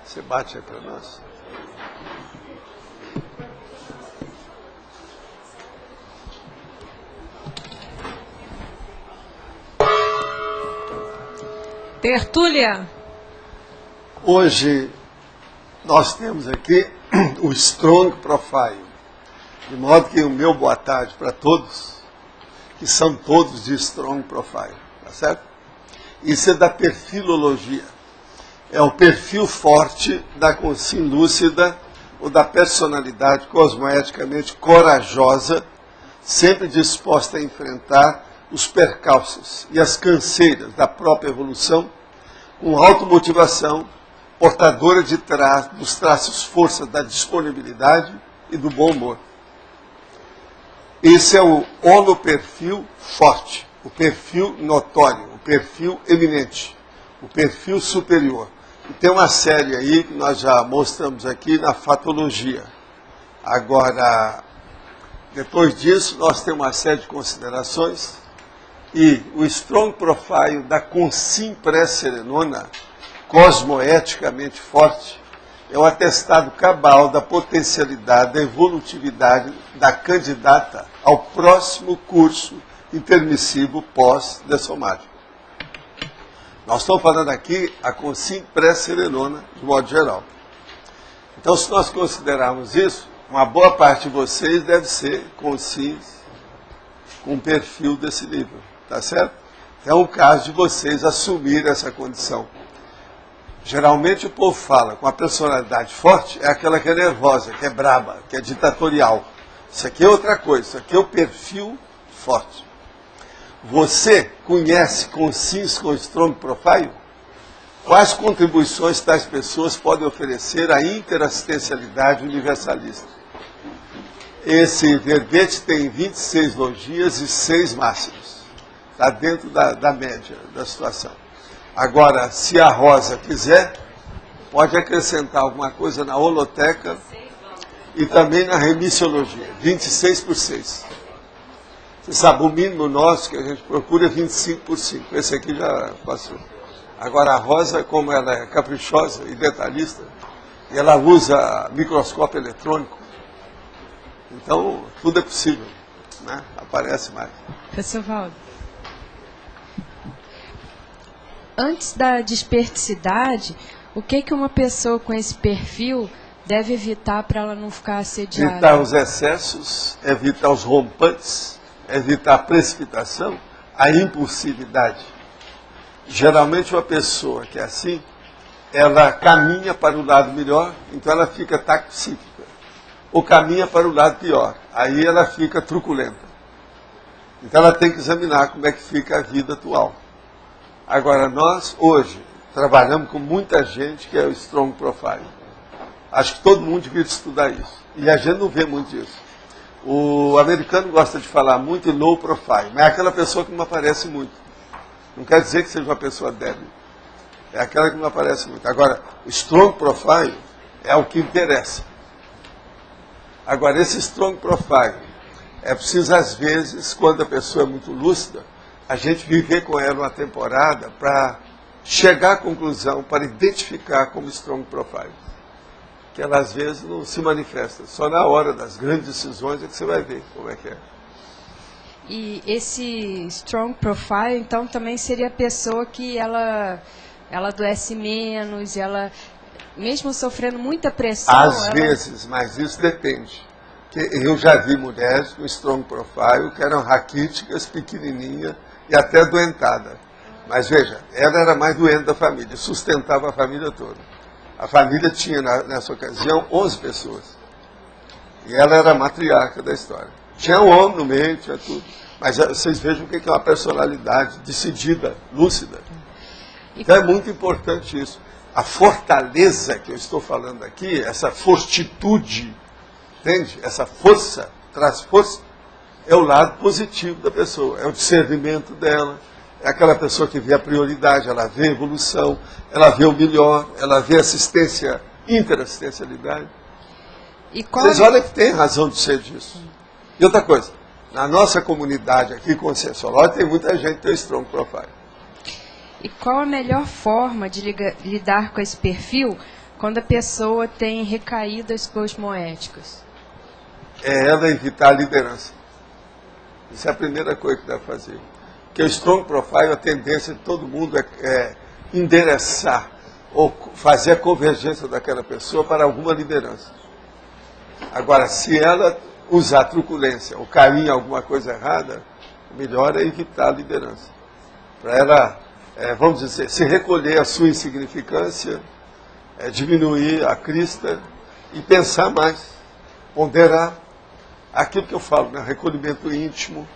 Você bate aí para nós. Tertúlia. Hoje nós temos aqui o Strong Profile, de modo que o meu boa tarde para todos, que são todos de Strong Profile, tá certo? Isso é da perfilologia, é o perfil forte da consciência lúcida ou da personalidade cosmoeticamente corajosa, sempre disposta a enfrentar os percalços e as canseiras da própria evolução, com automotivação, portadora dos traços força da disponibilidade e do bom humor. Esse é o holoperfil forte, o perfil notório, o perfil eminente, o perfil superior. E tem uma série aí que nós já mostramos aqui na fatologia. Agora, depois disso, nós temos uma série de considerações. E o Strong Profile da Consim Pré-Serenona, cosmoeticamente forte, é o atestado cabal da potencialidade, da evolutividade da candidata ao próximo curso intermissivo pós-dessomático. Nós estamos falando aqui a Consim Pré-Serenona, de modo geral. Então, se nós considerarmos isso, uma boa parte de vocês deve ser conscientes com um perfil desse nível. Tá certo? É um caso de vocês assumirem essa condição. Geralmente o povo fala com a personalidade forte, é aquela que é nervosa, que é braba, que é ditatorial. Isso aqui é outra coisa, isso aqui é o perfil forte. Você conhece consciência com Strong Profile? Quais contribuições tais pessoas podem oferecer à interassistencialidade universalista? Esse verbete tem 26 logias e 6 máximas. Está dentro da média da situação. Agora, se a Rosa quiser, pode acrescentar alguma coisa na holoteca e também na remissiologia. 26 por 6. Você sabe, o mínimo nosso que a gente procura é 25 por 5. Esse aqui já passou. Agora, a Rosa, como ela é caprichosa e detalhista, e ela usa microscópio eletrônico, então tudo é possível, né? Aparece mais. Professor Valdo. Antes da desperticidade, o que uma pessoa com esse perfil deve evitar para ela não ficar assediada? Evitar os excessos, evitar os rompantes, evitar a precipitação, a impulsividade. Geralmente uma pessoa que é assim, ela caminha para o lado melhor, então ela fica taxífica. Ou caminha para o lado pior, aí ela fica truculenta. Então ela tem que examinar como é que fica a vida atual. Agora, nós, hoje, trabalhamos com muita gente que é o Strong Profile. Acho que todo mundo devia estudar isso. E a gente não vê muito isso. O americano gosta de falar muito em Low Profile, mas é aquela pessoa que não aparece muito. Não quer dizer que seja uma pessoa débil. É aquela que não aparece muito. Agora, o Strong Profile é o que interessa. Agora, esse Strong Profile é preciso, às vezes, quando a pessoa é muito lúcida, a gente viver com ela uma temporada para chegar à conclusão, para identificar como Strong Profile. Que ela, às vezes, não se manifesta. Só na hora das grandes decisões é que você vai ver como é que é. E esse Strong Profile, então, também seria a pessoa que ela adoece menos, ela, mesmo sofrendo muita pressão... Às vezes, mas isso depende. Eu já vi mulheres com Strong Profile que eram raquíticas, pequenininhas, e até doentada. Mas veja, ela era mais doente da família, sustentava a família toda. A família tinha, nessa ocasião, 11 pessoas. E ela era a matriarca da história. Tinha um homem no meio, tinha tudo. Mas vocês vejam o que é uma personalidade decidida, lúcida. Então é muito importante isso. A fortaleza que eu estou falando aqui, essa fortitude, entende? Essa força, traz força, é o lado positivo da pessoa, é o discernimento dela, é aquela pessoa que vê a prioridade, ela vê a evolução, ela vê o melhor, ela vê assistência, interassistencialidade. Vocês olham que tem razão de ser disso. E outra coisa, na nossa comunidade aqui, conscienciológica, tem muita gente que tem Strong Profile. E qual a melhor forma de lidar com esse perfil quando a pessoa tem recaídas cosmoéticas? É ela evitar a liderança. Isso é a primeira coisa que deve fazer. Porque o Strong Profile, a tendência de todo mundo é endereçar ou fazer a convergência daquela pessoa para alguma liderança. Agora, se ela usar truculência ou cair em alguma coisa errada, melhor é evitar a liderança. Para ela, vamos dizer, se recolher a sua insignificância, diminuir a crista e pensar mais, ponderar. Aquilo que eu falo, né? Recolhimento íntimo,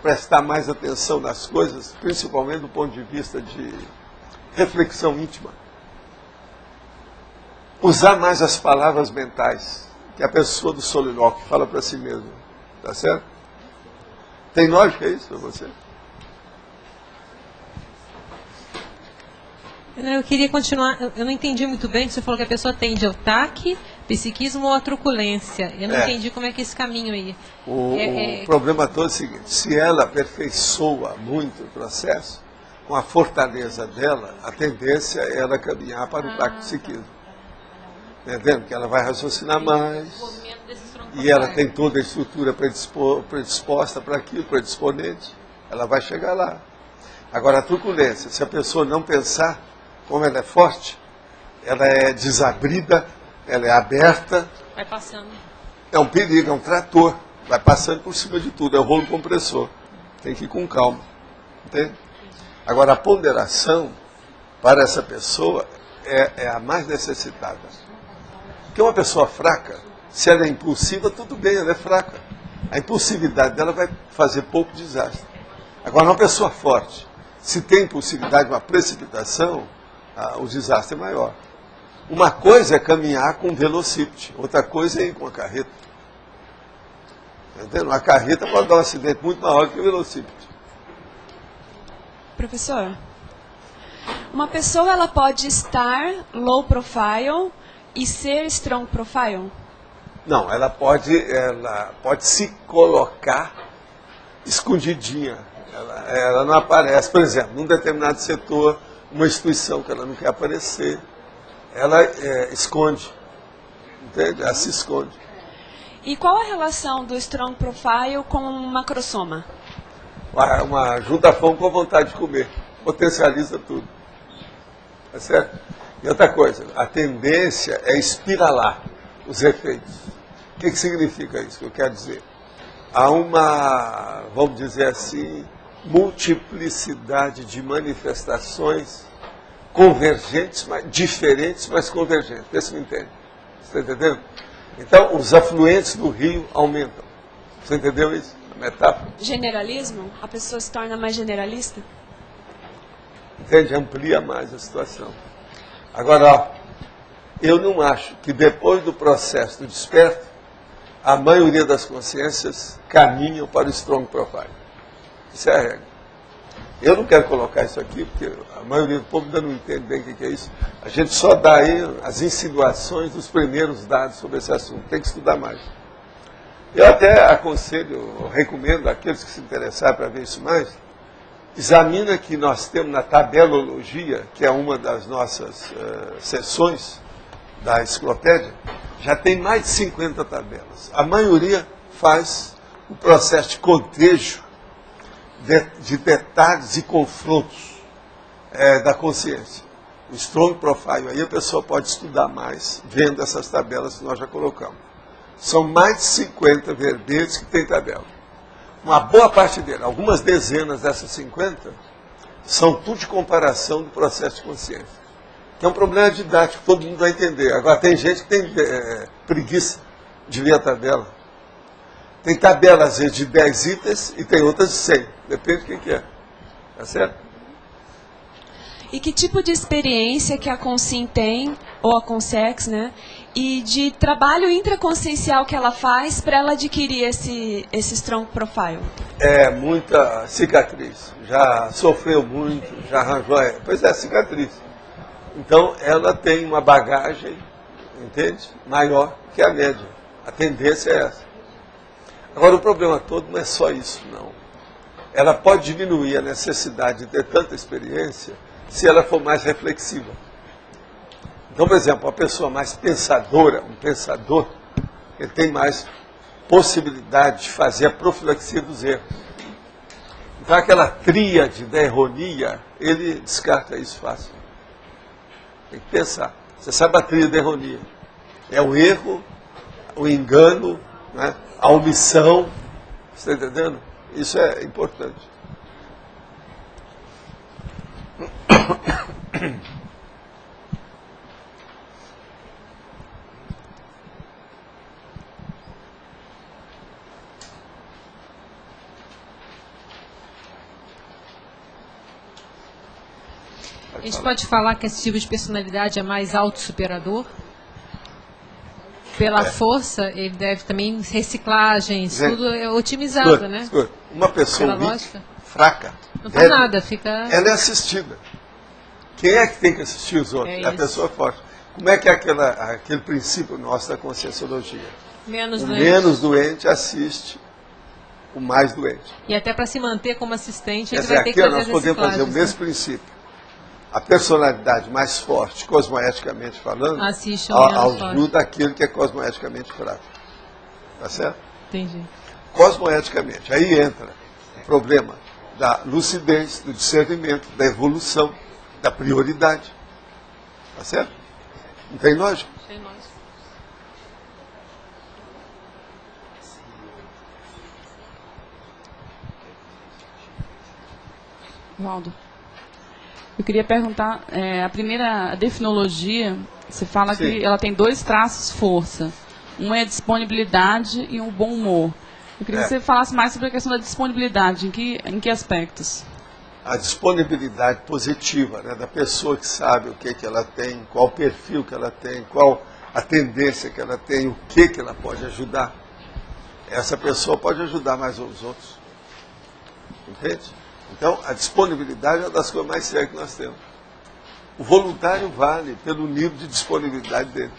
prestar mais atenção nas coisas, principalmente do ponto de vista de reflexão íntima. Usar mais as palavras mentais, que a pessoa do solilóquio fala para si mesmo. Tá certo? Tem lógica isso para você? Eu queria continuar, eu não entendi muito bem, você falou que a pessoa tende ao taque, psiquismo ou a truculência. Eu não entendi como é que é esse caminho aí. O problema todo é o seguinte, se ela aperfeiçoa muito o processo, com a fortaleza dela, a tendência é ela caminhar para o taque psiquismo. Entendendo? Que ela vai raciocinar mais, e ela tem toda a estrutura predisposta para aquilo, predisponente, ela vai chegar lá. Agora, a truculência, se a pessoa não pensar, como ela é forte, ela é desabrida, ela é aberta. Vai passando. É um perigo, é um trator. Vai passando por cima de tudo, é o rolo compressor. Tem que ir com calma. Entende? Agora, a ponderação para essa pessoa é a mais necessitada. Porque uma pessoa fraca, se ela é impulsiva, tudo bem, ela é fraca. A impulsividade dela vai fazer pouco desastre. Agora, uma pessoa forte, se tem impulsividade, uma precipitação, o desastre é maior. Uma coisa é caminhar com um velocípede, outra coisa é ir com a carreta. Entendeu? A carreta pode dar um acidente muito maior que o velocípede. Professor, uma pessoa ela pode estar low profile e ser strong profile? Não, ela pode se colocar escondidinha. Ela não aparece, por exemplo, num determinado setor, uma instituição que ela não quer aparecer, ela esconde, entende? Ela se esconde. E qual a relação do strong profile com um macrosoma? Uma junta fome com vontade de comer, potencializa tudo, tá certo? E outra coisa, a tendência é espiralar os efeitos. O que significa isso que eu quero dizer? Há uma, vamos dizer assim, multiplicidade de manifestações convergentes, diferentes, mas convergentes. Vê se me entende. Você está entendendo? Então, os afluentes do rio aumentam. Você entendeu isso? A metáfora? Generalismo? A pessoa se torna mais generalista? Entende? Amplia mais a situação. Agora, eu não acho que depois do processo do desperto, a maioria das consciências caminham para o strong profile. Isso é a regra. Eu não quero colocar isso aqui, porque a maioria do povo ainda não entende bem o que é isso. A gente só dá aí as insinuações dos primeiros dados sobre esse assunto. Tem que estudar mais. Eu até aconselho, recomendo àqueles que se interessarem para ver isso mais, examina que nós temos na tabelologia, que é uma das nossas seções da enciclopédia, já tem mais de 50 tabelas. A maioria faz o processo de cotejo de detalhes e confrontos da consciência. O strong profile, aí a pessoa pode estudar mais, vendo essas tabelas que nós já colocamos. São mais de 50 verbetes que tem tabela. Uma boa parte delas, algumas dezenas dessas 50, são tudo de comparação do processo de consciência. Que é um problema didático, todo mundo vai entender. Agora, tem gente que tem preguiça de ver a tabela. Tem tabela, às vezes, de 10 itens e tem outras de 100. Depende de quem que é. Tá certo? E que tipo de experiência que a Consim tem, ou a Consex, né? E de trabalho intraconsciencial que ela faz para ela adquirir esse strong profile? É muita cicatriz. Já sofreu muito, já arranjou. Pois é, cicatriz. Então, ela tem uma bagagem, entende? Maior que a média. A tendência é essa. Agora, o problema todo não é só isso, não. Ela pode diminuir a necessidade de ter tanta experiência se ela for mais reflexiva. Então, por exemplo, uma pessoa mais pensadora, um pensador, ele tem mais possibilidade de fazer a profilaxia dos erros. Então, aquela tríade da erronia, ele descarta isso fácil. Tem que pensar. Você sabe a tríade da erronia. É o erro, o engano, né, a omissão. Você está entendendo? Isso é importante. A gente pode falar que esse tipo de personalidade é mais autossuperador? Pela força, ele deve também reciclagens, tudo é otimizado, Escuta, né? escuta. Uma pessoa Pela weak, lógica. fraca, Não faz débil, nada, fica... ela é assistida. Quem é que tem que assistir os outros? É É a isso. pessoa forte. Como é que é aquele princípio nosso da conscienciologia? menos O doente. menos doente assiste o mais doente. E até para se manter como assistente, Quer ele dizer, vai ter aqui que ó, fazer nós podemos fazer o reciclagens, né? mesmo princípio. A personalidade mais forte, cosmoeticamente falando, Assiste o menos ajuda aquele que é cosmoeticamente fraco. Tá certo? Entendi. Cosmoeticamente. Aí entra o problema da lucidez, do discernimento, da evolução, da prioridade. Tá certo? Não tem lógica? Tem nós. Valdo, eu queria perguntar, a primeira definologia, você fala Sim. que ela tem 2 traços força. Um é a disponibilidade e um bom humor. Eu queria que você falasse mais sobre a questão da disponibilidade, em que aspectos? A disponibilidade positiva, né, da pessoa que sabe o que ela tem, qual o perfil que ela tem, qual a tendência que ela tem, o que ela pode ajudar. Essa pessoa pode ajudar mais os outros. Entende? Então, a disponibilidade é uma das coisas mais sérias que nós temos. O voluntário vale pelo nível de disponibilidade dele.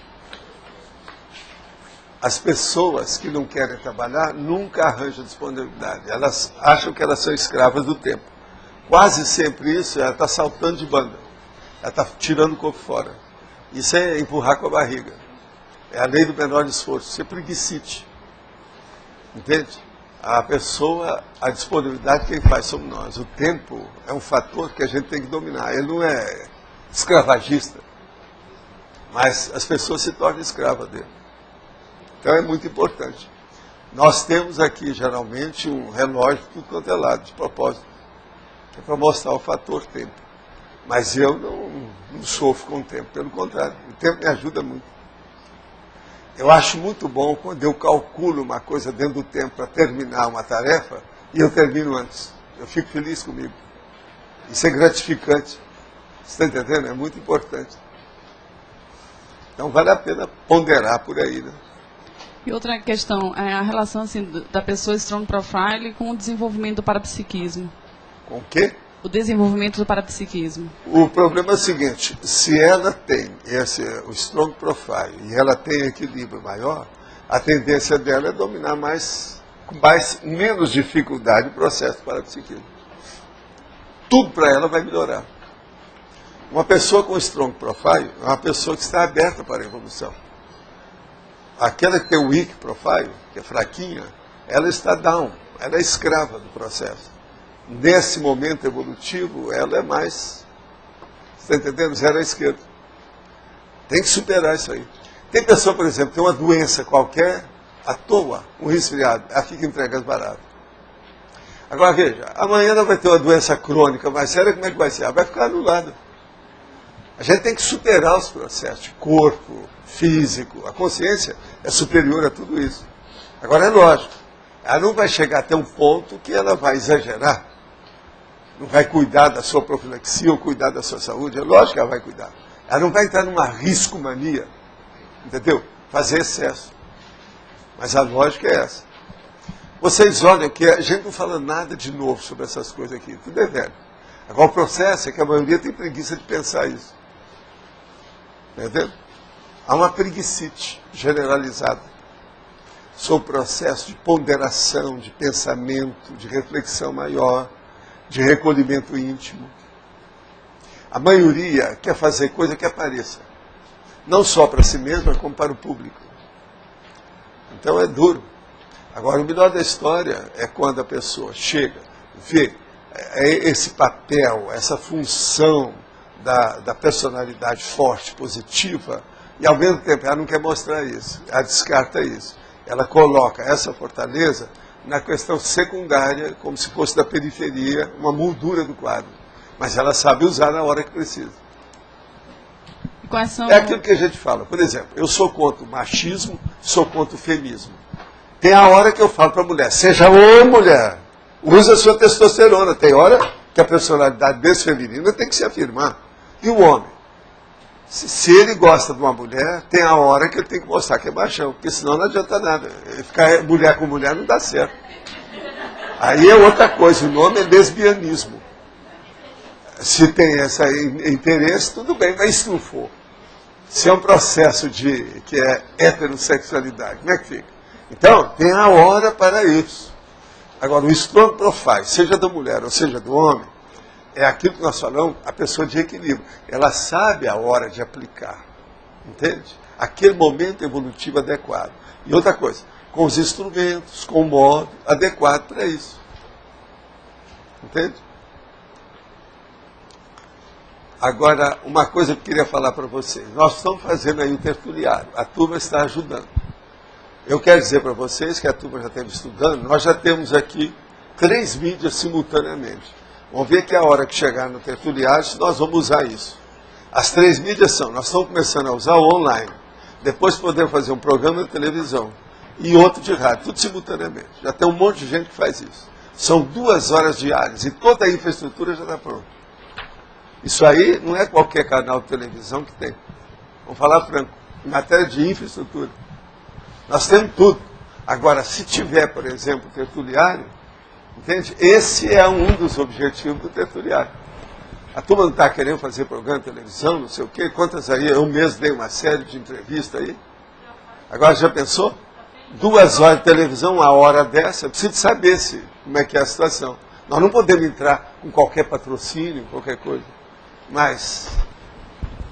As pessoas que não querem trabalhar nunca arranjam disponibilidade. Elas acham que elas são escravas do tempo. Quase sempre isso, ela está saltando de banda. Ela está tirando o corpo fora. Isso é empurrar com a barriga. É a lei do menor esforço. Isso é preguicite. Entende? A pessoa, a disponibilidade quem faz somos nós. O tempo é um fator que a gente tem que dominar. Ele não é escravagista. Mas as pessoas se tornam escravas dele. Então é muito importante. Nós temos aqui, geralmente, um relógio de tudo quanto é lado, de propósito. É para mostrar o fator tempo. Mas eu não sofro com o tempo, pelo contrário. O tempo me ajuda muito. Eu acho muito bom quando eu calculo uma coisa dentro do tempo para terminar uma tarefa e eu termino antes. Eu fico feliz comigo. Isso é gratificante. Você está entendendo? É muito importante. Então vale a pena ponderar por aí, né? E outra questão, a relação assim, da pessoa strong profile com o desenvolvimento do parapsiquismo. Com o quê? O desenvolvimento do parapsiquismo. O problema é o seguinte, se ela tem o strong profile e ela tem equilíbrio maior, a tendência dela é dominar com menos dificuldade o processo do parapsiquismo. Tudo para ela vai melhorar. Uma pessoa com strong profile é uma pessoa que está aberta para a evolução. Aquela que tem o weak profile, que é fraquinha, ela está down, ela é escrava do processo. Nesse momento evolutivo, ela é mais, você está entendendo? Zero à esquerda. Tem que superar isso aí. Tem pessoa, por exemplo, tem uma doença qualquer, à toa, um resfriado, ela fica entregue às baratas. Agora veja, amanhã ela vai ter uma doença crônica mais séria, como é que vai ser? Ela vai ficar anulada. A gente tem que superar os processos de corpo, físico, a consciência é superior a tudo isso. Agora é lógico, ela não vai chegar até um ponto que ela vai exagerar. Não vai cuidar da sua profilaxia ou cuidar da sua saúde. É lógico que ela vai cuidar. Ela não vai entrar numa riscomania, entendeu? Fazer excesso. Mas a lógica é essa. Vocês olham que a gente não fala nada de novo sobre essas coisas aqui. Tudo é velho. Agora o processo é que a maioria tem preguiça de pensar isso. Entendeu? Há uma preguicite generalizada sobre o processo de ponderação, de pensamento, de reflexão maior, de recolhimento íntimo. A maioria quer fazer coisa que apareça. não só para si mesma, como para o público. Então é duro. Agora, o melhor da história é quando a pessoa chega, vê esse papel, essa função da personalidade forte, positiva, e ao mesmo tempo ela não quer mostrar isso, ela descarta isso. Ela coloca essa fortaleza na questão secundária, como se fosse da periferia, uma moldura do quadro. Mas ela sabe usar na hora que precisa. Quais são... É aquilo que a gente fala. Por exemplo, eu sou contra o machismo, sou contra o feminismo. Tem a hora que eu falo para a mulher, seja ô mulher, use a sua testosterona. Tem hora que a personalidade desse feminino tem que se afirmar. E o homem? Se ele gosta de uma mulher, tem a hora que ele tem que mostrar que é machão, porque senão não adianta nada. Ficar mulher com mulher não dá certo. Aí é outra coisa, o nome é lesbianismo. Se tem esse interesse, tudo bem, mas se não for, se é um processo que é heterossexualidade, como é que fica? Então, tem a hora para isso. Agora, o strong profile, seja da mulher ou seja do homem, é aquilo que nós falamos, a pessoa de equilíbrio. Ela sabe a hora de aplicar, entende? Aquele momento evolutivo adequado. E outra coisa, com os instrumentos, com o modo adequado para isso. Entende? Agora, uma coisa que eu queria falar para vocês. Nós estamos fazendo aí o tertuliário. A turma está ajudando. Eu quero dizer para vocês que a turma já esteve estudando. Nós já temos aqui 3 mídias simultaneamente. Vamos ver que a hora que chegar no tertuliário, nós vamos usar isso. As 3 mídias são, nós estamos começando a usar o online. Depois podemos fazer um programa de televisão e outro de rádio, tudo simultaneamente. Já tem um monte de gente que faz isso. São 2 horas diárias e toda a infraestrutura já está pronta. Isso aí não é qualquer canal de televisão que tem. Vamos falar franco, em matéria de infraestrutura. Nós temos tudo. Agora, se tiver, por exemplo, tertuliário, entende? Esse é um dos objetivos do tertuliário. A turma não está querendo fazer programa de televisão, não sei o quê. Quantas aí? Eu mesmo dei uma série de entrevistas aí. Agora, já pensou? 2 horas de televisão, 1 hora dessa, eu preciso saber como é que é a situação. Nós não podemos entrar com qualquer patrocínio, qualquer coisa. Mas,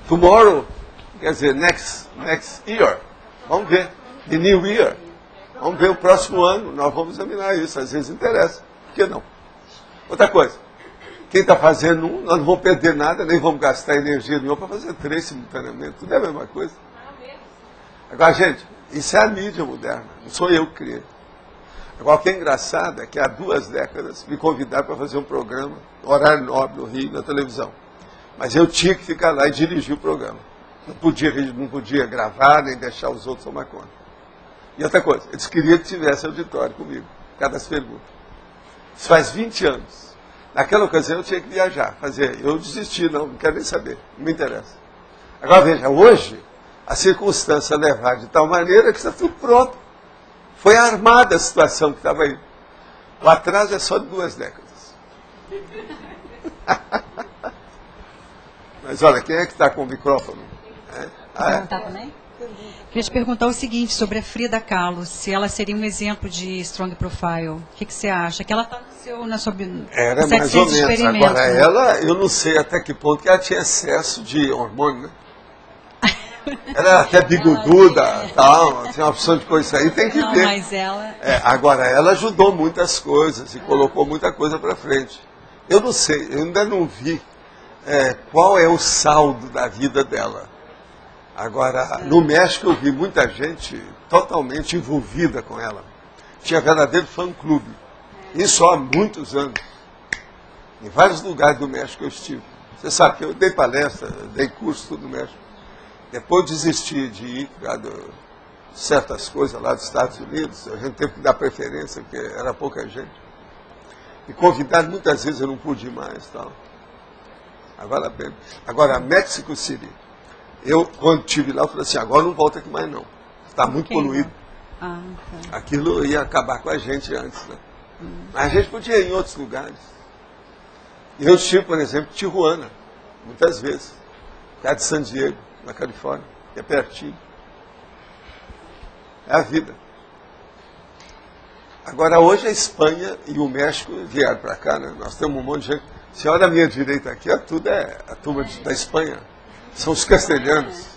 tomorrow, quer dizer, next year, vamos ver. The new year. Vamos ver o próximo ano, nós vamos examinar isso, às vezes interessa. Por que não? Outra coisa, quem está fazendo um, nós não vamos perder nada, nem vamos gastar energia nenhuma para fazer 3 simultaneamente, tudo é a mesma coisa. Agora, gente, isso é a mídia moderna, não sou eu que criei. Agora, o que é engraçado é que há 2 décadas me convidaram para fazer um programa, horário nobre no Rio, na televisão. Mas eu tinha que ficar lá e dirigir o programa. Não podia gravar, nem deixar os outros tomar conta. E outra coisa, eles queriam que tivesse auditório comigo, cada pergunta. Isso faz 20 anos. Naquela ocasião eu tinha que viajar, eu desisti, não quero nem saber, não me interessa. Agora veja, hoje a circunstância levar de tal maneira que está tudo pronto. Foi armada a situação que estava aí. O atraso é só de 2 décadas. Mas olha, quem é que está com o microfone? Perguntar também? Queria te perguntar o seguinte sobre a Frida Kahlo, se ela seria um exemplo de strong profile. O que você acha? Que ela está na sua Era mais ou menos. Agora ela, eu não sei até que ponto que ela tinha excesso de hormônio, né? Ela era até bigoduda, tal, tinha uma opção de coisa aí, tem que ver. Mas ela... agora, ela ajudou muitas coisas e colocou muita coisa para frente. Eu não sei, eu ainda não vi qual é o saldo da vida dela. Agora, no México eu vi muita gente totalmente envolvida com ela. Tinha verdadeiro fã-clube. Isso há muitos anos. Em vários lugares do México eu estive. Você sabe que eu dei palestra, dei curso tudo no México. Depois desisti de ir por causa de certas coisas lá dos Estados Unidos. A gente teve que dar preferência, porque era pouca gente. E convidado muitas vezes eu não pude ir mais. Tal. Vale a pena. Agora, Mexico City. Eu, quando estive lá, eu falei assim, agora não volta aqui mais não. Está muito poluído. Tá. Aquilo ia acabar com a gente antes, né? Mas a gente podia ir em outros lugares. Eu estive, por exemplo, em Tijuana, muitas vezes. Cá de San Diego, na Califórnia, que é pertinho. É a vida. Agora, hoje a Espanha e o México vieram para cá, né? Nós temos um monte de gente. Se olha a minha direita aqui, tudo é a turma da Espanha. São os castelhanos.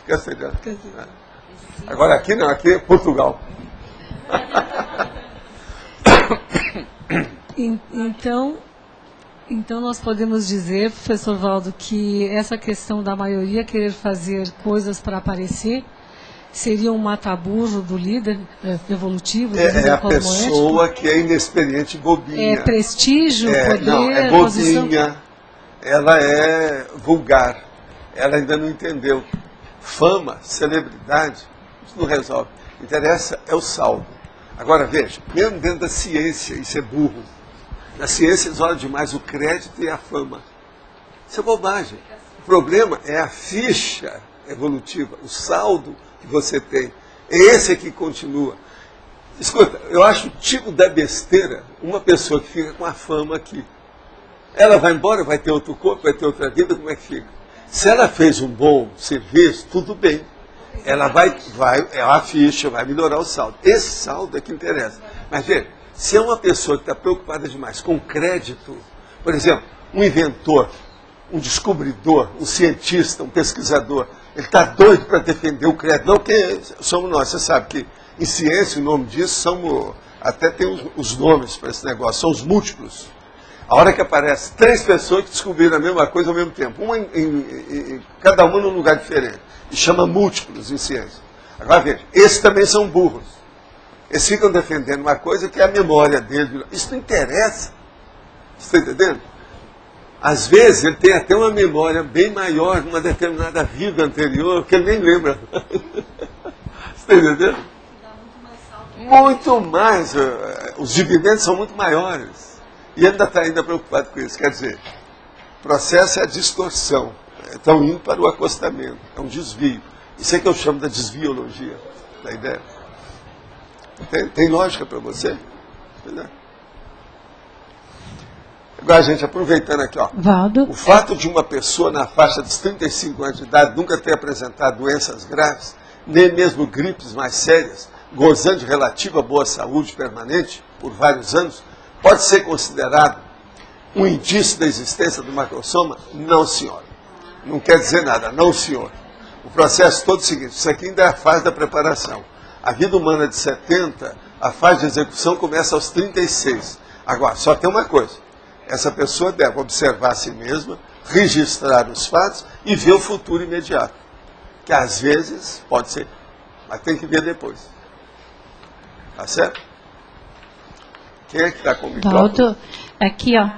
Agora aqui não, aqui é Portugal. Então nós podemos dizer, professor Valdo, que essa questão da maioria querer fazer coisas para aparecer seria um mata-burro do líder evolutivo? Do líder É a pessoa que é inexperiente e bobinha. É prestígio, poder, não, é bobinha, ela é vulgar, ela ainda não entendeu. Fama, celebridade, isso não resolve. O que interessa é o saldo. Agora veja, mesmo dentro da ciência, isso é burro. Na ciência eles olham demais o crédito e a fama. Isso é bobagem. O problema é a ficha evolutiva, o saldo que você tem. É esse que continua. Escuta, eu acho o tipo da besteira uma pessoa que fica com a fama aqui. Ela vai embora, vai ter outro corpo, vai ter outra vida, como é que fica? Se ela fez um bom serviço, tudo bem. Ela é a ficha, vai melhorar o saldo. Esse saldo é que interessa. Mas veja, se é uma pessoa que está preocupada demais com crédito, por exemplo, um inventor, um descobridor, um cientista, um pesquisador, ele está doido para defender o crédito. Não, porque somos nós. Você sabe que em ciência o nome disso até tem os nomes para esse negócio, são os múltiplos. A hora que aparece 3 pessoas que descobriram a mesma coisa ao mesmo tempo, cada uma num lugar diferente, e chama múltiplos em ciência. Agora veja, esses também são burros. Eles ficam defendendo uma coisa que é a memória dele. Isso não interessa. Você está entendendo? Às vezes ele tem até uma memória bem maior de uma determinada vida anterior, que ele nem lembra. Você está entendendo? Muito mais. Os dividendos são muito maiores. E ele ainda está preocupado com isso. Quer dizer, o processo é a distorção. Estão indo para o acostamento. É um desvio. Isso é que eu chamo da desviologia da ideia. Tem lógica para você? Agora, gente, aproveitando aqui, ó, Valdo, o fato de uma pessoa na faixa dos 35 anos de idade nunca ter apresentado doenças graves, nem mesmo gripes mais sérias, gozando de relativa boa saúde permanente por vários anos, pode ser considerado um indício da existência do macrosoma? Não, senhor. Não quer dizer nada, não, senhor. O processo todo é o seguinte, isso aqui ainda é a fase da preparação. A vida humana é de 70, a fase de execução começa aos 36. Agora, só tem uma coisa. Essa pessoa deve observar a si mesma, registrar os fatos e ver o futuro imediato. Que às vezes pode ser, mas tem que ver depois. Tá certo? Quem é que está com o microfone? Valdo, aqui, ó.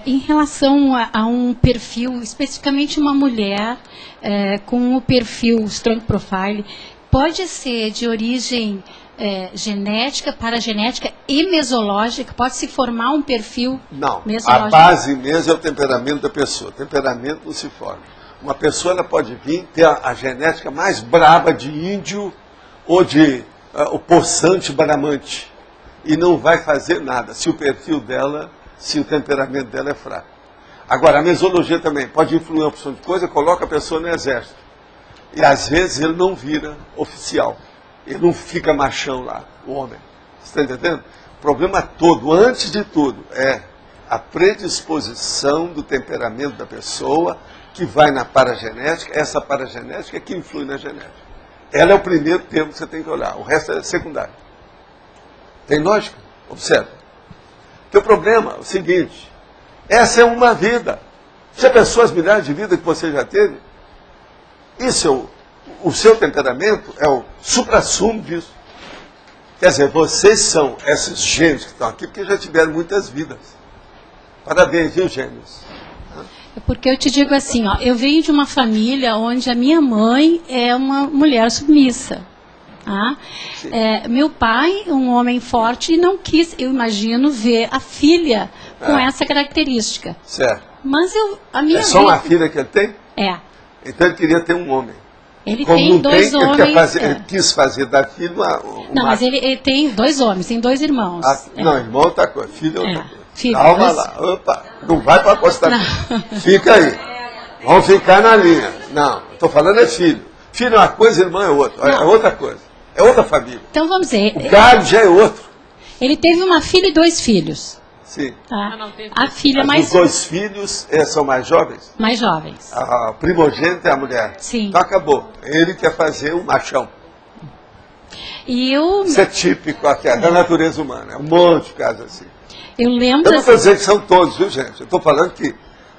Em relação a um perfil, especificamente uma mulher com o perfil Strong Profile, pode ser de origem genética, paragenética e mesológica? Pode se formar um perfil mesológico? A base mesmo é o temperamento da pessoa. O temperamento não se forma. Uma pessoa ela pode vir ter a genética mais braba de índio ou de o poçante bramante e não vai fazer nada se o perfil dela, se o temperamento dela é fraco. Agora, a mesologia também pode influir uma opção de coisa, coloca a pessoa no exército. E às vezes ele não vira oficial. Ele não fica machão lá, o homem. Você está entendendo? O problema todo, antes de tudo, é a predisposição do temperamento da pessoa que vai na paragenética. Essa paragenética é que influi na genética. Ela é o primeiro termo que você tem que olhar. O resto é secundário. Tem lógica? Observe. Porque o problema é o seguinte. Essa é uma vida. Já pensou as milhares de vidas que você já teve? Isso é o seu temperamento é o suprassumo disso. Quer dizer, vocês são esses gênios que estão aqui porque já tiveram muitas vidas. Parabéns, viu, gênios? Porque eu te digo assim, ó, eu venho de uma família onde a minha mãe é uma mulher submissa. Tá? Meu pai, um homem forte, não quis, eu imagino, ver a filha com essa característica. Certo. Mas a minha só uma filha que ele tem? É. Então ele queria ter um homem. Ele tem dois homens. Ele quis fazer da filha Não, mas ele tem 2 homens, tem 2 irmãos. Não, irmão é outra coisa, filho é outra coisa. Filho, calma lá, opa, não vai para acostamento. Fica aí. Vamos ficar na linha. Não, estou falando é filho. Filho é uma coisa, irmão é outra. É outra coisa. É outra família. Então vamos dizer. O galho já é outro. Ele teve uma filha e 2 filhos. Sim. Tá? A filha Mas mais... os 2 filhos são mais jovens? Mais jovens. A primogênita é a mulher? Sim. Então acabou. Ele quer fazer o machão. E eu... Isso é típico aqui, da natureza humana. É um monte de casos assim. Eu lembro... Eu não estou dizendo que são todos, viu, gente? Eu estou falando que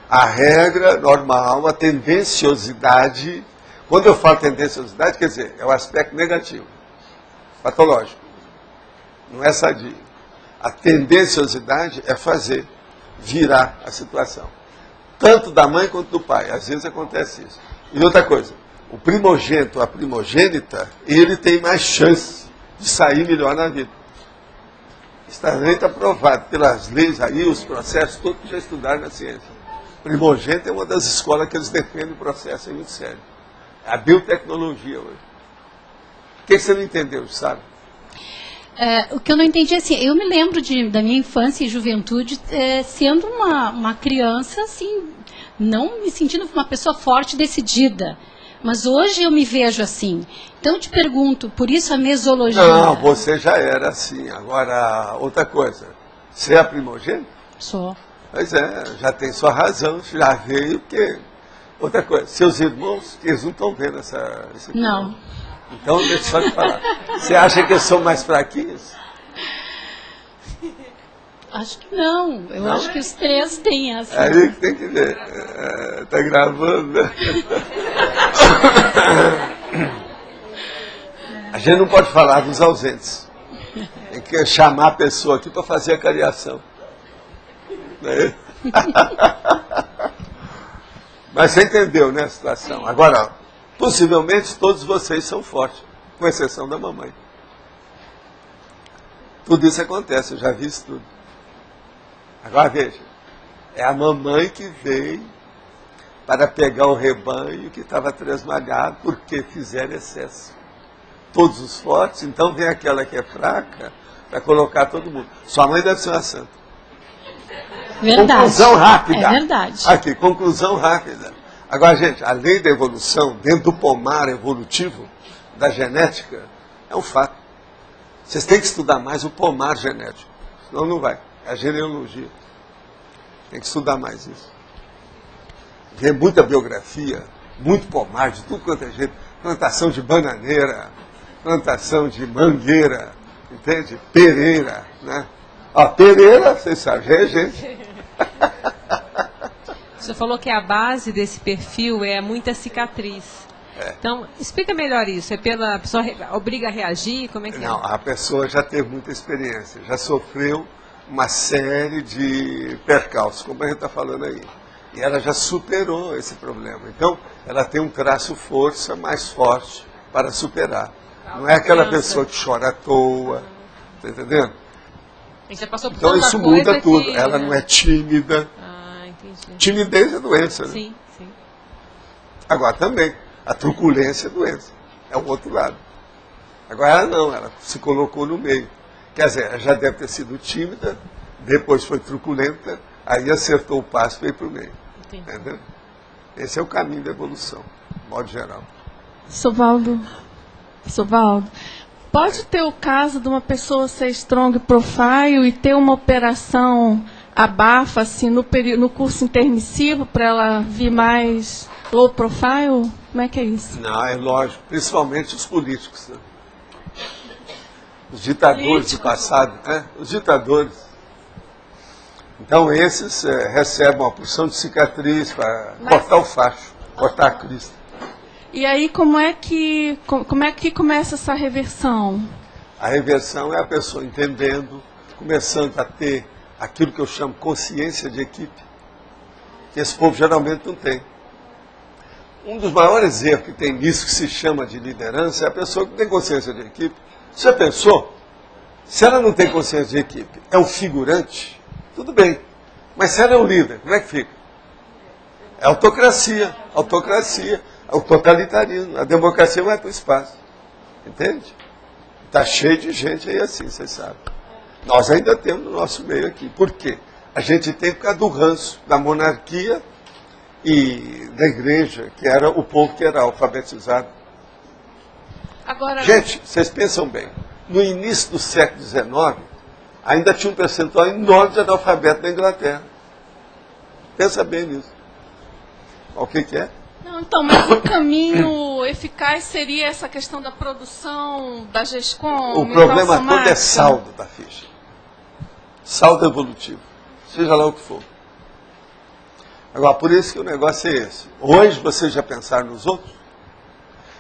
a regra normal, a tendenciosidade... Quando eu falo tendenciosidade, quer dizer, é o aspecto negativo, patológico. Não é sadio. A tendenciosidade é fazer, virar a situação. Tanto da mãe quanto do pai. Às vezes acontece isso. E outra coisa, o primogênito, a primogênita, ele tem mais chance de sair melhor na vida. Isso também está provado pelas leis aí, os processos, todos que já estudaram na ciência. Primogênito é uma das escolas que eles defendem o processo, é muito sério. É a biotecnologia hoje. O que você não entendeu, sabe? O que eu não entendi é assim, eu me lembro da minha infância e juventude sendo uma criança, assim, não me sentindo uma pessoa forte e decidida. Mas hoje eu me vejo assim. Então eu te pergunto, por isso a mesologia... Não, você já era assim. Agora, outra coisa, você é a primogênita? Sou. Pois é, já tem sua razão, já veio, porque... Outra coisa, seus irmãos, eles não estão vendo esse Não. Então, deixa eu só te falar. Você acha que eu sou mais fraquinhos? Acho que não. Eu acho que os 3 têm essa. É aí que tem que ver. Tá gravando, né? A gente não pode falar dos ausentes. Tem que chamar a pessoa aqui para fazer a cariação. Né? Mas você entendeu, né, a situação. Agora, possivelmente todos vocês são fortes, com exceção da mamãe. Tudo isso acontece, eu já vi isso tudo. Agora veja, é a mamãe que veio para pegar o rebanho que estava tresmalhado porque fizeram excesso. Todos os fortes, então vem aquela que é fraca para colocar todo mundo. Sua mãe deve ser uma santa. Verdade. Conclusão rápida. É verdade. Aqui, conclusão rápida. Agora, gente, a lei da evolução, dentro do pomar evolutivo da genética, é um fato. Vocês têm que estudar mais o pomar genético, senão não vai. É a genealogia. Tem que estudar mais isso. Ver muita biografia, muito pomar, de tudo quanto é jeito. Plantação de bananeira, plantação de mangueira, entende? Pereira, né? Ó, Pereira, vocês sabem, é gente. Você falou que a base desse perfil é muita cicatriz. Então, explica melhor isso. É pela pessoa obriga a reagir? Como é que Não, a pessoa já teve muita experiência, já sofreu uma série de percalços, como a gente está falando aí. E ela já superou esse problema. Então, ela tem um traço força mais forte para superar. Não é aquela pessoa que chora à toa, está entendendo? Já passou por Então tanta isso muda coisa tudo. que... Ela não é tímida. Ah, entendi. Timidez é doença, né? Sim, sim. Agora também, a truculência é doença. É o outro lado. Agora ela não, ela se colocou no meio. Quer dizer, ela já deve ter sido tímida, depois foi truculenta, aí acertou o passo e veio para o meio. Entendi. Entendeu? Esse é o caminho da evolução, de modo geral. Sovaldo, pode ter o caso de uma pessoa ser strong profile e ter uma operação abafa assim, no curso intermissivo para ela vir mais low profile? Como é que é isso? Não, é lógico, principalmente os políticos. Né? Os ditadores do passado, né? Os ditadores. Então esses recebem uma porção de cicatriz para cortar o facho, cortar a crista. E aí como é que começa essa reversão? A reversão é a pessoa entendendo, começando a ter aquilo que eu chamo consciência de equipe, que esse povo geralmente não tem. Um dos maiores erros que tem nisso que se chama de liderança é a pessoa que tem consciência de equipe. Você pensou? Se ela não tem consciência de equipe, é um figurante, tudo bem. Mas se ela é um líder, como é que fica? É autocracia, é o totalitarismo. A democracia vai para o espaço. Entende? Está cheio de gente aí assim, vocês sabem. Nós ainda temos no nosso meio aqui. Por quê? A gente tem por causa do ranço da monarquia e da igreja, que era o povo que era alfabetizado. Agora, gente, vocês pensam bem. No início do século XIX, ainda tinha um percentual enorme de analfabeto na Inglaterra. Pensa bem nisso. O que é? Não, então, mas o caminho eficaz seria essa questão da produção, da GESCOM, o problema todo é saldo da ficha. Saldo evolutivo. Seja lá o que for. Agora, por isso que o negócio é esse. Hoje vocês já pensaram nos outros?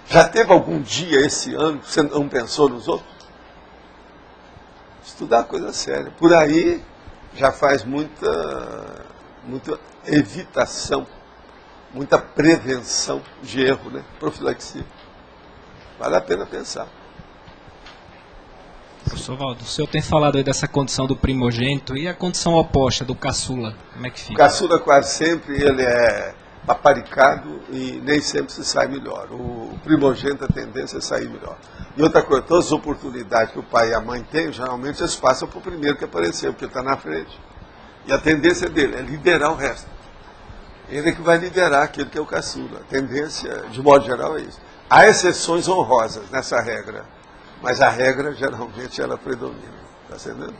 Já teve algum dia esse ano que você não pensou nos outros? Estudar coisa séria. Por aí já faz muita evitação, muita prevenção de erro, né? Profilaxia. Vale a pena pensar. Professor Valdo, o senhor tem falado aí dessa condição do primogênito e a condição oposta do caçula, como é que fica? O caçula quase sempre ele é paparicado e nem sempre se sai melhor. O primogênito a tendência é sair melhor. E outra coisa, todas as oportunidades que o pai e a mãe têm, geralmente eles passam para o primeiro que apareceu, porque está na frente. E a tendência dele é liderar o resto. Ele é que vai liderar aquele que é o caçula. A tendência, de modo geral, é isso. Há exceções honrosas nessa regra, mas a regra, geralmente, ela predomina. Está entendendo?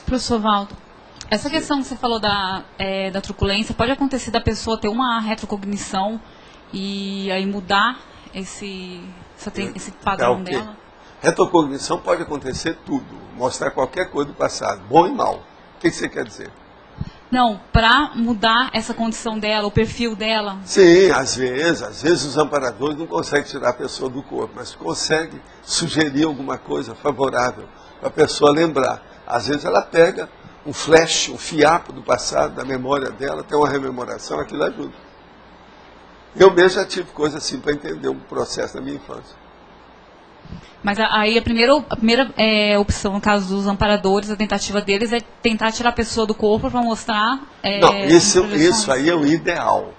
Professor Valdo, essa questão que você falou da truculência, pode acontecer da pessoa ter uma retrocognição e aí mudar esse padrão dela? Retrocognição pode acontecer tudo, mostrar qualquer coisa do passado, bom e mal. O que você quer dizer? Não, para mudar essa condição dela, o perfil dela. Sim, às vezes os amparadores não conseguem tirar a pessoa do corpo, mas conseguem sugerir alguma coisa favorável para a pessoa lembrar. Às vezes ela pega um flash, um fiapo do passado, da memória dela, tem uma rememoração, aquilo ajuda. Eu mesmo já tive coisa assim para entender um processo da minha infância. Mas aí a primeira opção, no caso dos amparadores, a tentativa deles é tentar tirar a pessoa do corpo para mostrar... não, isso aí é o ideal.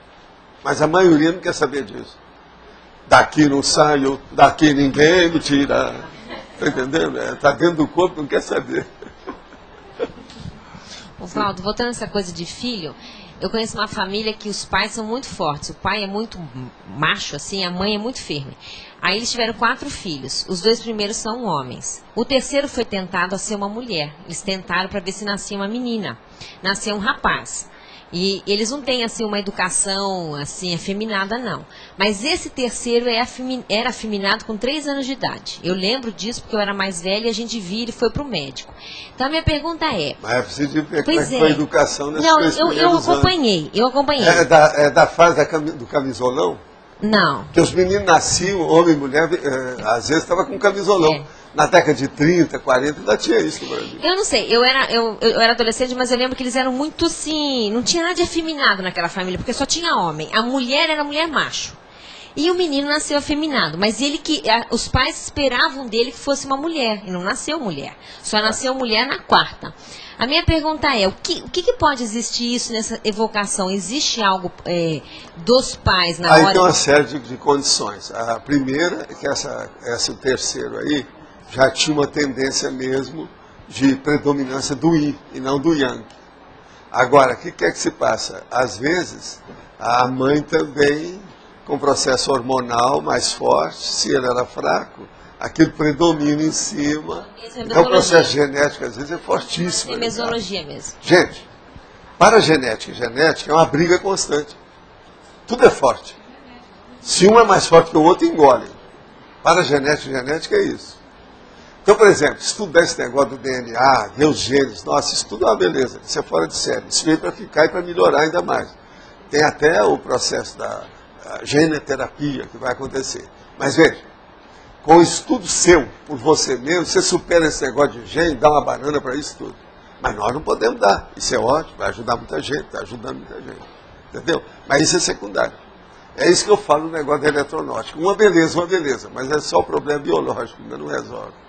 Mas a maioria não quer saber disso. Daqui não saio, daqui ninguém me tira. Está entendendo? Está dentro do corpo, não quer saber. Oswaldo, voltando a essa coisa de filho, eu conheço uma família que os pais são muito fortes. O pai é muito macho, assim, a mãe é muito firme. Aí eles tiveram 4 filhos. Os 2 primeiros são homens. O terceiro foi tentado a ser uma mulher. Eles tentaram para ver se nascia uma menina. Nasceu um rapaz. E eles não têm assim uma educação assim afeminada, não. Mas esse terceiro era afeminado com 3 anos de idade. Eu lembro disso porque eu era mais velha e a gente vira e foi para o médico. Então a minha pergunta é... Mas é preciso ver como é que foi a educação nesses 3 primeiros anos. Eu acompanhei. É da fase do camisolão? Não. Porque os meninos nasciam, homem e mulher, às vezes estava com camisolão. Na década de 30, 40, ainda tinha isso no Brasil. Eu não sei, eu era adolescente, mas eu lembro que eles eram muito assim, não tinha nada de afeminado naquela família, porque só tinha homem. A mulher era mulher macho. E o menino nasceu afeminado, mas os pais esperavam dele que fosse uma mulher, e não nasceu mulher. Só nasceu mulher na 4ª. A minha pergunta é, o que pode existir isso nessa evocação? Existe algo dos pais na hora? Aí tem uma série de condições. A primeira é que esse terceiro aí já tinha uma tendência mesmo de predominância do Yin e não do Yang. Agora, o que é que se passa? Às vezes, a mãe também, com processo hormonal mais forte, se ele era fraco, aquilo predomina em cima. Então o processo genético, às vezes, é fortíssimo. É mesologia mesmo. Gente, para genética e genética é uma briga constante. Tudo é forte. Se um é mais forte que o outro, engole. Para genética e genética é isso. Então, por exemplo, estudar esse negócio do DNA, ver os genes, nossa, isso tudo é uma beleza, isso é fora de série. Isso veio para ficar e para melhorar ainda mais. Tem até o processo da genoterapia que vai acontecer. Mas veja, com o estudo seu, por você mesmo, você supera esse negócio de gene, dá uma banana para isso tudo. Mas nós não podemos dar. Isso é ótimo, vai ajudar muita gente, está ajudando muita gente. Entendeu? Mas isso é secundário. É isso que eu falo no negócio da eletronótica. Uma beleza, mas é só o problema biológico, ainda não resolve.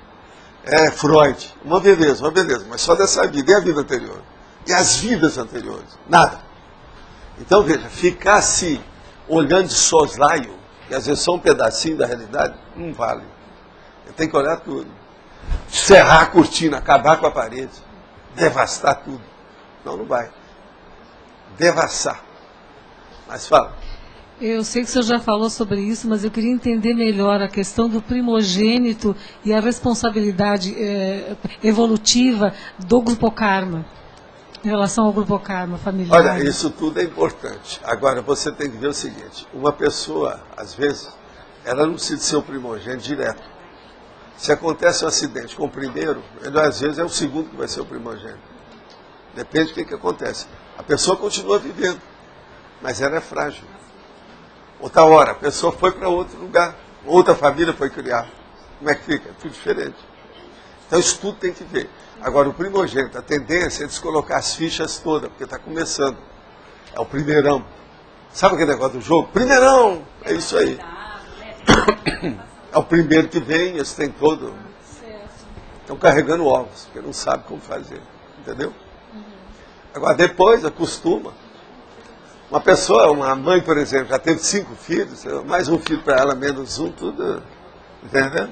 É Freud, uma beleza, mas só dessa vida, e a vida anterior? E as vidas anteriores? Nada. Então, veja, ficar assim, olhando de soslaio, e às vezes só um pedacinho da realidade, não vale. Tem que olhar tudo. Serrar a cortina, acabar com a parede, devastar tudo. Não vai. Devassar. Mas fala. Eu sei que o senhor já falou sobre isso, mas eu queria entender melhor a questão do primogênito e a responsabilidade evolutiva do grupo karma, em relação ao grupo karma familiar. Olha, isso tudo é importante. Agora, você tem que ver o seguinte, uma pessoa, às vezes, ela não precisa ser o primogênito direto. Se acontece um acidente com o primeiro, ele, às vezes é o segundo que vai ser o primogênito. Depende do que acontece. A pessoa continua vivendo, mas ela é frágil. Outra hora, a pessoa foi para outro lugar, outra família foi criar. Como é que fica? É tudo diferente. Então isso tudo tem que ver. Agora, o primogênito, a tendência é descolocar as fichas todas, porque está começando. É o primeirão. Sabe aquele negócio do jogo? Primeirão! É isso aí. É o primeiro que vem, eles têm todo. Estão carregando ovos, porque não sabem como fazer. Entendeu? Agora, depois, acostuma. Uma pessoa, uma mãe, por exemplo, já teve 5 filhos, mais um filho para ela, menos um, tudo. Entendeu?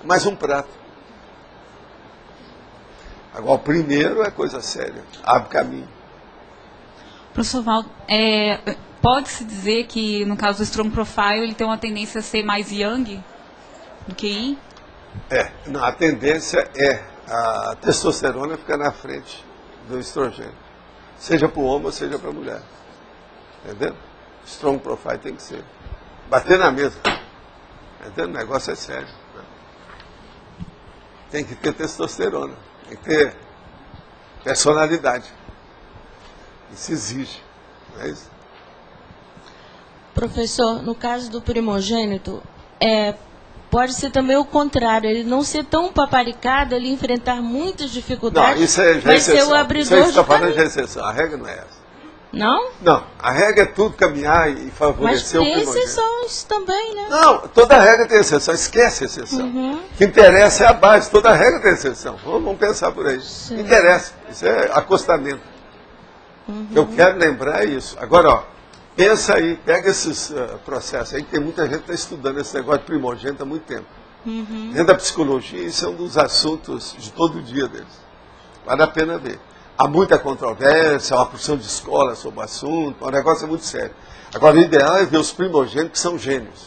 Mais um prato. Agora, o primeiro é coisa séria. Abre caminho. Professor Valdo, pode-se dizer que, no caso do Strong Profile, ele tem uma tendência a ser mais yang do que yin? Não, a tendência é a testosterona ficar na frente do estrogênio. Seja para o homem ou seja para a mulher. Entendeu? Strong Profile tem que ser. Bater na mesa. Entendeu? O negócio é sério. Né? Tem que ter testosterona. Tem que ter personalidade. Isso exige. Não é isso? Professor, no caso do primogênito, pode ser também o contrário, ele não ser tão paparicado, ele enfrentar muitas dificuldades, não, isso é já vai exceção. ser o abridor de caminho. Falando de caminho. exceção, a regra não é essa. Não? Não, a regra é tudo caminhar e favorecer o primogênito. primogênito. Mas tem exceções também, né? Não, toda regra tem exceção, esquece a exceção. O que interessa é a base, toda regra tem exceção. Vamos pensar por aí. Sim. Interessa, isso é acostamento. Eu quero lembrar isso. Agora, ó, pensa aí, pega esses processos aí, que tem muita gente que está estudando esse negócio de primogênito há muito tempo. Dentro da psicologia, isso é um dos assuntos de todo dia deles. Vale a pena ver. Há muita controvérsia, há uma porção de escola sobre o assunto, o negócio é muito sério. Agora, o ideal é ver os primogênitos que são gênios.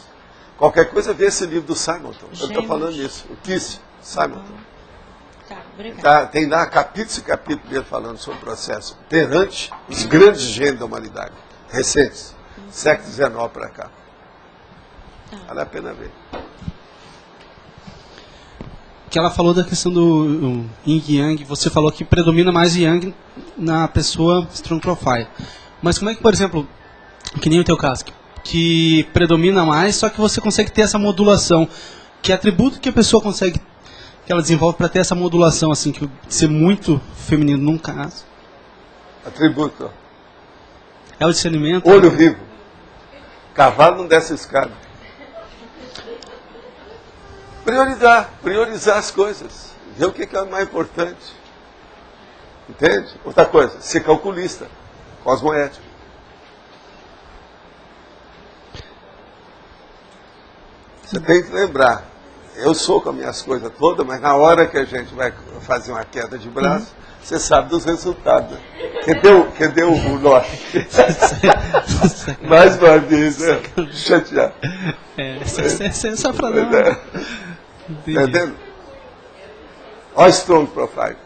Qualquer coisa, vê esse livro do Simonton. Eu estou falando isso. O Kiss, Simonton. Tem lá capítulos e capítulos dele falando sobre o processo perante os grandes gênios da humanidade, recentes, século XIX para cá. Vale a pena ver. Que ela falou da questão do Yin e Yang, você falou que predomina mais Yang na pessoa Strong Profile. Mas como é que, por exemplo, que nem o teu caso, que predomina mais, só que você consegue ter essa modulação? Que atributo que a pessoa consegue, que ela desenvolve para ter essa modulação, assim, que ser muito feminino num caso? Atributo. É o discernimento? Olho vivo. Cavalo não desce escada. Priorizar as coisas. Ver o que é o mais importante. Entende? Outra coisa, ser calculista, cosmoético. Você tem que lembrar, eu sou com as minhas coisas todas, mas na hora que a gente vai fazer uma queda de braço, você sabe dos resultados. Cadê o norte? Mais uma vez, né? Chateado. Só pra dar. Entendendo? Olha o Strong Profile.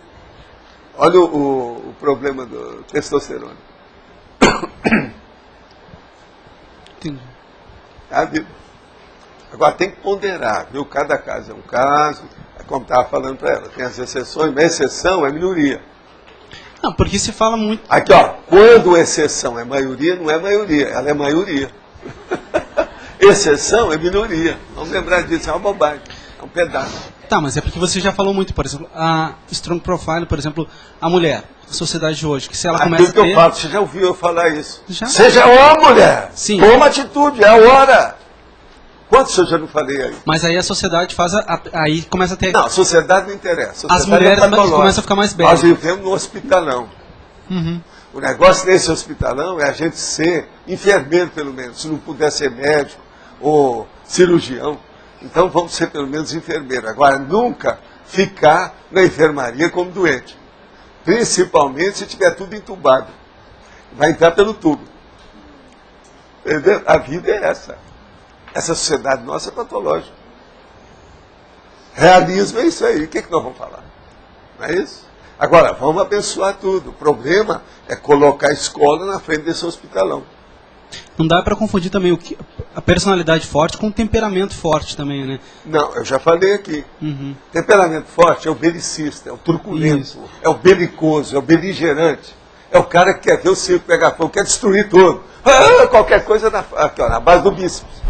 Olha o problema do testosterona. Entendi. É a vida. Agora tem que ponderar, viu? Cada caso é um caso. É como estava falando para ela, tem as exceções, mas exceção é minoria. Não, porque se fala muito. Aqui, ó, quando exceção é maioria, não é maioria, ela é maioria. Exceção é minoria. Vamos lembrar disso, é uma bobagem. É um pedaço. Tá, mas é porque você já falou muito, por exemplo, a Strong Profile, por exemplo, a mulher, a sociedade de hoje, que se ela começa a ter... que eu falo, você já ouviu eu falar isso? Já? Seja uma mulher, sim. Toma atitude, é a hora. Quantos eu já não falei aí? Mas aí a sociedade faz, aí começa a ter... Não, a sociedade não interessa. As mulheres começam a ficar mais belas. Nós vivemos no hospitalão. O negócio desse hospitalão é a gente ser enfermeiro, pelo menos, se não puder ser médico ou cirurgião. Então vamos ser pelo menos enfermeiro. Agora, nunca ficar na enfermaria como doente. Principalmente se tiver tudo entubado. Vai entrar pelo tubo. Entendeu? A vida é essa. Essa sociedade nossa é patológica. Realismo é isso aí. O que nós vamos falar? Não é isso? Agora, vamos abençoar tudo. O problema é colocar a escola na frente desse hospitalão. Não dá para confundir também a personalidade forte com o temperamento forte também, né? Não, eu já falei aqui. Temperamento forte é o belicista, é o truculento, é o belicoso, é o beligerante. É o cara que quer ver o circo pegar fogo, quer destruir tudo. Qualquer coisa aqui, ó, na base do bíceps.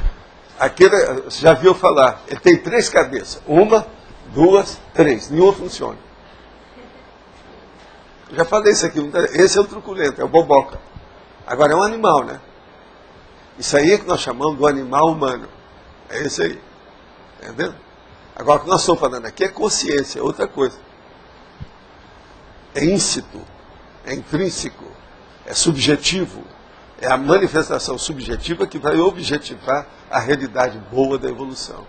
Aquele, você já viu falar, ele tem 3 cabeças. 1, 2, 3. Nenhuma funciona. Eu já falei isso aqui. Esse é o truculento, é o boboca. Agora é um animal, né? Isso aí é que nós chamamos do animal humano. É isso aí. Entendeu? Agora o que nós estamos falando aqui é consciência, é outra coisa. É íncito, é intrínseco, é subjetivo. É a manifestação subjetiva que vai objetivar a realidade boa da evolução.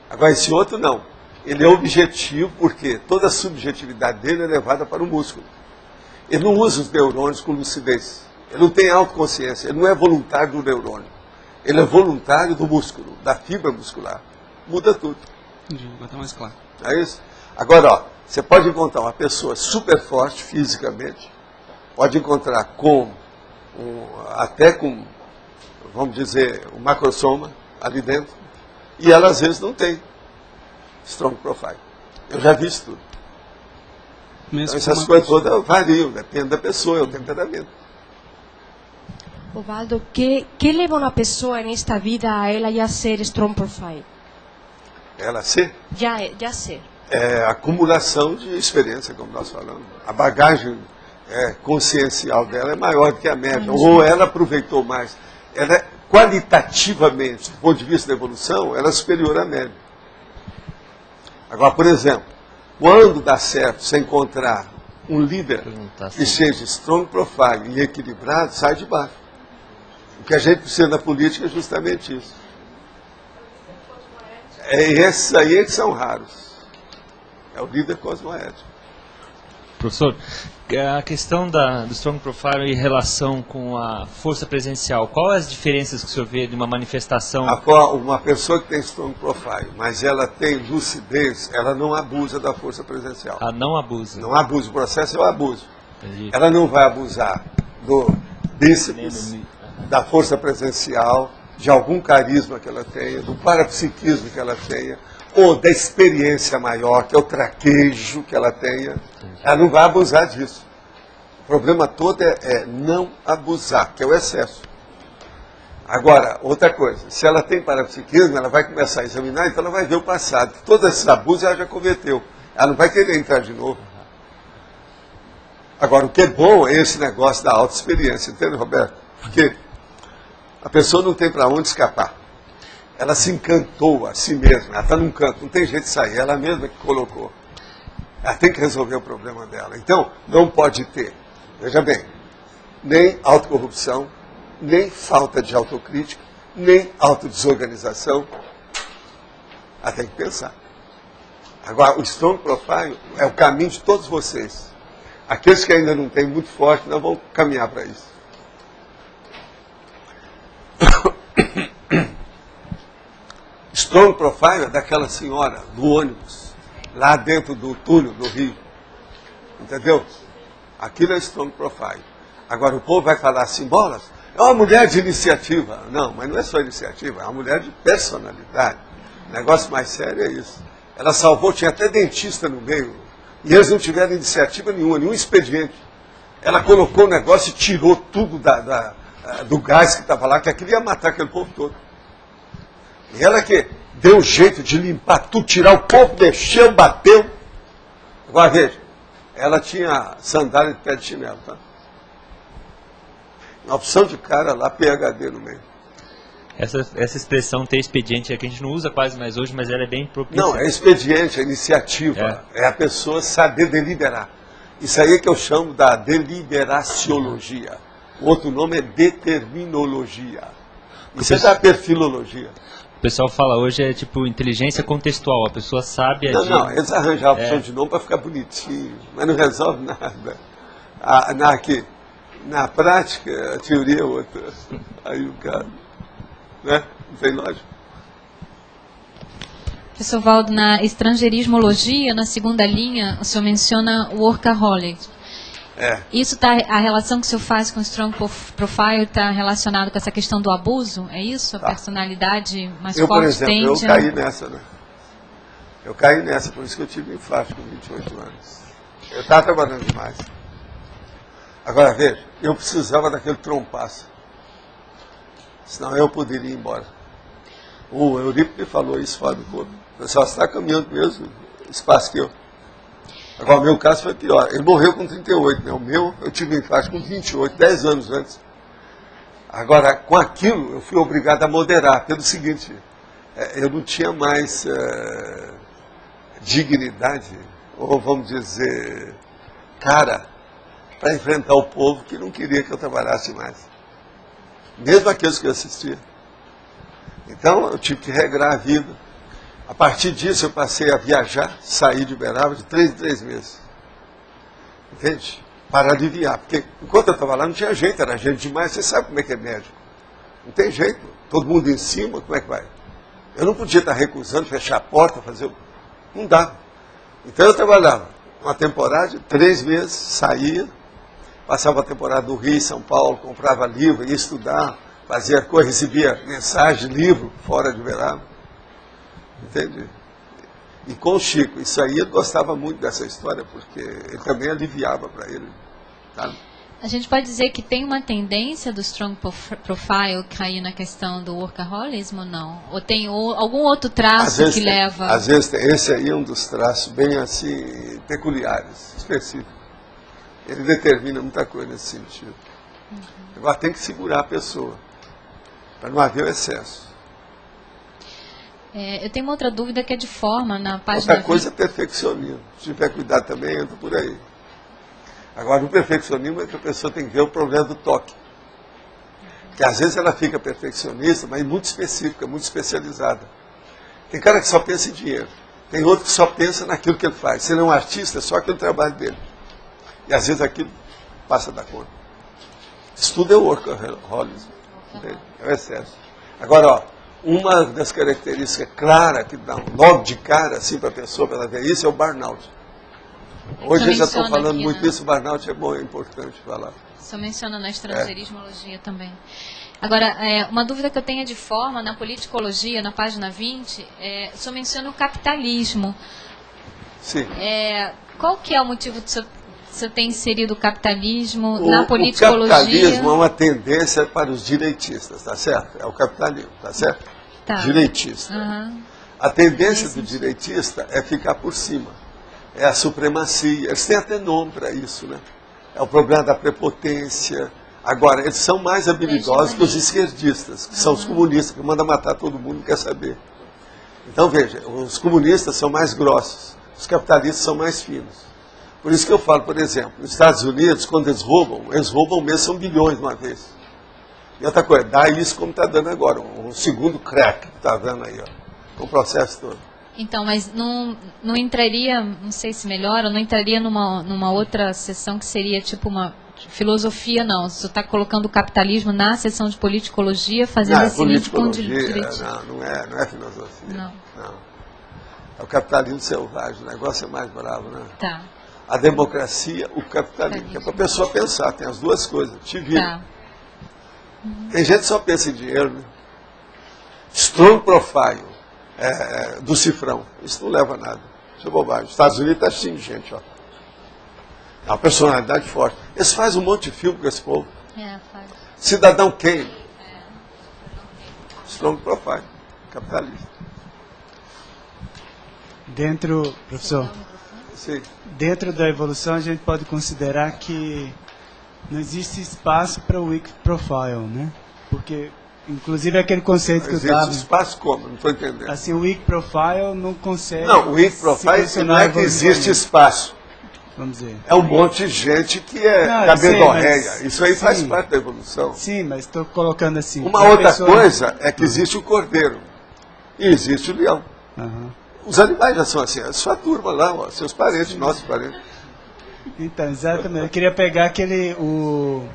Agora esse outro não. Ele é objetivo porque toda a subjetividade dele é levada para o músculo. Ele não usa os neurônios com lucidez. Ele não tem autoconsciência, ele não é voluntário do neurônio. Ele é voluntário do músculo, da fibra muscular. Muda tudo. Entendi, vai estar mais claro. É isso? Agora, ó, você pode encontrar uma pessoa super forte fisicamente, pode encontrar até com, vamos dizer, um macrosoma ali dentro, e ela às vezes não tem strong profile. Eu já vi isso tudo. Então, essas coisas todas variam, depende da pessoa, é o temperamento. Osvaldo, ¿qué leva uma pessoa nesta vida a ela já ser strong profile? Ela ser? Já ser. É a acumulação de experiência, como nós falamos. A bagagem consciencial dela é maior do que a média. Ou ela aproveitou mais. Ela é, qualitativamente, do ponto de vista da evolução, ela é superior à média. Agora, por exemplo, quando dá certo você encontrar um líder que seja strong profile e equilibrado, sai de baixo. O que a gente precisa na política é justamente isso. É esses aí que são raros. É o líder cosmoético. Professor, a questão do strong profile em relação com a força presencial, quais as diferenças que o senhor vê de uma manifestação? Uma pessoa que tem strong profile, mas ela tem lucidez, ela não abusa da força presencial. Ah, não abusa? Não abusa, o processo é o abuso. Entendi. Ela não vai abusar do bíceps, da força presencial, de algum carisma que ela tenha, do parapsiquismo que ela tenha, ou da experiência maior, que é o traquejo que ela tenha. Ela não vai abusar disso. O problema todo é não abusar, que é o excesso. Agora, outra coisa, se ela tem parapsiquismo, ela vai começar a examinar, então ela vai ver o passado. Todos esses abusos ela já cometeu. Ela não vai querer entrar de novo. Agora, o que é bom é esse negócio da autoexperiência, entende, Roberto? Porque a pessoa não tem para onde escapar. Ela se encantou a si mesma, ela está num canto, não tem jeito de sair, ela mesma que colocou. Ela tem que resolver o problema dela. Então, não pode ter, veja bem, nem autocorrupção, nem falta de autocrítica, nem autodesorganização. Ela tem que pensar. Agora, o strong profile é o caminho de todos vocês. Aqueles que ainda não têm muito forte, nós vamos caminhar para isso. Strong profile é daquela senhora do ônibus, lá dentro do túnel do Rio. Entendeu? Aquilo é strong profile. Agora o povo vai falar assim, Bolas, é uma mulher de iniciativa. Não, mas não é só iniciativa, é uma mulher de personalidade. O negócio mais sério é isso. Ela salvou, tinha até dentista no meio. E eles não tiveram iniciativa nenhuma, nenhum expediente. Ela colocou o negócio e tirou tudo do gás que estava lá, que aquilo ia matar aquele povo todo. E ela que deu um jeito de limpar tudo, tirar o povo, mexeu, bateu. Agora veja, ela tinha sandália de pé de chinelo, tá? Uma opção de cara lá, PhD no meio. Essa expressão ter expediente é que a gente não usa quase mais hoje, mas ela é bem propícia. Não, é expediente, é iniciativa. É a pessoa saber deliberar. Isso aí é que eu chamo da deliberaciologia. O outro nome é determinologia. Isso é da perfilologia. O pessoal fala hoje é tipo inteligência contextual, a pessoa sabe agir. Não, eles arranjaram a opção de nome para ficar bonitinho, mas não resolve nada. Aqui, Na prática, a teoria é outra. Aí o cara, né? Não tem lógica. Professor Valdo, na estrangeirismologia, na segunda linha, o senhor menciona o workaholic. Isso a relação que o senhor faz com o Strong Profile está relacionado com essa questão do abuso? É isso? A personalidade mais forte por exemplo, tende eu caí nessa, né? Eu caí nessa, por isso que eu tive infarto com 28 anos. Eu estava trabalhando demais. Agora, veja, eu precisava daquele trompaço. Senão eu poderia ir embora. O Eurípides me falou isso fora do corpo. O pessoal está caminhando do mesmo espaço que eu. Agora, o meu caso foi pior. Ele morreu com 38, né? O meu, eu tive infarto com 28, 10 anos antes. Agora, com aquilo, eu fui obrigado a moderar, pelo seguinte, eu não tinha mais dignidade, ou vamos dizer, cara, para enfrentar o povo que não queria que eu trabalhasse mais. Mesmo aqueles que eu assistia. Então, eu tive que regrar a vida. A partir disso, eu passei a viajar, sair de Uberaba de 3 em 3 meses. Entende? Para aliviar. Porque enquanto eu estava lá, não tinha jeito, era gente demais. Você sabe como é que é médico. Não tem jeito. Todo mundo em cima, como é que vai? Eu não podia estar recusando, fechar a porta, fazer... Não dava. Então, eu trabalhava uma temporada de 3 meses, saía, passava a temporada do Rio, São Paulo, comprava livro, ia estudar, fazia coisa, recebia mensagem, livro, fora de Uberaba. Entende? E com o Chico, isso aí ele gostava muito dessa história, porque ele também aliviava para ele. Sabe? A gente pode dizer que tem uma tendência do Strong Profile cair na questão do workaholism ou não? Ou tem algum outro traço que leva... Às vezes tem. Esse aí é um dos traços bem assim, peculiares, específicos. Ele determina muita coisa nesse sentido. Agora tem que segurar a pessoa, para não haver o excesso. Eu tenho uma outra dúvida que é de forma, na página... Outra coisa é perfeccionismo. Se tiver cuidado também, entra por aí. Agora, o perfeccionismo é que a pessoa tem que ver o problema do toque. Porque às vezes ela fica perfeccionista, mas muito específica, muito especializada. Tem cara que só pensa em dinheiro. Tem outro que só pensa naquilo que ele faz. Se ele é um artista, é só aquele trabalho dele. E às vezes aquilo passa da conta. Isso tudo é o workaholism. É o excesso. Agora, ó, uma das características claras que dá logo de cara assim, para a pessoa, para ela ver isso, é o burnout. Hoje eu já estou falando aqui, muito disso, o burnout é bom, é importante falar. O senhor menciona na estrangeirismologia também. Agora, uma dúvida que eu tenho é de forma, na politicologia, na página 20, o senhor menciona o capitalismo. Sim. Qual que é o motivo do senhor ter inserido o capitalismo na politicologia? O capitalismo é uma tendência para os direitistas, tá certo? É o capitalismo, tá certo? Tá. Direitista. A tendência do direitista é ficar por cima. É a supremacia. Eles têm até nome para isso, né? É o problema da prepotência. Agora, eles são mais habilidosos que os esquerdistas, que são os comunistas, que mandam matar todo mundo, não quer saber. Então, veja, os comunistas são mais grossos, os capitalistas são mais finos. Por isso que eu falo, por exemplo, nos Estados Unidos, quando eles roubam mesmo, são bilhões de uma vez. E outra coisa, dá isso como está dando agora, um segundo crack que está dando aí, ó, com o processo todo. Então, mas não entraria, não sei se melhora, não entraria numa outra sessão que seria tipo uma filosofia, não. Você está colocando o capitalismo na sessão de politicologia, fazendo esse link com direitismo. Não é filosofia. Não. É o capitalismo selvagem, o negócio é mais bravo, né? Tá. A democracia, o capitalismo. Que é para a pessoa pensar, tem as duas coisas. Te vira. Tá. Tem gente que só pensa em dinheiro, né? Strong Profile. Do cifrão. Isso não leva a nada. Isso é bobagem. Os Estados Unidos está cheio de gente, ó. É uma personalidade forte. Eles fazem um monte de filme com esse povo. Faz. Cidadão Kane. Strong Profile. Capitalista. Professor, sim. Dentro da evolução a gente pode considerar que não existe espaço para o weak profile, né? Porque inclusive aquele conceito que eu estava... Existe espaço como? Não estou entendendo. Assim, o weak profile não consegue... Não, o weak profile não é que existe espaço. Vamos dizer. É um monte de gente que é cabedorréia. Isso aí faz parte da evolução. Sim, mas estou colocando assim... Uma outra coisa é que existe o cordeiro. E existe o leão. Os animais já são assim. A sua turma lá, ó, seus parentes, nossos parentes. Então, exatamente. Eu queria pegar o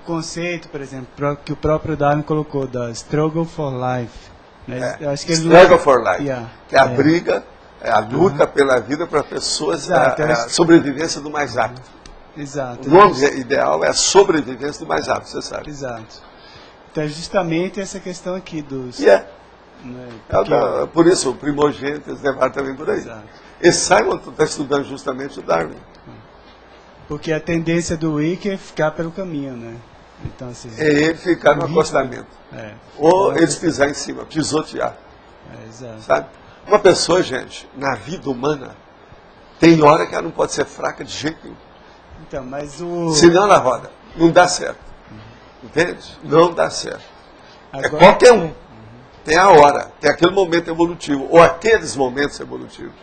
conceito, por exemplo, que o próprio Darwin colocou, da struggle for life. Né? Eu acho que struggle for life, que é a briga, é a luta pela vida para pessoas, a sobrevivência do mais apto. Exato. O nome ideal é a sobrevivência do mais apto, você sabe. Exato. Então, justamente essa questão aqui dos... Por isso, o primogênito, eles levaram também por aí. Exato. Esse Simon está estudando justamente o Darwin. Porque a tendência do Wicke é ficar pelo caminho, né? Então, assim, é ele ficar no acostamento. Ou eles pisar em cima, pisotear. Exato. Sabe? Uma pessoa, gente, na vida humana, tem hora que ela não pode ser fraca de jeito nenhum. Então, mas senão ela roda. Não dá certo. Entende? Não dá certo. Agora... É qualquer um. Tem a hora, tem aquele momento evolutivo, ou aqueles momentos evolutivos.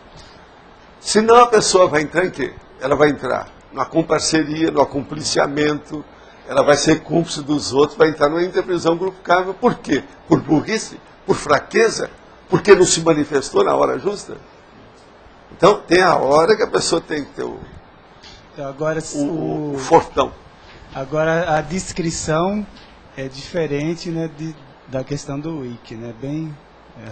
Senão a pessoa vai entrar em quê? Ela vai entrar numa comparceria, no acompliciamento, ela vai ser cúmplice dos outros, vai entrar numa interprisão grupal. Por quê? Por burrice? Por fraqueza? Porque não se manifestou na hora justa? Então, tem a hora que a pessoa tem que ter o fortão. Agora, a descrição é diferente, né, da questão do Wicke, né? Bem...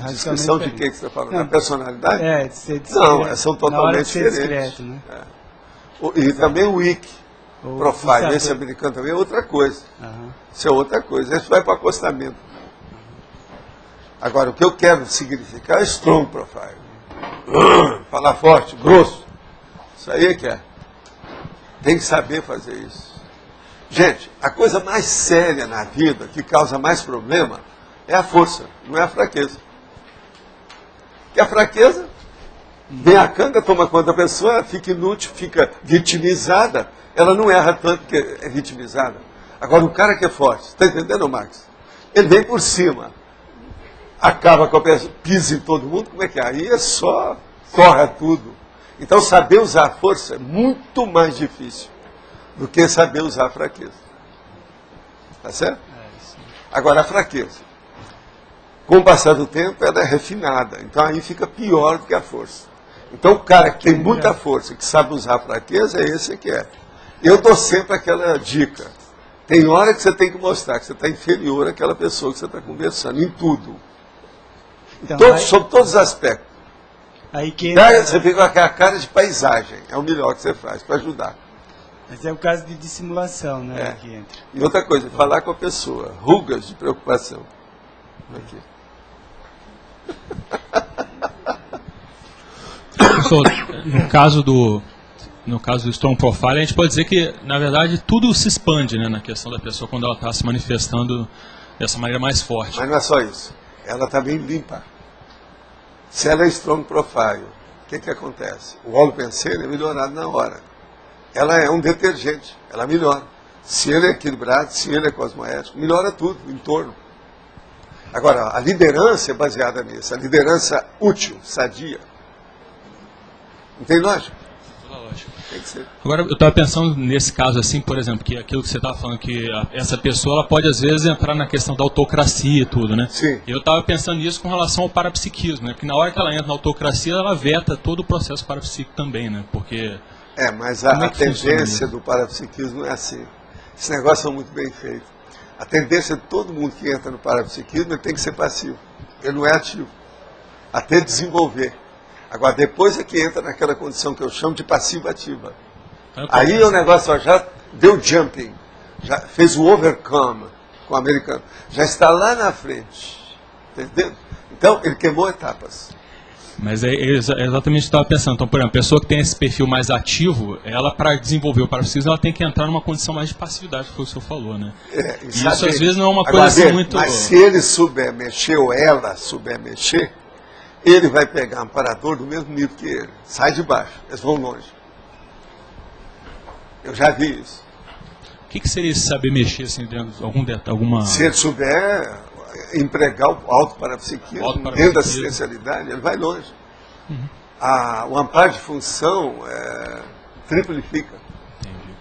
Descrição de que você está falando? Da personalidade? De ser discreto. Não, são totalmente diferentes. Discreto, né? E também o Wicke, profile, esse americano também é outra coisa. Isso é outra coisa. Isso vai para o acostamento. Agora, o que eu quero significar é strong profile. Falar forte, grosso. Isso aí é que é. Tem que saber fazer isso. Gente, a coisa mais séria na vida, que causa mais problema, é a força, não é a fraqueza. Porque a fraqueza, vem a canga, toma conta da pessoa, ela fica inútil, fica vitimizada, ela não erra tanto que é vitimizada. Agora, o cara que é forte, está entendendo, Marcos? Ele vem por cima, acaba com a pessoa, pisa em todo mundo, como é que é? Aí é só, corre tudo. Então, saber usar a força é muito mais difícil do que saber usar a fraqueza. Tá certo? Agora, a fraqueza, com o passar do tempo, ela é refinada. Então, aí fica pior do que a força. Então, o cara que tem muita força, que sabe usar a fraqueza, é esse que é. Eu dou sempre aquela dica. Tem hora que você tem que mostrar que você está inferior àquela pessoa que você está conversando, em tudo. Então, sobre todos os aspectos. Aí que você fica com aquela cara de paisagem. É o melhor que você faz para ajudar. Mas é o caso de dissimulação, né? Que entra. E outra coisa, falar com a pessoa. Rugas de preocupação. Aqui. Professor, no caso do Strong Profile, a gente pode dizer que, na verdade, tudo se expande, né, na questão da pessoa quando ela está se manifestando dessa maneira mais forte. Mas não é só isso. Ela também limpa. Se ela é Strong Profile, o que acontece? O óleo penseiro é melhorado na hora. Ela é um detergente, ela melhora. Se ele é equilibrado, se ele é cosmoético, melhora tudo, o entorno. Agora, a liderança é baseada nisso, a liderança útil, sadia. Não tem lógica? Toda lógica. Tem que ser. Agora, eu estava pensando nesse caso assim, por exemplo, que aquilo que você estava falando, que essa pessoa ela pode às vezes entrar na questão da autocracia e tudo, né? Sim. Eu estava pensando nisso com relação ao parapsiquismo, né? Porque na hora que ela entra na autocracia, ela veta todo o processo parapsíquico também, né? Porque... mas a tendência do parapsiquismo é assim. Esse negócio é muito bem feito. A tendência de todo mundo que entra no parapsiquismo, ele tem que ser passivo. Ele não é ativo. Até desenvolver. Agora, depois é que entra naquela condição que eu chamo de passiva-ativa. Aí o negócio já deu jumping. Já fez o overcome com o americano. Já está lá na frente. Entendeu? Então, ele queimou etapas. Mas é exatamente o que eu estava pensando. Então, por exemplo, a pessoa que tem esse perfil mais ativo, ela, para desenvolver o parapsiquismo, ela tem que entrar numa condição mais de passividade, que foi o que o senhor falou, né? Isso, às vezes, não é uma coisa assim muito... Mas se ele souber mexer, ou ela souber mexer, ele vai pegar um amparador do mesmo nível que ele. Sai de baixo, eles vão longe. Eu já vi isso. O que seria esse saber mexer, assim, dentro de alguma... Se ele souber empregar o autoparapsiquismo dentro da assistencialidade, ele vai longe. O amparo de função triplifica. Entendi.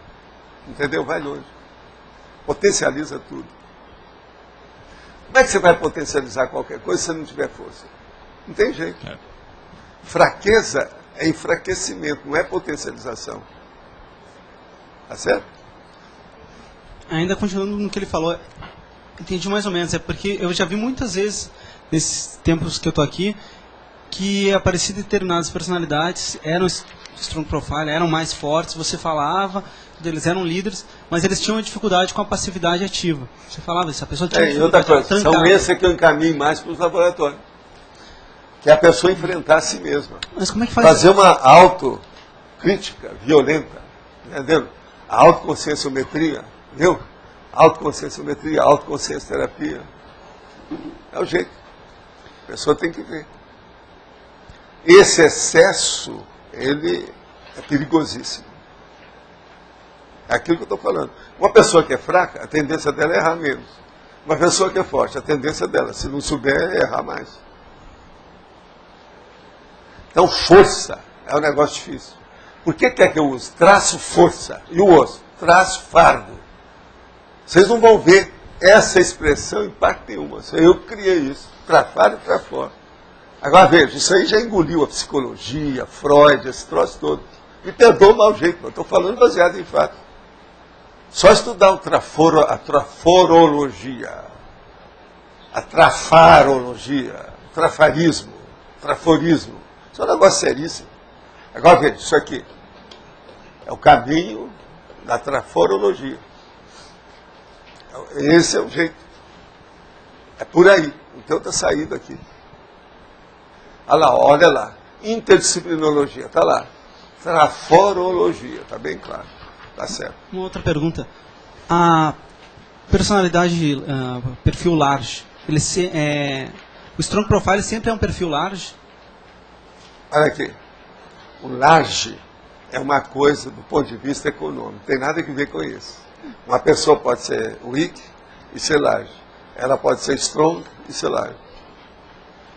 Entendeu? Vai longe. Potencializa tudo. Como é que você vai potencializar qualquer coisa se você não tiver força? Não tem jeito. Fraqueza é enfraquecimento, não é potencialização. Tá certo? Ainda continuando no que ele falou, entendi mais ou menos. É porque eu já vi muitas vezes, nesses tempos que eu tô aqui, que apareciam determinadas personalidades, eram strong profile, eram mais fortes, você falava, eles eram líderes, mas eles tinham uma dificuldade com a passividade ativa. Você falava, essa pessoa tinha dificuldade. Outra coisa, são esses que eu encaminho mais para os laboratórios. Que é a pessoa enfrentar a si mesma. Mas como é que faz fazer uma autocrítica violenta, entendeu? A autoconscienciometria, viu? Autoconscienciometria, autoconsciência-terapia. É o jeito. A pessoa tem que ver. Esse excesso, ele é perigosíssimo. É aquilo que eu estou falando. Uma pessoa que é fraca, a tendência dela é errar menos. Uma pessoa que é forte, a tendência dela, se não souber, é errar mais. Então, força é um negócio difícil. Por que quer que eu use? Traço força. E o osso? Traço fardo. Vocês não vão ver essa expressão em parte nenhuma. Eu criei isso. Para fora e para fora. Agora veja, isso aí já engoliu a psicologia, Freud, esse troço todo. Me perdoa o mau jeito, mas estou falando baseado em fato. Só estudar a traforologia, a trafarologia, o trafarismo, o traforismo. Isso é um negócio seríssimo. Agora veja, isso aqui é o caminho da traforologia. Esse é o jeito. É por aí. Não tem outra saída aqui. Olha lá. Interdisciplinologia, está lá. Traforologia, está bem claro. Está certo. Uma outra pergunta. A personalidade, perfil large, o strong profile sempre é um perfil large? Olha aqui. O large é uma coisa do ponto de vista econômico. Não tem nada a ver com isso. Uma pessoa pode ser weak e ser large. Ela pode ser strong e ser large.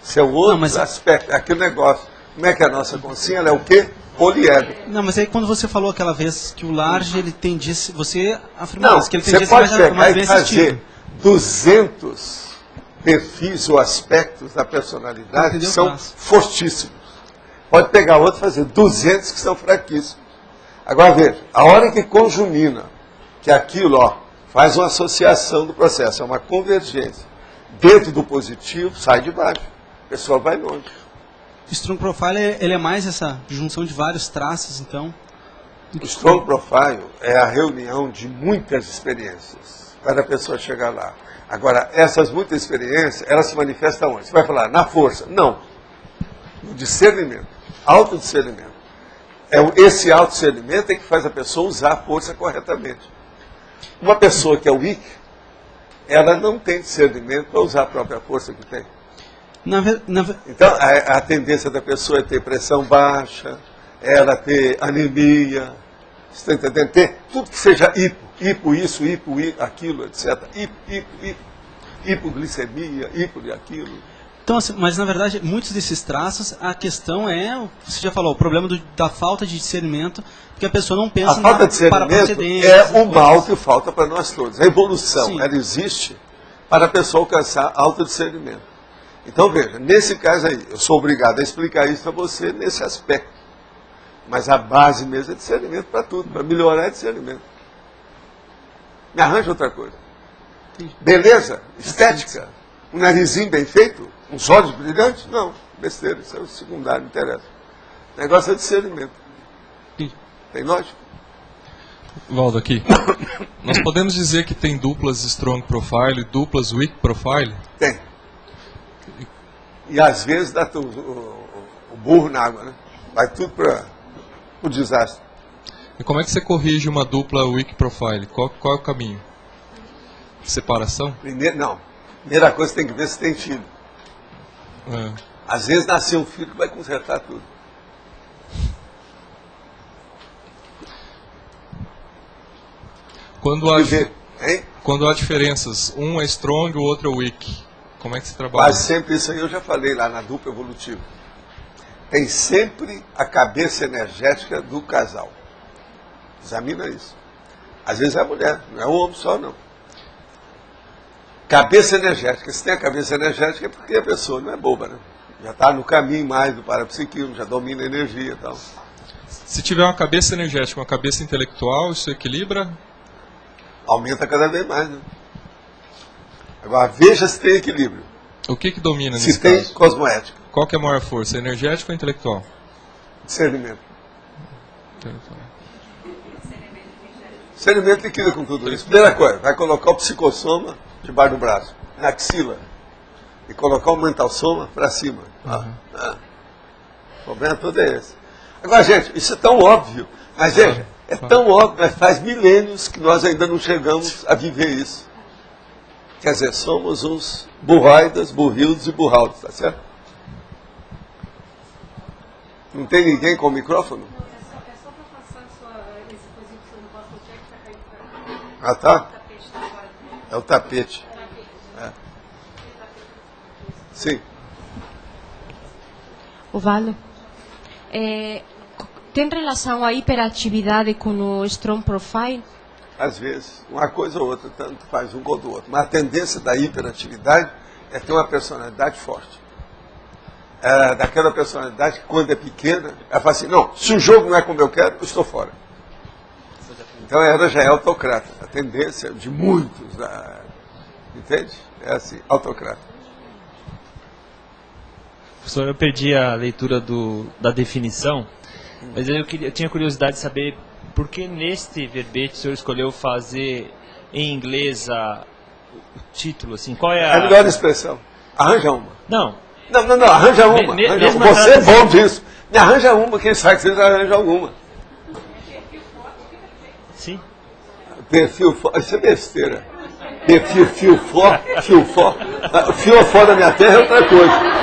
Isso é o outro aspecto. É aquele negócio. Como é que é a nossa consciência? Ela é o quê? Poliédrico. Não, mas aí quando você falou aquela vez que o large, ele tendia, você afirmou isso, que ele tendia a ser mais bem assistido. 200 perfis ou aspectos da personalidade que são fortíssimos. Pode pegar outro e fazer 200 que são fraquíssimos. Agora veja, a hora que conjumina, que aquilo faz uma associação do processo, é uma convergência. Dentro do positivo, sai de baixo. A pessoa vai longe. O Strong Profile ele é mais essa junção de vários traços, então? O Strong Profile é a reunião de muitas experiências para a pessoa chegar lá. Agora, essas muitas experiências, elas se manifestam onde? Você vai falar, na força? Não. No discernimento. Autodiscernimento. Esse autodiscernimento é que faz a pessoa usar a força corretamente. Uma pessoa que é weak, ela não tem discernimento para usar a própria força que tem. Então, a tendência da pessoa é ter pressão baixa, ela ter anemia, você está entendendo? Ter tudo que seja hipo isso, hipo aquilo, etc. Hipoglicemia, hipo de aquilo. Então, assim, mas na verdade, muitos desses traços, a questão é, você já falou, o problema da falta de discernimento, porque a pessoa não pensa na falta de discernimento é o mal que falta para nós todos. A evolução, ela existe para a pessoa alcançar autodiscernimento. Então veja, nesse caso aí, eu sou obrigado a explicar isso para você nesse aspecto. Mas a base mesmo é discernimento para tudo, para melhorar é discernimento. Me arranja outra coisa. Beleza? Estética? Um narizinho bem feito? Uns olhos brilhantes? Não, besteira, isso é o secundário, não interessa. O negócio é discernimento. Tem lógica? Valdo, aqui. Nós podemos dizer que tem duplas strong profile e duplas weak profile? Tem. E às vezes dá o burro na água, né? Vai tudo para o desastre. E como é que você corrige uma dupla weak profile? Qual é o caminho? Separação? Primeira coisa tem que ver se tem filho. Às vezes nasceu um filho que vai consertar tudo. Quando há diferenças, um é strong, o outro é weak. Como é que se trabalha? Quase sempre isso aí eu já falei lá na dupla evolutiva. Tem sempre a cabeça energética do casal. Examina isso. Às vezes é a mulher, não é o homem só não. Cabeça energética. Se tem a cabeça energética é porque a pessoa não é boba, né? Já está no caminho mais do parapsiquismo, já domina a energia e tal. Se tiver uma cabeça energética, uma cabeça intelectual, isso equilibra? Aumenta cada vez mais, né? Agora, veja se tem equilíbrio. O que domina nesse caso? Se tem cosmoética. Qual que é a maior força, energética ou intelectual? Discernimento. Discernimento liquida com tudo isso. Primeira coisa, vai colocar o psicossoma debaixo do braço, na axila. E colocar o mental soma para cima. O problema todo é esse. Agora, gente, isso é tão óbvio. Mas veja, é tão óbvio, mas faz milênios que nós ainda não chegamos a viver isso. Quer dizer, somos uns burraidas, burrildos e burraldos, tá certo? Não tem ninguém com o microfone? Ah, tá? É o tapete. É. Sim. Osvaldo, tem relação à hiperatividade com o Strong Profile? Às vezes, uma coisa ou outra, tanto faz um quanto o outro. Mas a tendência da hiperatividade é ter uma personalidade forte. É daquela personalidade que, quando é pequena, ela fala assim, não, se o jogo não é como eu quero, eu estou fora. Então ela já é autocrata. A tendência de muitos, entende? É assim, autocrata. Professor, eu perdi a leitura da definição, mas eu tinha curiosidade de saber por que neste verbete o senhor escolheu fazer em inglês o título, assim, qual é a melhor expressão. Arranja uma. Não, arranja uma. Você é bom disso. Me arranja uma, quem sabe que você arranja alguma. Sim. Perfil forte, isso é besteira. Fio fora da minha terra é outra coisa.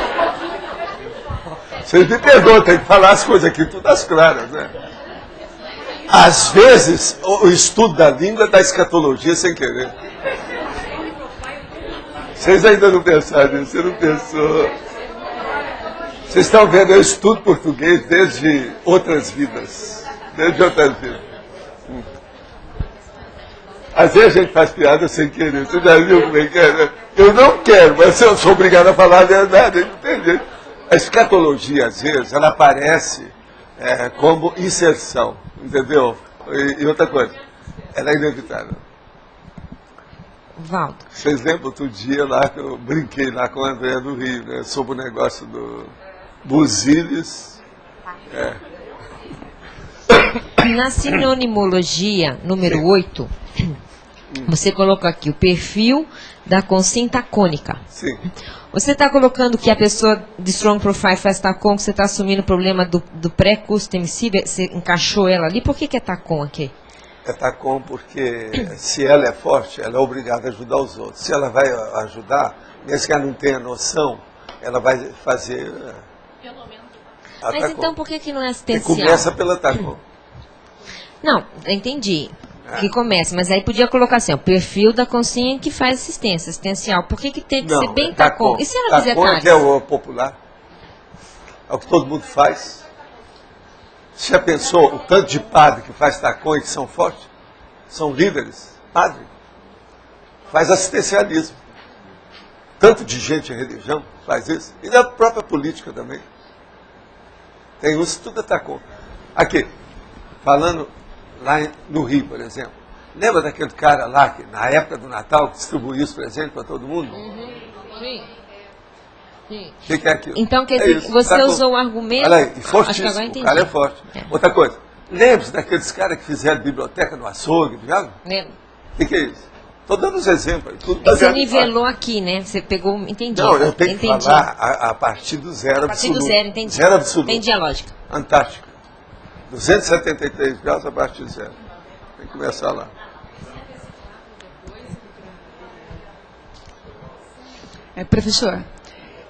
Vocês me perdoam, tem que falar as coisas aqui tudo às claras, né? Às vezes, o estudo da língua é da escatologia sem querer. Vocês ainda não pensaram nisso, você não pensou. Vocês estão vendo, eu estudo português desde outras vidas. Às vezes a gente faz piada sem querer. Você já viu como é que é, né? Eu não quero, mas eu sou obrigado a falar a verdade, não tem jeito. A escatologia, às vezes, ela aparece como inserção, entendeu? E outra coisa, ela é inevitável. Valdo. Vocês lembram outro dia lá que eu brinquei lá com a Andréa do Rio, né, sobre o negócio do Buziles? Na sinonimologia, número 8, você colocou aqui o perfil da consciência tacônica. Sim. Você está colocando que a pessoa de Strong Profile faz TACON, que você está assumindo o problema do pré-curso emissível, você encaixou ela ali, por que é TACON aqui? É TACON porque se ela é forte, ela é obrigada a ajudar os outros. Se ela vai ajudar, mesmo que ela não tenha noção, ela vai fazer a Mas TACON. então por que não é assistencial? E começa pela TACON. Não, entendi. Que começa, mas aí podia colocar assim, o perfil da consciência que faz assistência assistencial. Por que tem que ser bem TACON? E se ela fizer TACON é o popular. É o que todo mundo faz. Você já pensou o tanto de padre que faz TACON e que são fortes? São líderes, padre. Faz assistencialismo. Tanto de gente em religião faz isso. E da própria política também. Tem uns que tudo é TACON. Aqui, falando lá no Rio, por exemplo. Lembra daquele cara lá que, na época do Natal, distribuiu os presentes para todo mundo? Sim. Sim. O que é aquilo? Então, quer dizer, você usou o argumento... Olha aí, e fortíssimo, acho que agora entendi. O cara é forte. Outra coisa, lembre-se daqueles caras que fizeram biblioteca no açougue, viu? Lembro. O que é isso? Estou dando uns exemplos aí. Tudo você nivelou aqui, né? Você pegou... Entendi. Não, eu tenho que falar a partir do zero absoluto. A partir do zero, entendi. Zero absoluto. Entendi a lógica. Antártica. 273 graus a partir de zero. Tem que começar lá. Professor,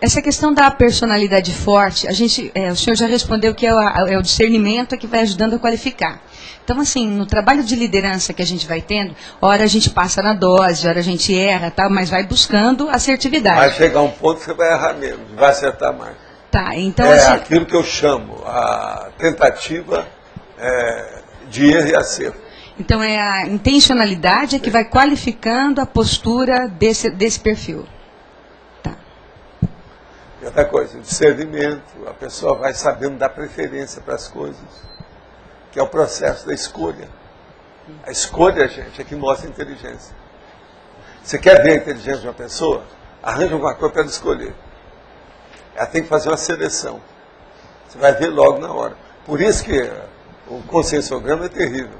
essa questão da personalidade forte, o senhor já respondeu que é o discernimento que vai ajudando a qualificar. Então, assim, no trabalho de liderança que a gente vai tendo, hora a gente passa na dose, hora a gente erra, tal, mas vai buscando assertividade. Vai chegar um ponto que você vai errar menos, vai acertar mais. Tá, então... É aquilo que eu chamo a tentativa de erro e acerto. Então, é a intencionalidade que vai qualificando a postura desse perfil. E outra coisa, o discernimento, a pessoa vai sabendo dar preferência para as coisas. que é o processo da escolha. A escolha, gente, é que mostra a inteligência. Você quer ver a inteligência de uma pessoa? Arranja alguma coisa para ela escolher. Ela tem que fazer uma seleção. Você vai ver logo na hora. Por isso que o conscienciograma é terrível.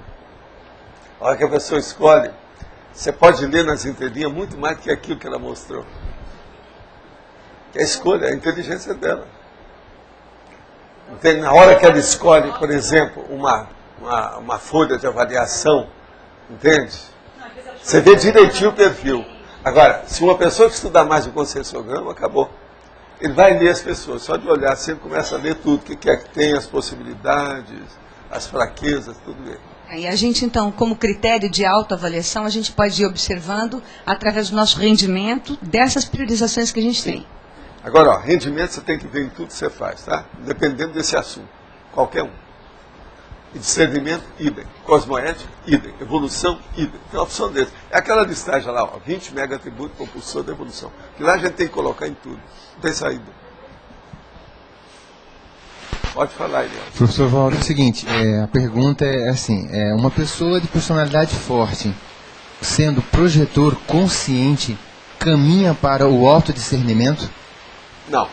A hora que a pessoa escolhe, você pode ler nas entrelinhas muito mais do que aquilo que ela mostrou. Que a escolha, a inteligência dela. Então, na hora que ela escolhe, por exemplo, uma folha de avaliação, entende? Você vê direitinho o perfil. Agora, se uma pessoa que estudar mais o conscienciograma, acabou. Ele vai ler as pessoas, só de olhar assim, ele começa a ler tudo, o que é que tem, as possibilidades, as fraquezas, tudo isso. E a gente, então, como critério de autoavaliação, a gente pode ir observando, através do nosso rendimento, dessas priorizações que a gente tem. Agora, ó, rendimento você tem que ver em tudo que você faz, tá? Dependendo desse assunto, qualquer um. E discernimento, idem. Cosmoética, idem. Evolução, idem. Tem uma opção desse. É aquela listagem lá, ó, 20 mega atributos compulsor da evolução. Que lá a gente tem que colocar em tudo. Não tem saída. Pode falar, Eliel. Professor Valdo, é o seguinte, a pergunta é assim, uma pessoa de personalidade forte, sendo projetor consciente, caminha para o autodiscernimento? Não.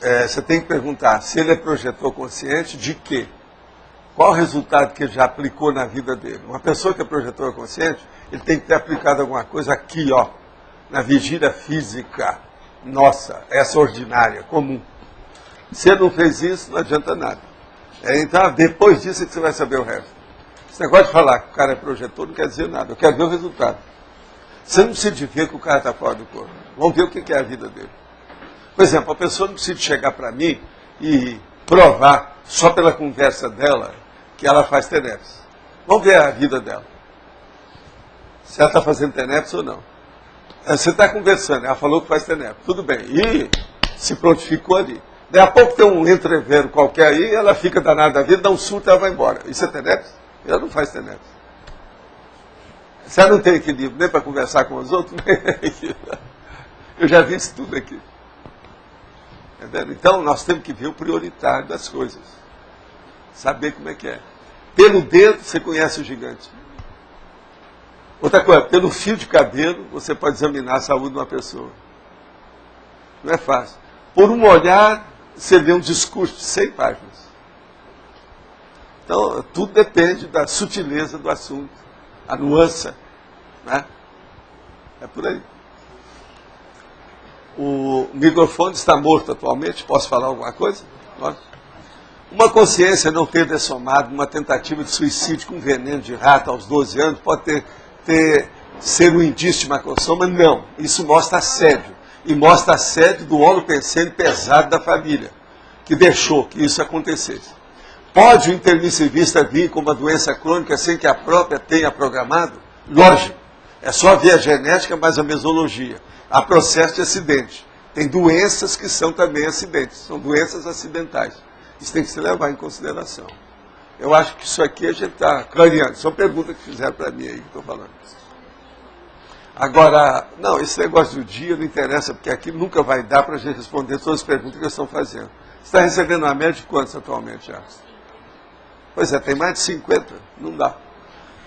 Você tem que perguntar se ele é projetor consciente de quê? Qual o resultado que ele já aplicou na vida dele? Uma pessoa que é projetor consciente, ele tem que ter aplicado alguma coisa aqui, ó, na vigília física nossa, essa ordinária, comum. Se ele não fez isso, não adianta nada. Então, depois disso é que você vai saber o resto. Esse negócio de falar que o cara é projetor não quer dizer nada. Eu quero ver o resultado. Você não precisa de ver que o cara está fora do corpo. Vamos ver o que é a vida dele. Por exemplo, a pessoa não precisa chegar para mim e provar, só pela conversa dela, que ela faz TENEPS. Vamos ver a vida dela. Se ela está fazendo TENEPS ou não. Você está conversando, ela falou que faz TENEPS. Tudo bem. E se prontificou ali. Daí a pouco tem um entrevero qualquer aí, ela fica danada da vida, dá um surto e ela vai embora. Isso é TENEPS? Ela não faz TENEPS. Se ela não tem equilíbrio nem para conversar com os outros, nem... Eu já vi isso tudo aqui. Entendeu? Então, nós temos que ver o prioritário das coisas. Saber como é que é. Pelo dedo, você conhece o gigante. Outra coisa, pelo fio de cabelo, você pode examinar a saúde de uma pessoa. Não é fácil. Por um olhar, você vê um discurso de 100 páginas. Então, tudo depende da sutileza do assunto, a nuance, né? É por aí. O microfone está morto atualmente, posso falar alguma coisa? Uma consciência não ter dessomado uma tentativa de suicídio com veneno de rato aos 12 anos pode ser um indício de macrosoma? Não. Isso mostra assédio. E mostra assédio do holopensene pesado da família, que deixou que isso acontecesse. Pode o intermissivista vir com uma doença crônica sem que a própria tenha programado? Lógico. É só ver a genética mais a mesologia. Há processo de acidente. Tem doenças que são também acidentes. São doenças acidentais. Isso tem que se levar em consideração. Eu acho que isso aqui a gente está clareando. São perguntas que fizeram para mim aí que estou falando. Agora, não, esse negócio do dia não interessa, porque aqui nunca vai dar para a gente responder todas as perguntas que eles estão fazendo. Você está recebendo uma média de quantos atualmente já? Pois é, tem mais de 50. Não dá.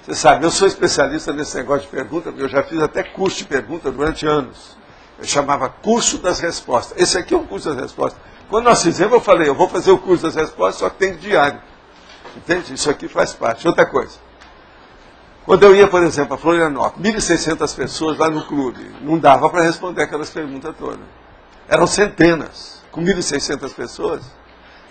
Você sabe, eu sou especialista nesse negócio de pergunta, porque eu já fiz até curso de pergunta durante anos. Eu chamava curso das respostas. Esse aqui é um curso das respostas. Quando nós fizemos, eu falei, eu vou fazer o curso das respostas, só que tem diário. Entende? Isso aqui faz parte. Outra coisa. Quando eu ia, por exemplo, a Florianópolis, 1.600 pessoas lá no clube, não dava para responder aquelas perguntas todas. Eram centenas, com 1.600 pessoas.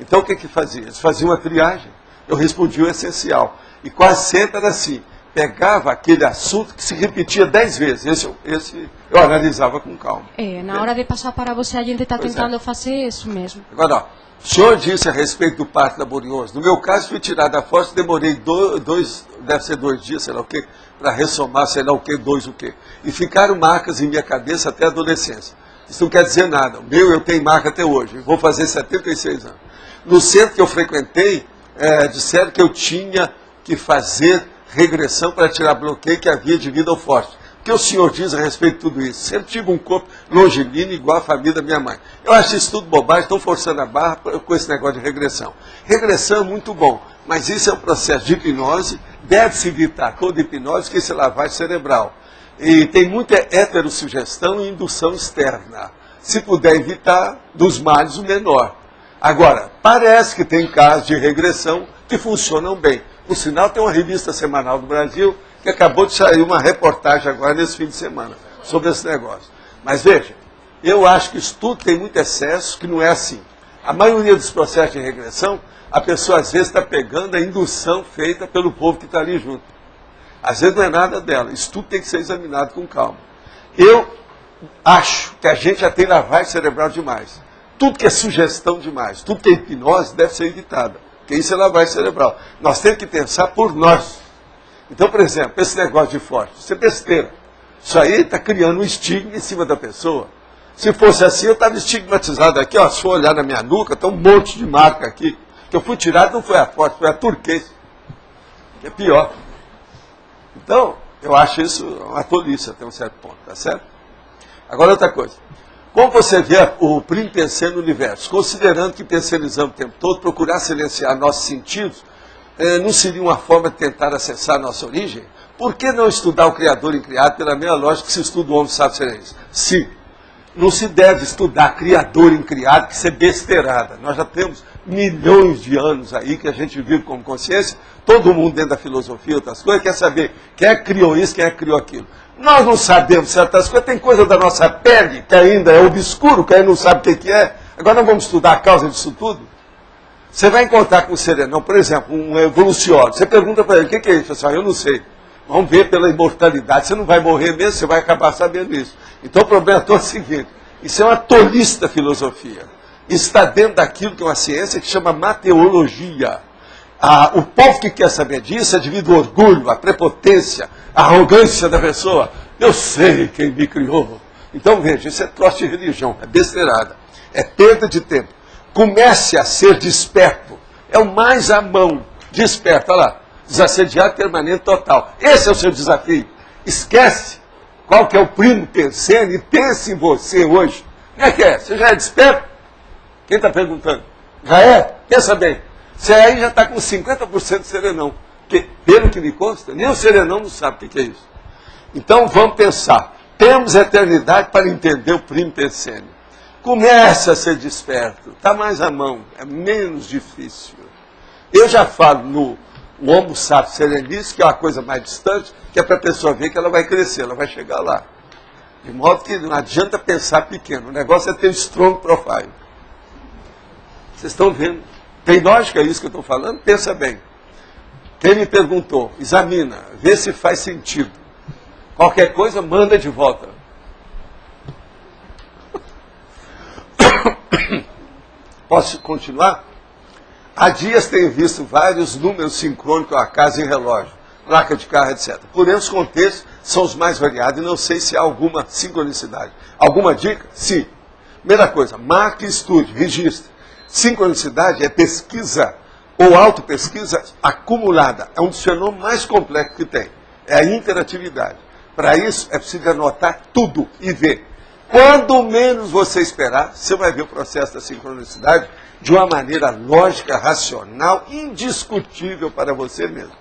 Então o que fazia? Eles faziam uma triagem. Eu respondia o essencial. E quase sempre era assim. Pegava aquele assunto que se repetia 10 vezes. Esse eu analisava com calma. Na hora de passar para você, a gente está tentando fazer isso mesmo. Agora, ó, o senhor disse a respeito do parto laborioso. No meu caso, fui tirado da fossa, demorei deve ser 2 dias, sei lá o quê, para ressomar, sei lá o quê, 2 o quê. E ficaram marcas em minha cabeça até a adolescência. Isso não quer dizer nada. O meu eu tenho marca até hoje. Vou fazer 76 anos. No centro que eu frequentei, disseram que eu tinha que fazer regressão para tirar bloqueio que havia devido ao forte. que o senhor diz a respeito de tudo isso? Sempre tive um corpo longilíneo igual a família da minha mãe. Eu acho isso tudo bobagem, estão forçando a barra com esse negócio de regressão. Regressão é muito bom, mas isso é um processo de hipnose, deve-se evitar toda hipnose, que esse é lavagem cerebral. E tem muita heterossugestão e indução externa. Se puder evitar, dos males o menor. Agora, parece que tem casos de regressão que funcionam bem. Por sinal, tem uma revista semanal do Brasil que acabou de sair uma reportagem agora nesse fim de semana sobre esse negócio. Mas veja, eu acho que isso tudo tem muito excesso, que não é assim. A maioria dos processos de regressão, a pessoa às vezes está pegando a indução feita pelo povo que está ali junto. Às vezes não é nada dela. Isso tudo tem que ser examinado com calma. Eu acho que a gente já tem lavagem cerebral demais. Tudo que é sugestão demais, tudo que é hipnose deve ser evitado. Porque isso é lavagem cerebral. Nós temos que pensar por nós. Então, por exemplo, esse negócio de forte, isso é besteira. Isso aí está criando um estigma em cima da pessoa. Se fosse assim, eu estava estigmatizado aqui. Ó, se for olhar na minha nuca, tem um monte de marca aqui. Que eu fui tirado não foi a forte, foi a turquesa. Que é pior. Então, eu acho isso uma tolice até um certo ponto, tá certo? Agora outra coisa. Como você vê o primo pensando no universo, considerando que pensionizamos o tempo todo, procurar silenciar nossos sentidos, não seria uma forma de tentar acessar a nossa origem? Por que não estudar o Criador incriado pela mesma lógica que se estuda o homem sabe ser isso? Sim, não se deve estudar Criador incriado, que isso é besteirada. Nós já temos milhões de anos aí que a gente vive como consciência, todo mundo dentro da filosofia, outras coisas, quer saber quem é que criou isso, quem é que criou aquilo. Nós não sabemos certas coisas, tem coisa da nossa pele que ainda é obscuro, que ainda não sabe o que é. Agora nós vamos estudar a causa disso tudo? Você vai encontrar com um serenão, por exemplo, um evoluciólogo, você pergunta para ele, o que é isso? Assim, eu não sei. Vamos ver pela imortalidade, você não vai morrer mesmo, você vai acabar sabendo isso. Então o problema todo é o seguinte, isso é uma tolice da filosofia. Isso está dentro daquilo que é uma ciência que chama mateologia. O povo que quer saber disso é devido ao orgulho, à prepotência, à arrogância da pessoa. Eu sei quem me criou. Então veja, isso é troço de religião, é besteirada, é perda de tempo. Comece a ser desperto, é o mais à mão, desperto, olha lá, desassediado permanente total. Esse é o seu desafio. Esquece qual que é o primo pensando e pense em você hoje. Como é que é? Você já é desperto? Quem está perguntando? Já é? Pensa bem. Você aí já está com 50% de serenão. Porque, pelo que me consta, nem o serenão não sabe o que é isso. Então vamos pensar. Temos eternidade para entender o primo pensando. Comece a ser desperto. Está mais à mão. É menos difícil. Eu já falo no Homo sapiens serenis, que é uma coisa mais distante, que é para a pessoa ver que ela vai crescer, ela vai chegar lá. De modo que não adianta pensar pequeno. O negócio é ter strong profile. Vocês estão vendo? Tem lógica isso que eu estou falando? Pensa bem. Quem me perguntou, examina, vê se faz sentido. Qualquer coisa, manda de volta. Posso continuar? Há dias tenho visto vários números sincrônicos a casa em relógio, placa de carro, etc. Porém, os contextos são os mais variados e não sei se há alguma sincronicidade. Alguma dica? Sim. Primeira coisa, marque, estude, registre. Sincronicidade é pesquisa ou autopesquisa acumulada. É um dos fenômenos mais complexos que tem. É a interatividade. Para isso, é preciso anotar tudo e ver. Quando menos você esperar, você vai ver o processo da sincronicidade de uma maneira lógica, racional, indiscutível para você mesmo.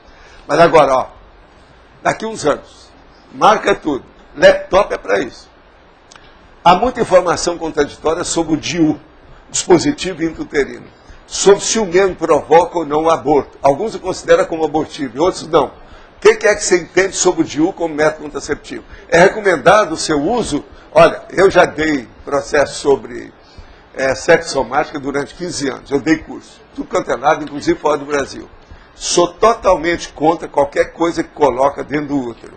Mas agora, ó, daqui uns anos, marca tudo. Laptop é para isso. Há muita informação contraditória sobre o DIU, dispositivo intrauterino, sobre se o mesmo provoca ou não o aborto. Alguns o consideram como abortivo, outros não. O que é que você entende sobre o DIU como método contraceptivo? É recomendado o seu uso? Olha, eu já dei processo sobre sexosomática durante 15 anos, eu dei curso, tudo quanto é lado, inclusive fora do Brasil. Sou totalmente contra qualquer coisa que coloca dentro do útero.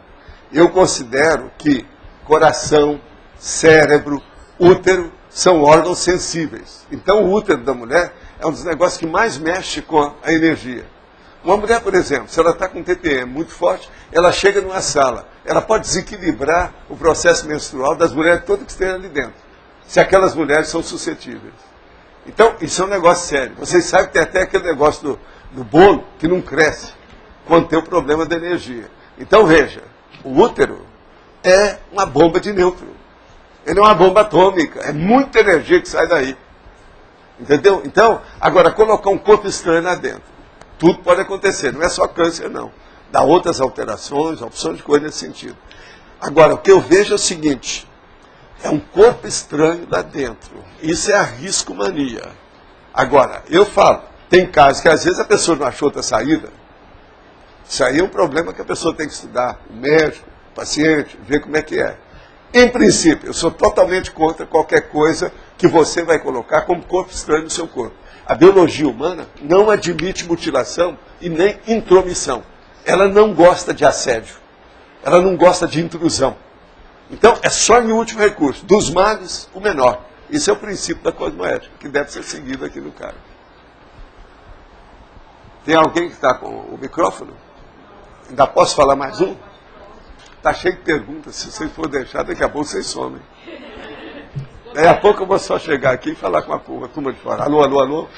Eu considero que coração, cérebro, útero são órgãos sensíveis. Então o útero da mulher é um dos negócios que mais mexe com a energia. Uma mulher, por exemplo, se ela está com um TPM muito forte, ela chega numa sala, ela pode desequilibrar o processo menstrual das mulheres todas que estão ali dentro, se aquelas mulheres são suscetíveis. Então, isso é um negócio sério. Vocês sabem que tem até aquele negócio do bolo que não cresce quando tem o problema da energia. Então, veja, o útero é uma bomba de nêutron. Ele é uma bomba atômica. É muita energia que sai daí. Entendeu? Então, agora, colocar um corpo estranho lá dentro. Tudo pode acontecer. Não é só câncer, não. Dá outras alterações, opções de coisa nesse sentido. Agora, o que eu vejo é o seguinte. É um corpo estranho lá dentro. Isso é a riscomania. Agora, eu falo, tem casos que às vezes a pessoa não achou outra saída. Isso aí é um problema que a pessoa tem que estudar. O médico, o paciente, ver como é que é. Em princípio, eu sou totalmente contra qualquer coisa que você vai colocar como corpo estranho no seu corpo. A biologia humana não admite mutilação e nem intromissão. Ela não gosta de assédio. Ela não gosta de intrusão. Então, é só em último recurso. Dos males, o menor. Esse é o princípio da cosmoética, que deve ser seguido aqui no cara. Tem alguém que está com o microfone? Ainda posso falar mais um? Está cheio de perguntas. Se vocês for deixar, daqui a pouco vocês somem. Daqui a pouco eu vou só chegar aqui e falar com a turma de fora. Alô, alô, alô?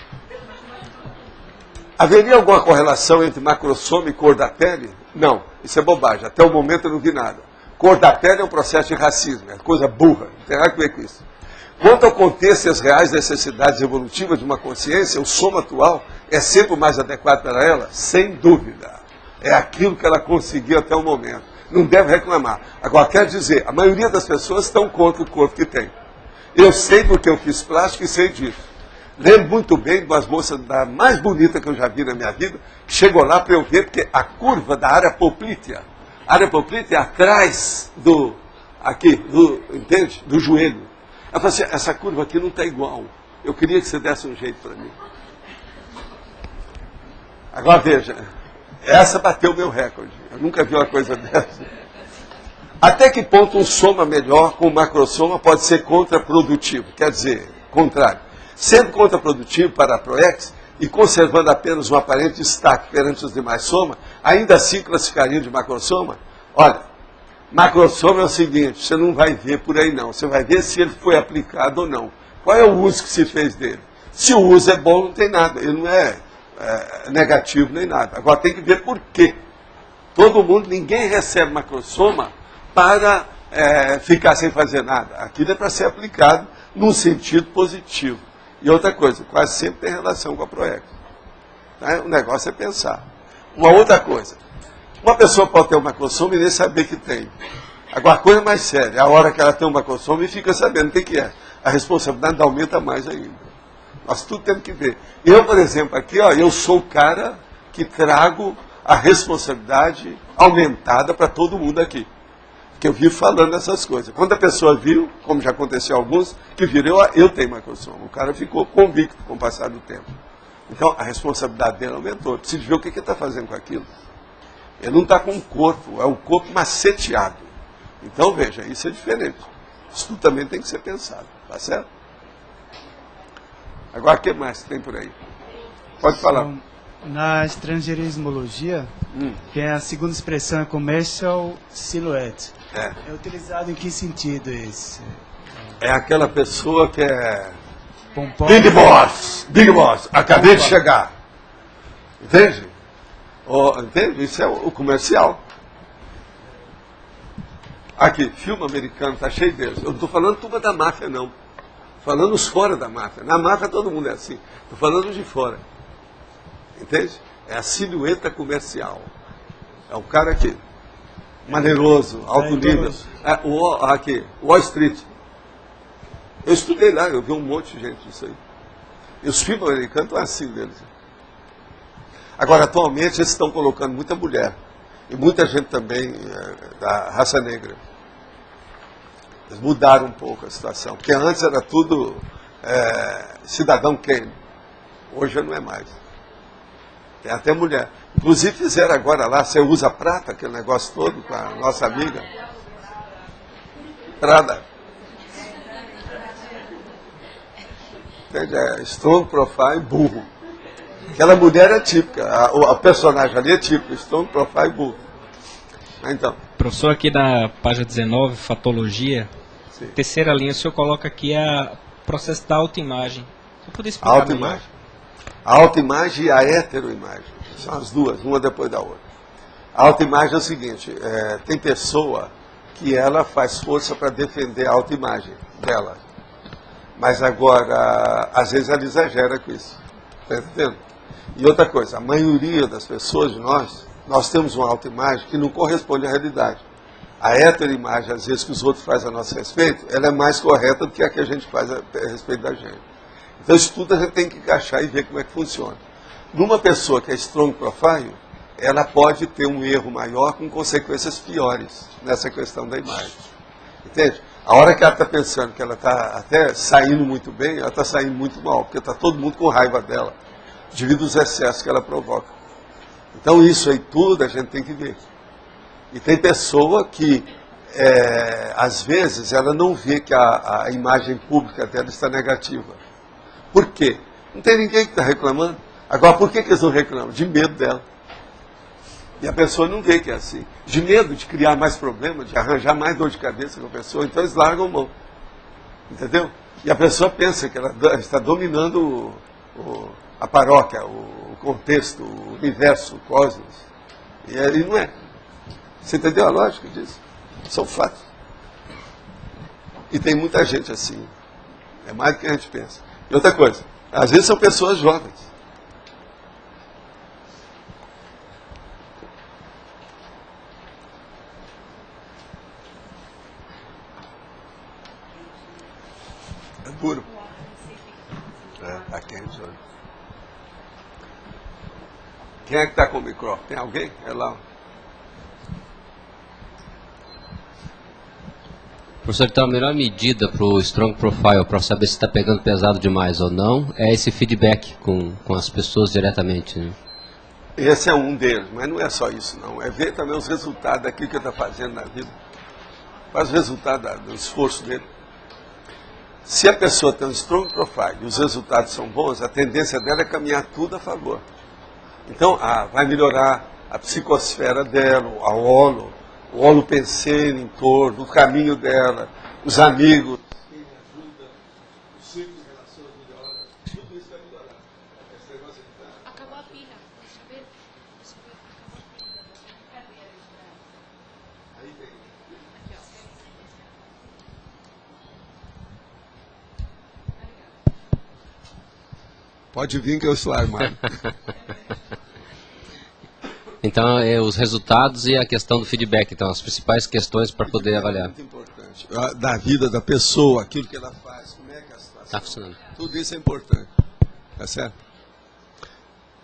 Haveria alguma correlação entre macrossoma e cor da pele? Não, isso é bobagem. Até o momento eu não vi nada. Cor da pele é um processo de racismo, é coisa burra, não tem nada a ver com isso. Quanto ao contexto e as reais necessidades evolutivas de uma consciência, o soma atual é sempre o mais adequado para ela? Sem dúvida. É aquilo que ela conseguiu até o momento. Não deve reclamar. Agora, quero dizer, a maioria das pessoas estão contra o corpo que tem. Eu sei porque eu fiz plástico e sei disso. Lembro muito bem de umas moças da mais bonita que eu já vi na minha vida, que chegou lá para eu ver, porque a curva da área poplítea, a área poplítea é atrás entende? Do joelho. Ela falou assim, essa curva aqui não está igual. Eu queria que você desse um jeito para mim. Agora veja, essa bateu o meu recorde. Eu nunca vi uma coisa dessa. Até que ponto um soma melhor com o macrossoma pode ser contraprodutivo? Quer dizer, contrário. Sendo contraprodutivo para a PROEX e conservando apenas um aparente destaque perante os demais somas, ainda assim classificaria de macrossoma? Olha, macrossoma é o seguinte, você não vai ver por aí não, você vai ver se ele foi aplicado ou não. Qual é o uso que se fez dele? Se o uso é bom, não tem nada, ele não é negativo nem nada. Agora tem que ver por quê. Todo mundo, ninguém recebe macrossoma para ficar sem fazer nada. Aquilo é para ser aplicado num sentido positivo. E outra coisa, quase sempre tem relação com a PROEX. Tá? O negócio é pensar. Uma outra coisa, uma pessoa pode ter um macrossoma e nem saber que tem. Agora, a coisa mais séria, a hora que ela tem um macrossoma e fica sabendo o que é. A responsabilidade aumenta mais ainda. Nós tudo temos que ver. Eu, por exemplo, aqui, ó, eu sou o cara que trago a responsabilidade aumentada para todo mundo aqui. Que eu vivo falando essas coisas. Quando a pessoa viu, como já aconteceu alguns, que viram, eu tenho macrossoma. O cara ficou convicto com o passar do tempo. Então, a responsabilidade dele aumentou. Precisa ver o que ele está fazendo com aquilo. Ele não está com um corpo, é um corpo maceteado. Então, veja, isso é diferente. Isso tudo também tem que ser pensado. Tá certo? Agora, o que mais tem por aí? Pode falar. Então, na estrangeirismologia, tem a segunda expressão, commercial silhouette. É utilizado em que sentido esse? É aquela pessoa que é Big Boss, acabei de chegar. Entende? Entende? Isso é o comercial. Aqui, filme americano, está cheio deles. Eu não estou falando turma da máfia, não. Estou falando os fora da máfia. Na máfia todo mundo é assim. Estou falando de fora. Entende? É a silhueta comercial. É o cara aqui, maneiroso, alto nível. Aqui, Wall Street. Eu estudei lá, eu vi um monte de gente disso aí. E os filmes americanos estão assim deles. Agora, atualmente, eles estão colocando muita mulher. E muita gente também da raça negra. Eles mudaram um pouco a situação. Porque antes era tudo cidadão Kane. Hoje não é mais. Tem até mulher. Inclusive fizeram agora lá, você usa prata, aquele negócio todo, com a nossa amiga. Prada. Entende? É strong profile, burro. Aquela mulher é típica, a personagem ali é típica, strong profile, burro. Então. Professor, aqui na página 19, Fatologia, terceira linha, o senhor coloca aqui o processo da autoimagem. Você poderia explicar autoimagem. A autoimagem e a heteroimagem. São as duas, uma depois da outra. A autoimagem é o seguinte, tem pessoa que ela faz força para defender a autoimagem dela. Mas agora, às vezes ela exagera com isso. Está entendendo? E outra coisa, a maioria das pessoas de nós temos uma autoimagem que não corresponde à realidade. A heteroimagem, às vezes, que os outros fazem a nosso respeito, ela é mais correta do que a que a gente faz a respeito da gente. Então, isso tudo a gente tem que encaixar e ver como é que funciona. Numa pessoa que é strong profile, ela pode ter um erro maior com consequências piores nessa questão da imagem. Entende? A hora que ela está pensando que ela está até saindo muito bem, ela está saindo muito mal, porque está todo mundo com raiva dela, devido aos excessos que ela provoca. Então, isso aí tudo a gente tem que ver. E tem pessoa que, às vezes, ela não vê que a imagem pública dela está negativa. Por quê? Não tem ninguém que está reclamando. Agora, por que eles não reclamam? De medo dela. E a pessoa não vê que é assim. De medo de criar mais problemas, de arranjar mais dor de cabeça com a pessoa, então eles largam mão. Entendeu? E a pessoa pensa que ela está dominando a paróquia, o contexto, o universo, o cosmos. E não é. Você entendeu a lógica disso? São fatos. E tem muita gente assim. É mais do que a gente pensa. E outra coisa, às vezes são pessoas jovens. É duro. Tá quente hoje. Quem é que está com o microfone? Tem alguém? É lá. Professor, então a melhor medida para o Strong Profile, para saber se está pegando pesado demais ou não, é esse feedback com as pessoas diretamente, né? Esse é um deles, mas não é só isso não. É ver também os resultados daquilo que ele está fazendo na vida. Faz o resultado do esforço dele. Se a pessoa tem um Strong Profile e os resultados são bons, a tendência dela é caminhar tudo a favor. Então, vai melhorar a psicosfera dela, o holopensene em torno, o caminho dela, os amigos, quem ajuda, o ciclo de relações melhora, tudo isso vai melhorar. Esse negócio aqui tá... Acabou a pilha. Deixa eu ver. Aí tem. Pode vir que eu sou armado. Então, os resultados e a questão do feedback, então, as principais questões para poder avaliar. É muito importante. Da vida da pessoa, aquilo que ela faz, como é que a situação... Está funcionando. Tudo isso é importante. Tá certo?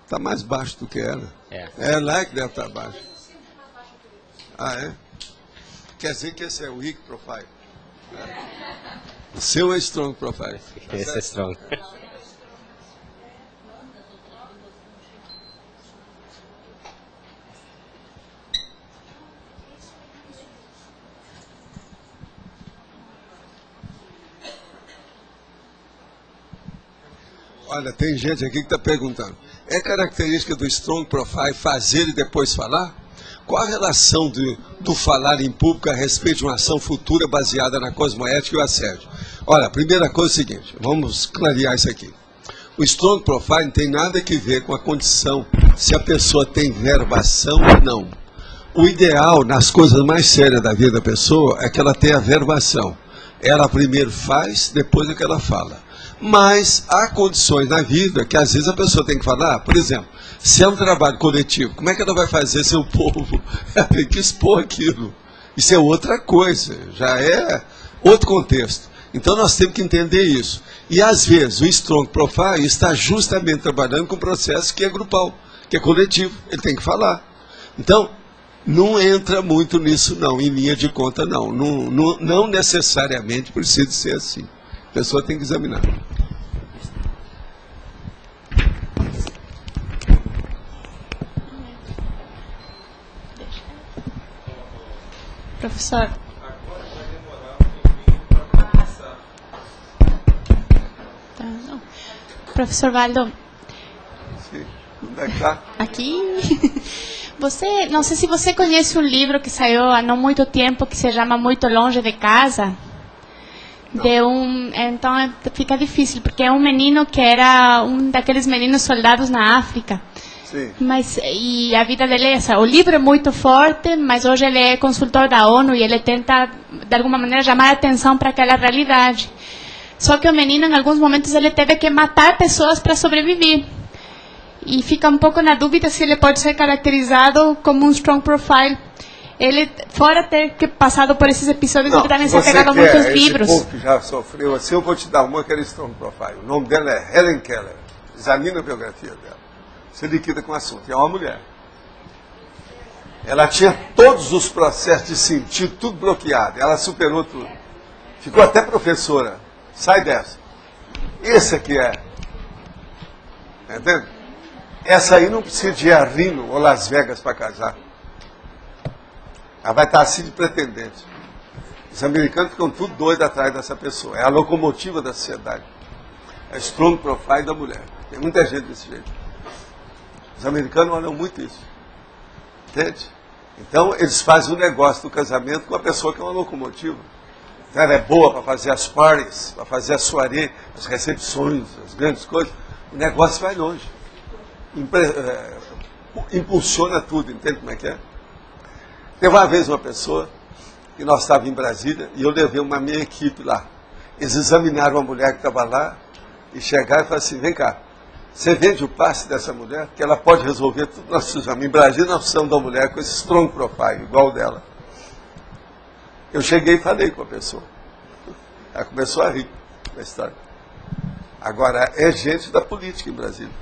Está mais baixo do que era. É lá que deve estar baixo. Ah, é? Quer dizer que esse é o weak profile. O seu é strong profile. Tá esse é strong. Olha, tem gente aqui que está perguntando. É característica do Strong Profile fazer e depois falar? Qual a relação do falar em público a respeito de uma ação futura baseada na cosmoética e o assédio? Olha, a primeira coisa é o seguinte, vamos clarear isso aqui. O Strong Profile não tem nada a ver com a condição se a pessoa tem verbação ou não. O ideal, nas coisas mais sérias da vida da pessoa, é que ela tenha verbação. Ela primeiro faz, depois é que ela fala. Mas há condições na vida que às vezes a pessoa tem que falar, por exemplo, se é um trabalho coletivo, como é que ela vai fazer sem o povo? Ela tem que expor aquilo. Isso é outra coisa, já é outro contexto. Então nós temos que entender isso. E às vezes o Strong Profile está justamente trabalhando com um processo que é grupal, que é coletivo, ele tem que falar. Então, não entra muito nisso não, em linha de conta não. Não necessariamente precisa ser assim. A pessoa tem que examinar. Professor. Tá, não. Professor Waldo. Sim. Onde é que tá? Aqui. Você, não sei se você conhece um livro que saiu há não muito tempo que se chama Muito Longe de Casa. Então fica difícil, porque é um menino que era um daqueles meninos soldados na África. Sim. Mas e a vida dele é essa. O livro é muito forte, mas hoje ele é consultor da ONU e ele tenta, de alguma maneira, chamar a atenção para aquela realidade. Só que o menino, em alguns momentos, ele teve que matar pessoas para sobreviver. E fica um pouco na dúvida se ele pode ser caracterizado como um strong profile. Ele, fora ter que passado por esses episódios, ele também se apegava a muitos livros. Esse povo que já sofreu assim, eu vou te dar uma que era strong profile. O nome dela é Helen Keller. Examina a biografia dela. Você liquida com o assunto. É uma mulher. Ela tinha todos os processos de sentido, tudo bloqueado. Ela superou tudo. Ficou até professora. Sai dessa. Esse aqui é. Entende? Essa aí não precisa de ir a Reno ou Las Vegas para casar. Ela vai estar assim de pretendente. Os americanos ficam tudo doidos atrás dessa pessoa. É a locomotiva da sociedade. É strong profile da mulher. Tem muita gente desse jeito. Os americanos olham muito isso. Entende? Então, eles fazem um negócio do casamento com a pessoa que é uma locomotiva. Então, ela é boa para fazer as parties, para fazer a soirée, as recepções, as grandes coisas. O negócio vai longe. Impulsiona tudo, entende como é que é? Teve uma vez uma pessoa, que nós estávamos em Brasília, e eu levei uma minha equipe lá. Eles examinaram uma mulher que estava lá, e chegaram e falaram assim, vem cá, você vende o passe dessa mulher, que ela pode resolver tudo nós precisamos. Em Brasília nós precisamos de uma mulher com esse strong profile, igual dela. Eu cheguei e falei com a pessoa. Ela começou a rir da história. Agora, é gente da política em Brasília.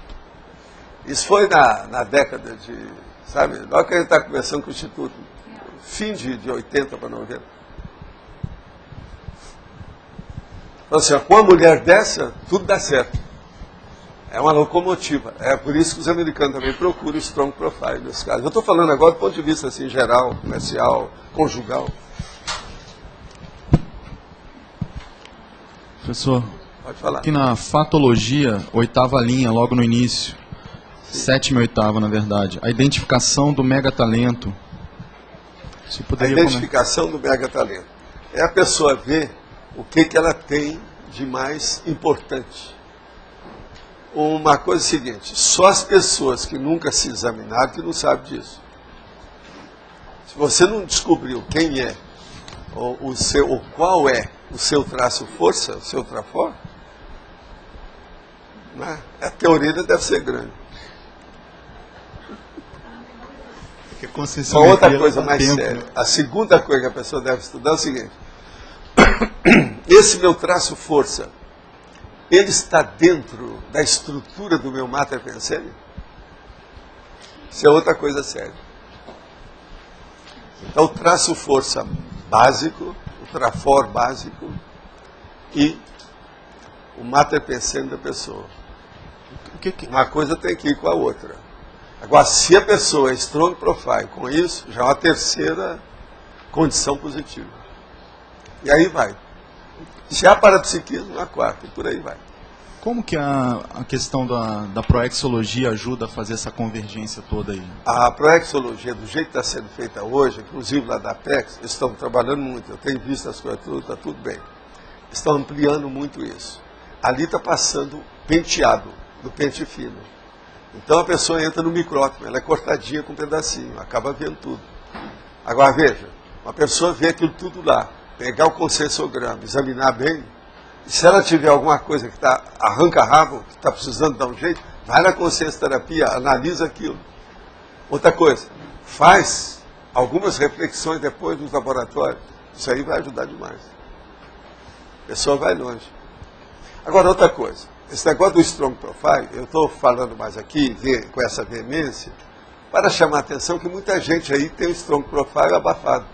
Isso foi na década de, sabe, logo que a gente está conversando com o Instituto, fim de 80 para 90. Então, assim, com uma mulher dessa, tudo dá certo. É uma locomotiva. É por isso que os americanos também procuram o strong profile nesse caso. Eu estou falando agora do ponto de vista assim, geral, comercial, conjugal. Professor, pode falar. Aqui na fatologia, 8ª linha, logo no início, 7ª e 8ª, na verdade, a identificação do megatalento. Se poderia a identificação do megatalento. É a pessoa ver o que ela tem de mais importante. Uma coisa é a seguinte, só as pessoas que nunca se examinaram que não sabem disso. Se você não descobriu quem é, ou qual é o seu traço força, o seu trafor, né? A teoria deve ser grande. Uma outra coisa mais séria, a segunda coisa que a pessoa deve estudar é o seguinte, esse meu traço força, ele está dentro da estrutura do meu mater pensare? Isso é outra coisa séria. Então, o traço força básico, o trafor básico e o mater pensare da pessoa. Uma coisa tem que ir com a outra. Agora, se a pessoa é strong profile com isso, já é uma terceira condição positiva. E aí vai. Se há parapsiquismo, a quarta, e por aí vai. Como que a questão da proexologia ajuda a fazer essa convergência toda aí? A proexologia, do jeito que está sendo feita hoje, inclusive lá da Apex, estão trabalhando muito, eu tenho visto as coisas, está tudo bem. Estão ampliando muito isso. Ali está passando penteado, do pente fino. Então a pessoa entra no micrótomo, ela é cortadinha com um pedacinho, acaba vendo tudo. Agora veja, uma pessoa vê aquilo tudo lá, pegar o consensograma, examinar bem, e se ela tiver alguma coisa que está arranca-rabo, que está precisando dar um jeito, vai na consciência-terapia, analisa aquilo. Outra coisa, faz algumas reflexões depois nos laboratórios, isso aí vai ajudar demais. A pessoa vai longe. Agora, outra coisa, esse negócio do strong profile, eu estou falando mais aqui, com essa veemência, para chamar a atenção que muita gente aí tem o strong profile abafado.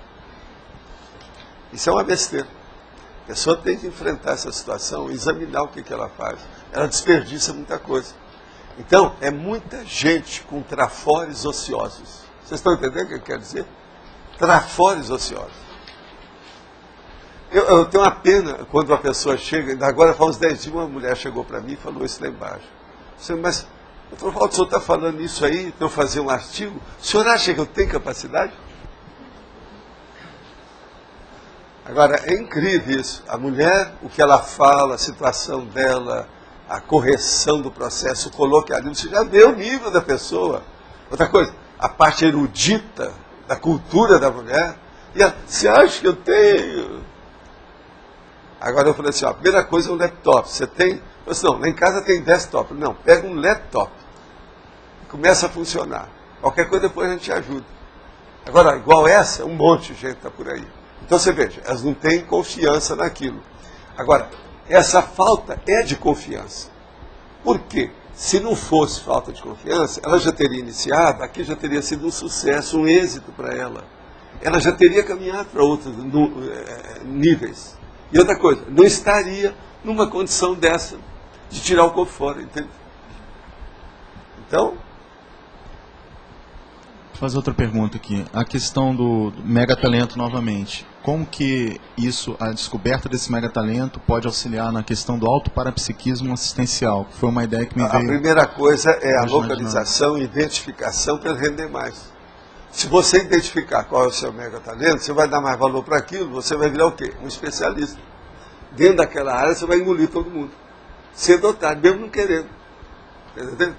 Isso é uma besteira. A pessoa tem que enfrentar essa situação, examinar o que ela faz. Ela desperdiça muita coisa. Então, é muita gente com trafores ociosos. Vocês estão entendendo o que eu quero dizer? Trafores ociosos. Eu tenho uma pena quando uma pessoa chega, ainda agora faz uns 10 dias, uma mulher chegou para mim e falou isso lá embaixo. Eu falei, mas eu falei, o senhor está falando isso aí para eu fazer um artigo? O senhor acha que eu tenho capacidade? Agora, é incrível isso. A mulher, o que ela fala, a situação dela, a correção do processo, o coloquialismo, você já vê o nível da pessoa. Outra coisa, a parte erudita da cultura da mulher. E você acha que eu tenho? Agora eu falei assim, ó, a primeira coisa é um laptop. Você tem? Eu disse, não, lá em casa tem desktop. Não, pega um laptop. Começa a funcionar. Qualquer coisa depois a gente ajuda. Agora, igual essa, um monte de gente está por aí. Então você veja, elas não têm confiança naquilo. Agora, essa falta é de confiança. Por quê? Se não fosse falta de confiança, ela já teria iniciado, aqui já teria sido um sucesso, um êxito para ela. Ela já teria caminhado para outros níveis. E outra coisa, não estaria numa condição dessa, de tirar o corpo fora, entende? Então... Vou fazer outra pergunta aqui. A questão do megatalento novamente. Como que isso, a descoberta desse megatalento pode auxiliar na questão do autoparapsiquismo assistencial? Que foi uma ideia que me veio... A primeira coisa é a localização e identificação para render mais. Se você identificar qual é o seu megatalento, você vai dar mais valor para aquilo, você vai virar o quê? Um especialista. Dentro daquela área você vai engolir todo mundo. Ser dotado, mesmo não querendo. Entendeu?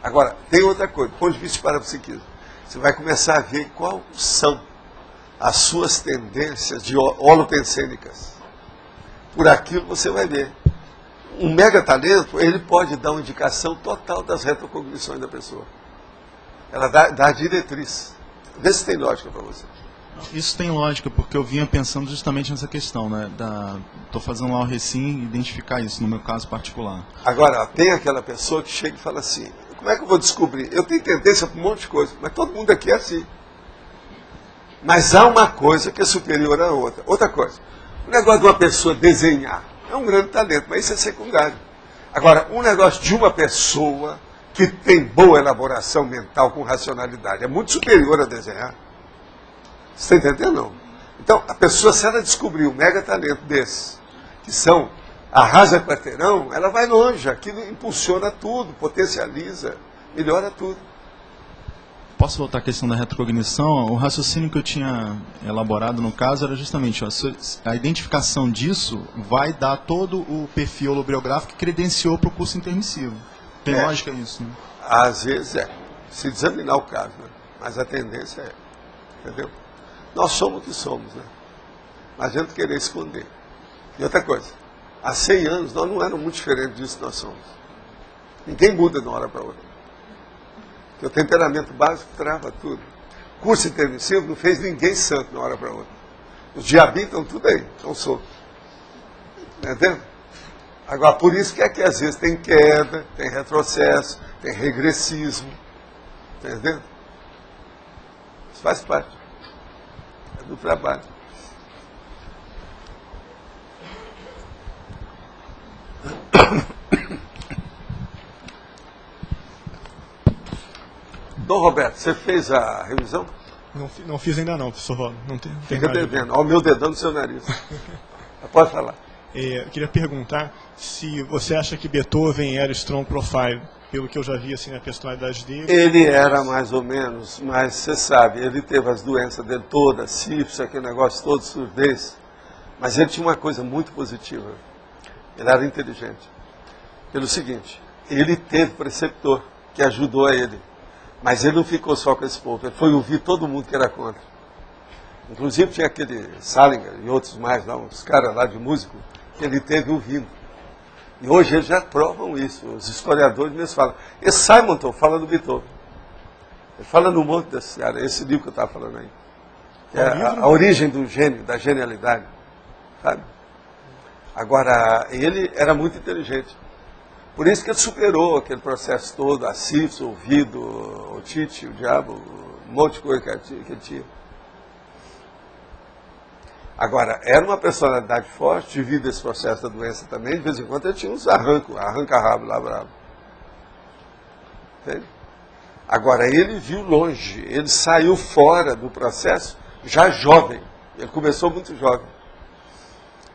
Agora, tem outra coisa, do ponto de vista de parapsiquismo. Você vai começar a ver quais são as suas tendências de holopensênicas. Por aquilo você vai ver. Um megatalento, ele pode dar uma indicação total das retrocognições da pessoa. Ela dá a diretriz. Vê se tem lógica para você. Isso tem lógica, porque eu vinha pensando justamente nessa questão, né? Estou fazendo lá o recim e identificar isso, no meu caso particular. Agora, tem aquela pessoa que chega e fala assim, como é que eu vou descobrir? Eu tenho tendência para um monte de coisa, mas todo mundo aqui é assim. Mas há uma coisa que é superior à outra. Outra coisa, o negócio de uma pessoa desenhar é um grande talento, mas isso é secundário. Agora, um negócio de uma pessoa que tem boa elaboração mental com racionalidade é muito superior a desenhar. Você está entendendo, não? Então, a pessoa, se ela descobrir um mega talento desse, que são arrasa quarteirão, ela vai longe, aquilo impulsiona tudo, potencializa, melhora tudo. Posso voltar à questão da retrocognição? O raciocínio que eu tinha elaborado no caso era justamente, ó, a identificação disso vai dar todo o perfil holobiográfico que credenciou para o curso intermissivo. Tem lógica isso, né? Às vezes se examinar o caso, né? Mas a tendência entendeu? Nós somos o que somos, né? Mas a gente querer esconder. E outra coisa, há 100 anos nós não éramos muito diferentes disso que nós somos. Ninguém muda de uma hora para outra. Porque o temperamento básico trava tudo. O curso intermissivo não fez ninguém santo de uma hora para outra. Os diabinhos estão tudo aí, estão soltos. Entendeu? Agora, por isso que aqui às vezes tem queda, tem retrocesso, tem regressismo. Entendeu? Isso faz parte. É do trabalho. Dom Roberto, você fez a revisão? Não fiz ainda não, professor. Não tem Fica devendo. Olha o meu dedão no seu nariz. Pode falar. Eu queria perguntar se você acha que Beethoven era strong profile, pelo que eu já vi assim, na personalidade dele. Ele era mais ou menos, mas você sabe, ele teve as doenças dele todas, sífilis, aquele negócio todo, surdez. Mas ele tinha uma coisa muito positiva. Ele era inteligente. Pelo seguinte, ele teve preceptor que ajudou a ele. Mas ele não ficou só com esse ponto, ele foi ouvir todo mundo que era contra. Inclusive tinha aquele Salinger e outros mais lá, uns caras lá de músico, que ele teve ouvindo. E hoje eles já provam isso, os historiadores mesmo falam. Esse Simonton fala do Beethoven. Ele fala no monte desse cara, esse livro que eu estava falando aí. Que é a origem do gênio, da genialidade. Sabe? Agora, ele era muito inteligente. Por isso que ele superou aquele processo todo, a sífilis, o ouvido, o otite, o diabo, um monte de coisa que ele tinha. Agora, era uma personalidade forte, devido a esse processo da doença também, de vez em quando ele tinha uns arranca-rabo lá bravo. Entende? Agora, ele viu longe, ele saiu fora do processo já jovem. Ele começou muito jovem.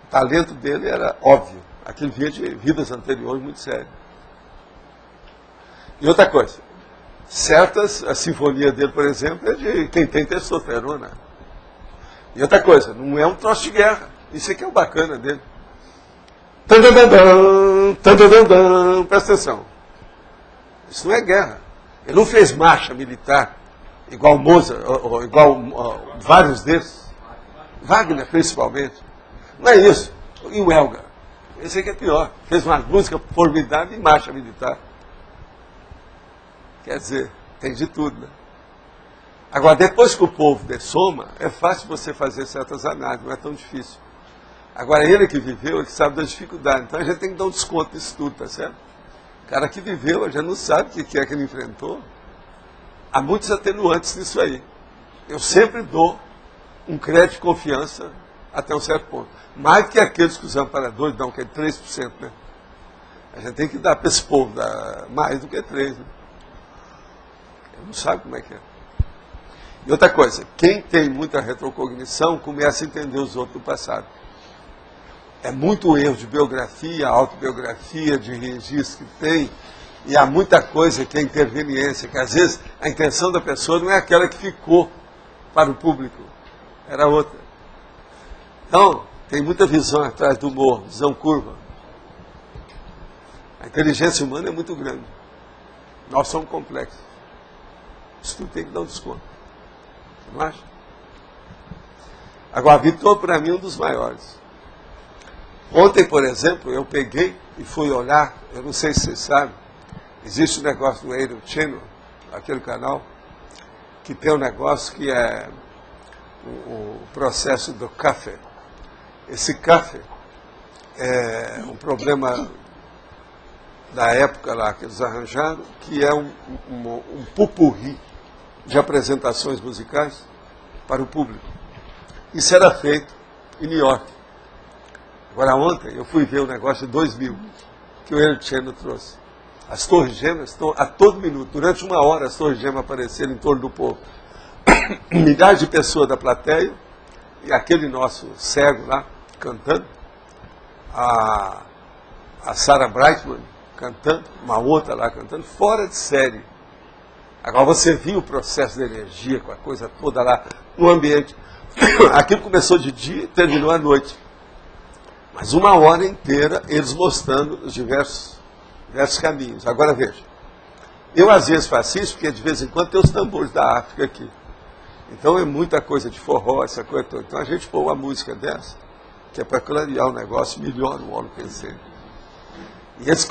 O talento dele era óbvio. Aquilo vinha de vidas anteriores muito sério. E outra coisa, a sinfonia dele, por exemplo, é de quem tem testosterona. E outra coisa, não é um troço de guerra. Isso aqui é o bacana dele. Presta atenção. Isso não é guerra. Ele não fez marcha militar, igual Mozart, ou igual vários desses. Wagner, principalmente. Não é isso. E o Elgar. Esse aqui é pior. Fez uma música formidável em marcha militar. Quer dizer, tem de tudo, né? Agora, depois que o povo dessoma, é fácil você fazer certas análises, não é tão difícil. Agora, ele que viveu, ele que sabe das dificuldades. Então, a gente tem que dar um desconto nisso tudo, tá certo? O cara que viveu, já não sabe o que é que ele enfrentou. Há muitos atenuantes nisso aí. Eu sempre dou um crédito de confiança até um certo ponto. Mais que aqueles que os amparadores dão, que é 3%, né? A gente tem que dar para esse povo mais do que 3%, né? Ele não sabe como é que é. E outra coisa, quem tem muita retrocognição começa a entender os outros do passado. É muito erro de biografia, autobiografia, de registro que tem, e há muita coisa que é interveniência, que às vezes a intenção da pessoa não é aquela que ficou para o público, era outra. Então, tem muita visão atrás do humor, visão curva. A inteligência humana é muito grande. Nós somos complexos. Isso tudo tem que dar um desconto. Você não acha? Agora, Vitor, para mim, é um dos maiores. Ontem, por exemplo, eu peguei e fui olhar, eu não sei se vocês sabem, existe um negócio do Ariel Channel, aquele canal, que tem um negócio que é o processo do café. Esse café é um problema da época lá que eles arranjaram, que é um pupurri de apresentações musicais para o público. Isso era feito em New York. Agora, ontem eu fui ver o negócio de 2000, que o Ariel Channel trouxe. As torres gêmeas estão a todo minuto, durante 1 hora as torres gêmeas apareceram em torno do povo. Milhares de pessoas da plateia, e aquele nosso cego lá, cantando, a Sarah Brightman cantando, uma outra lá cantando, fora de série. Agora você viu o processo da energia, com a coisa toda lá, no ambiente. Aquilo começou de dia e terminou à noite. Mas 1 hora inteira eles mostrando os diversos caminhos. Agora veja, eu às vezes faço isso porque de vez em quando tem os tambores da África aqui. Então é muita coisa de forró, essa coisa toda. Então a gente põe uma música dessa, que é para clarear o negócio, melhora o óleo pensei. E eles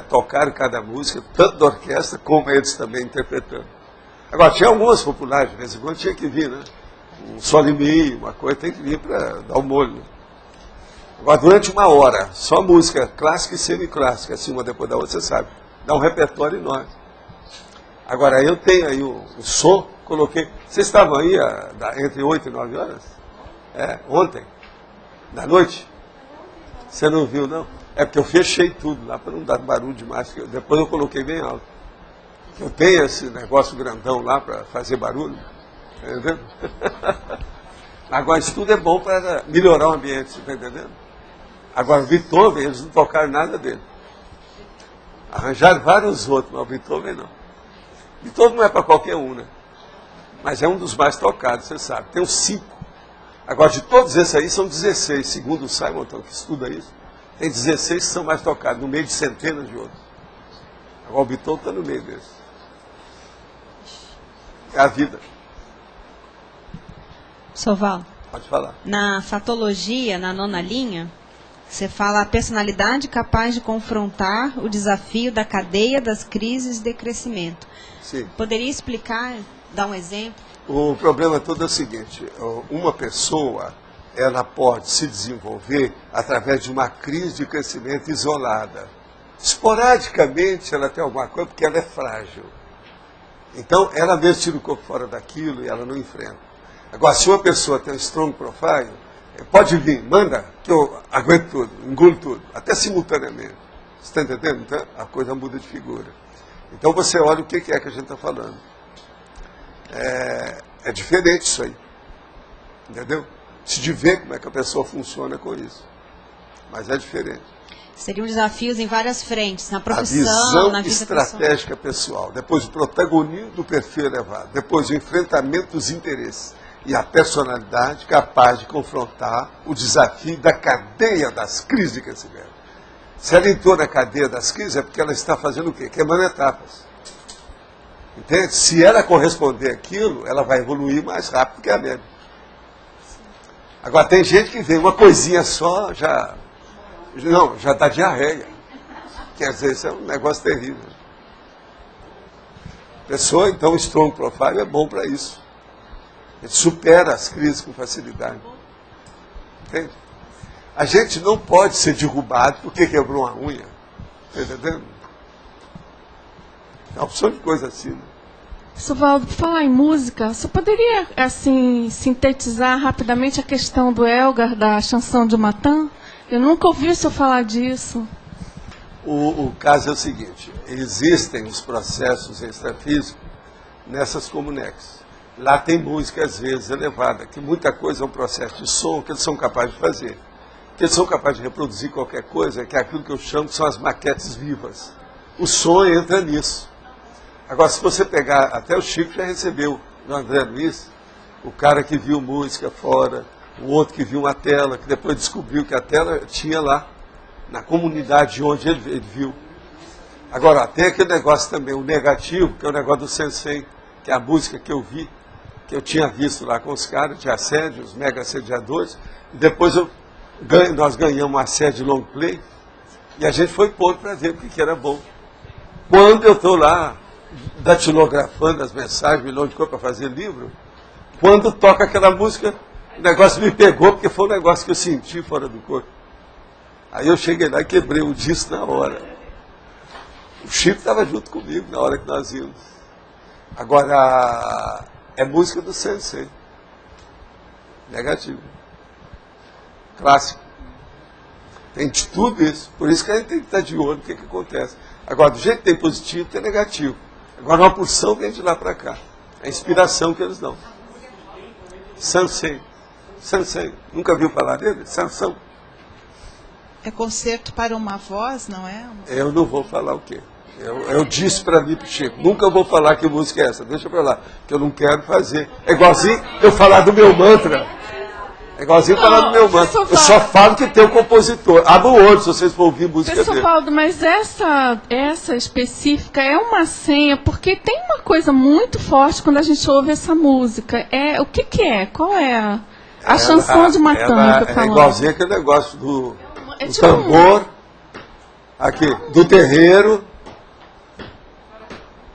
tocaram cada música, tanto da orquestra como eles também interpretando. Agora, tinha algumas populares, de vez em quando tinha que vir, né? Um sol e meio, uma coisa, tem que vir para dar o molho. Né? Agora, durante 1 hora, só música clássica e semiclássica, assim, uma depois da outra, você sabe. Dá um repertório enorme. Agora, eu tenho aí o som, coloquei... Vocês estavam aí entre 8 e 9 horas? Ontem, da noite? Você não viu, não? É porque eu fechei tudo lá, para não dar barulho demais. Depois eu coloquei bem alto. Eu tenho esse negócio grandão lá para fazer barulho. Entendeu? Agora, isso tudo é bom para melhorar o ambiente, você está entendendo? Agora, o Beethoven, eles não tocaram nada dele. Arranjaram vários outros, mas o Beethoven não. Beethoven não é para qualquer um, né? Mas é um dos mais tocados, você sabe. Tem uns 5. Agora, de todos esses aí, são 16, segundo o Simonton, que estuda isso. Tem 16 que são mais tocados, no meio de centenas de outros. Agora, o Beethoven está no meio desses. É a vida. Soval. Pode falar. Na fatologia, na 9ª linha, você fala a personalidade capaz de confrontar o desafio da cadeia das crises de crescimento. Sim. Poderia explicar, dar um exemplo? O problema todo é o seguinte, uma pessoa, ela pode se desenvolver através de uma crise de crescimento isolada. Esporadicamente ela tem alguma coisa, porque ela é frágil. Então, ela mesmo tira o corpo fora daquilo e ela não enfrenta. Agora, se uma pessoa tem um strong profile, pode vir, manda, que eu aguento tudo, engulo tudo, até simultaneamente. Você está entendendo? Então, a coisa muda de figura. Então, você olha o que é que a gente está falando. É diferente isso aí. Entendeu? De ver como é que a pessoa funciona com isso. Mas é diferente. Seriam desafios em várias frentes, na A profissão, visão na vida estratégica pessoal, depois o protagonismo do perfil elevado, depois o enfrentamento dos interesses e a personalidade capaz de confrontar o desafio da cadeia das crises de crescimento. Se ela entrou na cadeia das crises, é porque ela está fazendo o quê? Queimando etapas. Entende? Se ela corresponder àquilo, ela vai evoluir mais rápido que a média. Agora, tem gente que vê uma coisinha só, já dá diarreia. Quer dizer, isso é um negócio terrível. Pessoa, então, o Strong Profile é bom para isso. Ele supera as crises com facilidade. Entende? A gente não pode ser derrubado porque quebrou uma unha. Está entendendo? É uma opção de coisa assim. Né? Suvaldo, por falar em música, você poderia, assim, sintetizar rapidamente a questão do Elgar, da Chanson de Matin? Eu nunca ouvi o senhor falar disso. O caso é o seguinte, existem os processos extrafísicos nessas comunex. Lá tem música, às vezes, elevada, que muita coisa é um processo de som que eles são capazes de fazer. Que eles são capazes de reproduzir qualquer coisa, que é aquilo que eu chamo que são as maquetes vivas. O som entra nisso. Agora, se você pegar, até o Chico já recebeu, no André Luiz, o cara que viu música fora, o outro que viu uma tela, que depois descobriu que a tela tinha lá, na comunidade onde ele viu. Agora, tem aquele negócio também, o negativo, que é o negócio do Sensei, que é a música que eu vi, que eu tinha visto lá com os caras de assédio, os mega assediadores, e depois nós ganhamos uma assédio long play, e a gente foi pôr para ver o que era bom. Quando eu estou lá, datilografando as mensagens, milhão de coisas para fazer livro, quando toca aquela música, o negócio me pegou, porque foi um negócio que eu senti fora do corpo. Aí eu cheguei lá e quebrei o disco na hora. O Chico estava junto comigo na hora que nós íamos. Agora, é música do Sensei. Negativo. Clássico. Tem de tudo isso. Por isso que a gente tem que estar de olho no que acontece. Agora, do jeito que tem positivo, tem negativo. Agora, uma porção vem de lá para cá. É a inspiração que eles dão. Sensei. Sensei. Nunca viu falar dele? Sansão. É concerto para uma voz, não é? Eu não vou falar o quê? Eu disse para mim, pro Chico, nunca vou falar que música é essa, deixa para lá, que eu não quero fazer. É igualzinho eu falar do meu mantra. É igualzinho falar do meu mantra. Eu só falo que tem um compositor. Abra o olho se vocês for ouvir música dele. Valdo, mas essa específica é uma senha, porque tem uma coisa muito forte quando a gente ouve essa música. O que é? Qual é a Chanson de Matin que eu falo? É igualzinho aquele negócio do tambor, aqui, do terreiro,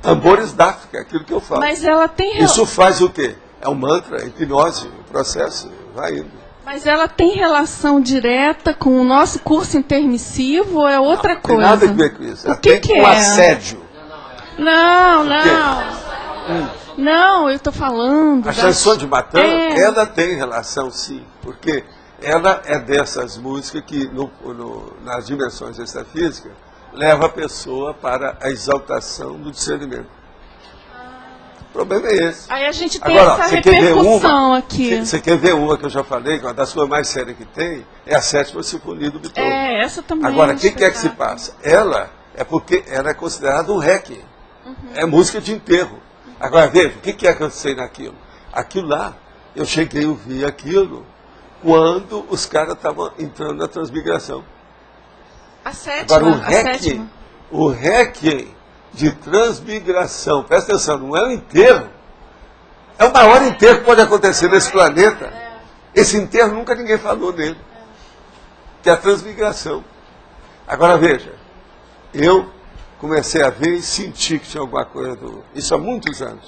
tambores da África, aquilo que eu falo. Mas ela tem... Isso faz o quê? É um mantra, é hipnose, o processo vai indo. Mas ela tem relação direta com o nosso curso intermissivo ou é outra coisa? Não tem nada a ver com isso. Ela tem com assédio. Não. Não, eu estou falando... A Chanson de Matin, ela tem relação, sim, porque... ela é dessas músicas que, nas dimensões extrafísicas, leva a pessoa para a exaltação do discernimento. O problema é esse. Aí a gente tem essa repercussão aqui. Você quer ver uma que eu já falei, que é uma das suas mais sérias que tem, é a 7ª Sinfonia do Beethoven. Essa também. Agora, o que é que se passa? Ela é porque ela é considerada um requiem. É música de enterro. Agora, veja, o que é que eu sei naquilo? Aquilo lá, eu cheguei a ouvir aquilo quando os caras estavam entrando na transmigração. A 7ª. Agora, o requiem de transmigração, presta atenção, não é um enterro. É o maior enterro que pode acontecer nesse planeta. Esse enterro nunca ninguém falou nele. Que é a transmigração. Agora, veja, eu comecei a ver e senti que tinha alguma coisa isso há muitos anos.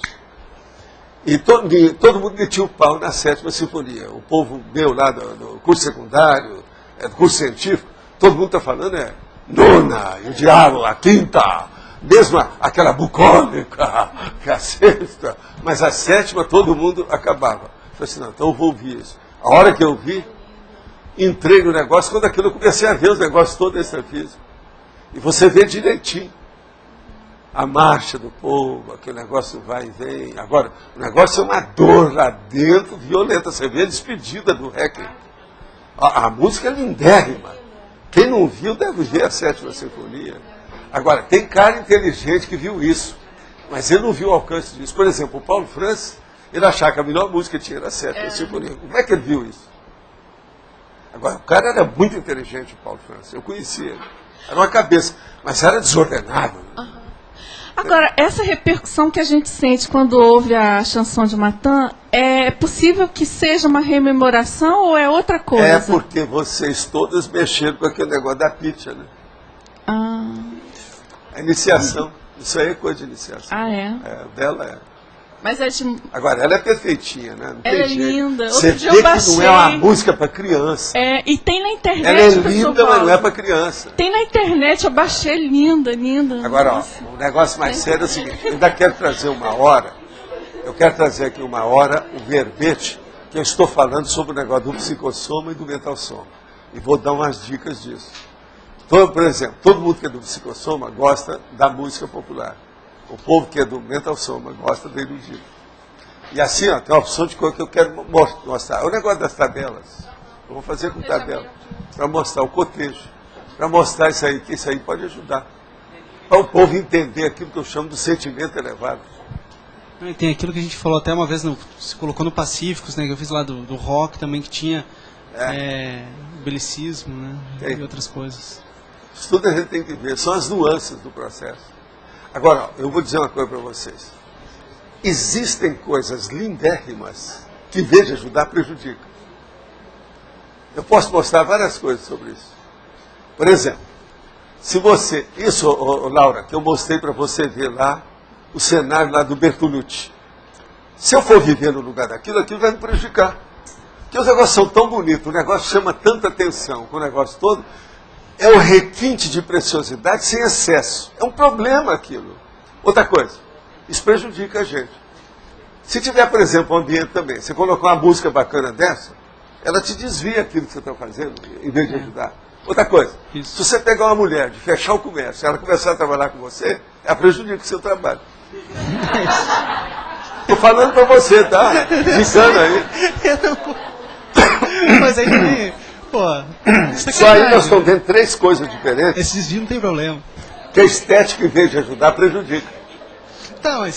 E todo mundo metia o pau na 7ª Sinfonia. O povo meu lá do curso secundário, do curso científico, todo mundo está falando nona, e o diabo, a 5ª, mesmo aquela bucólica, que é a 6ª, mas a 7ª todo mundo acabava. Eu falei assim, não, então eu vou ouvir isso. A hora que eu vi, entrei no negócio, quando aquilo eu comecei a ver os negócios todos extrafísicos. E você vê direitinho. A marcha do povo, aquele negócio vai e vem. Agora, o negócio é uma dor lá dentro, violenta. Você vê a despedida do Requiem. A música é lindérrima. Quem não viu deve ver a 7ª Sinfonia. Agora, tem cara inteligente que viu isso, mas ele não viu o alcance disso. Por exemplo, o Paulo Francis, ele achava que a melhor música que tinha era a 7ª Sinfonia. Como é que ele viu isso? Agora, o cara era muito inteligente, o Paulo Francis. Eu conheci ele. Era uma cabeça, mas era desordenado. Agora, essa repercussão que a gente sente quando ouve a chanson de Matan, é possível que seja uma rememoração ou é outra coisa? É porque vocês todas mexeram com aquele negócio da pizza, né? A iniciação. Isso aí é coisa de iniciação. Dela é. Mas Agora, ela é perfeitinha, né? Não ela tem jeito. É linda. Você vê que não é uma música para criança. E tem na internet. Ela é linda, mas não é para criança. Tem na internet, eu baixei, linda, linda. Agora, ó, o negócio mais sério é o seguinte, eu ainda quero trazer uma hora, eu quero trazer aqui uma hora o verbete que eu estou falando sobre o negócio do psicossoma e do mental soma. E vou dar umas dicas disso. Então, por exemplo, todo mundo que é do psicossoma gosta da música popular. O povo que é do mental soma gosta do erudito. E assim, ó, tem uma opção de coisa que eu quero mostrar. O negócio das tabelas. Eu vou fazer com tabela. Para mostrar o cotejo. Para mostrar isso aí, que isso aí pode ajudar. Para o povo entender aquilo que eu chamo de sentimento elevado. E tem aquilo que a gente falou até uma vez, se colocou no Pacíficos, né, que eu fiz lá do rock também, que tinha belicismo, né, e outras coisas. Isso tudo a gente tem que ver, são as nuances do processo. Agora, eu vou dizer uma coisa para vocês. Existem coisas lindérrimas que, em vez de ajudar, prejudicam. Eu posso mostrar várias coisas sobre isso. Por exemplo, se você... Isso, Laura, que eu mostrei para você ver lá, o cenário lá do Bertolucci. Se eu for viver no lugar daquilo, aquilo vai me prejudicar. Porque os negócios são tão bonitos, o negócio chama tanta atenção, com o negócio todo... É o requinte de preciosidade sem excesso. É um problema aquilo. Outra coisa, isso prejudica a gente. Se tiver, por exemplo, um ambiente também, você colocar uma música bacana dessa, ela te desvia aquilo que você está fazendo, em vez de ajudar. Outra coisa, se você pegar uma mulher, de fechar o comércio, ela começar a trabalhar com você, ela prejudica o seu trabalho. Estou falando para você, tá? Dicando aí. Mas aí... Pô, só aí nós estamos vendo três coisas diferentes. Esse desvio não tem problema. Que a estética, em vez de ajudar, prejudica.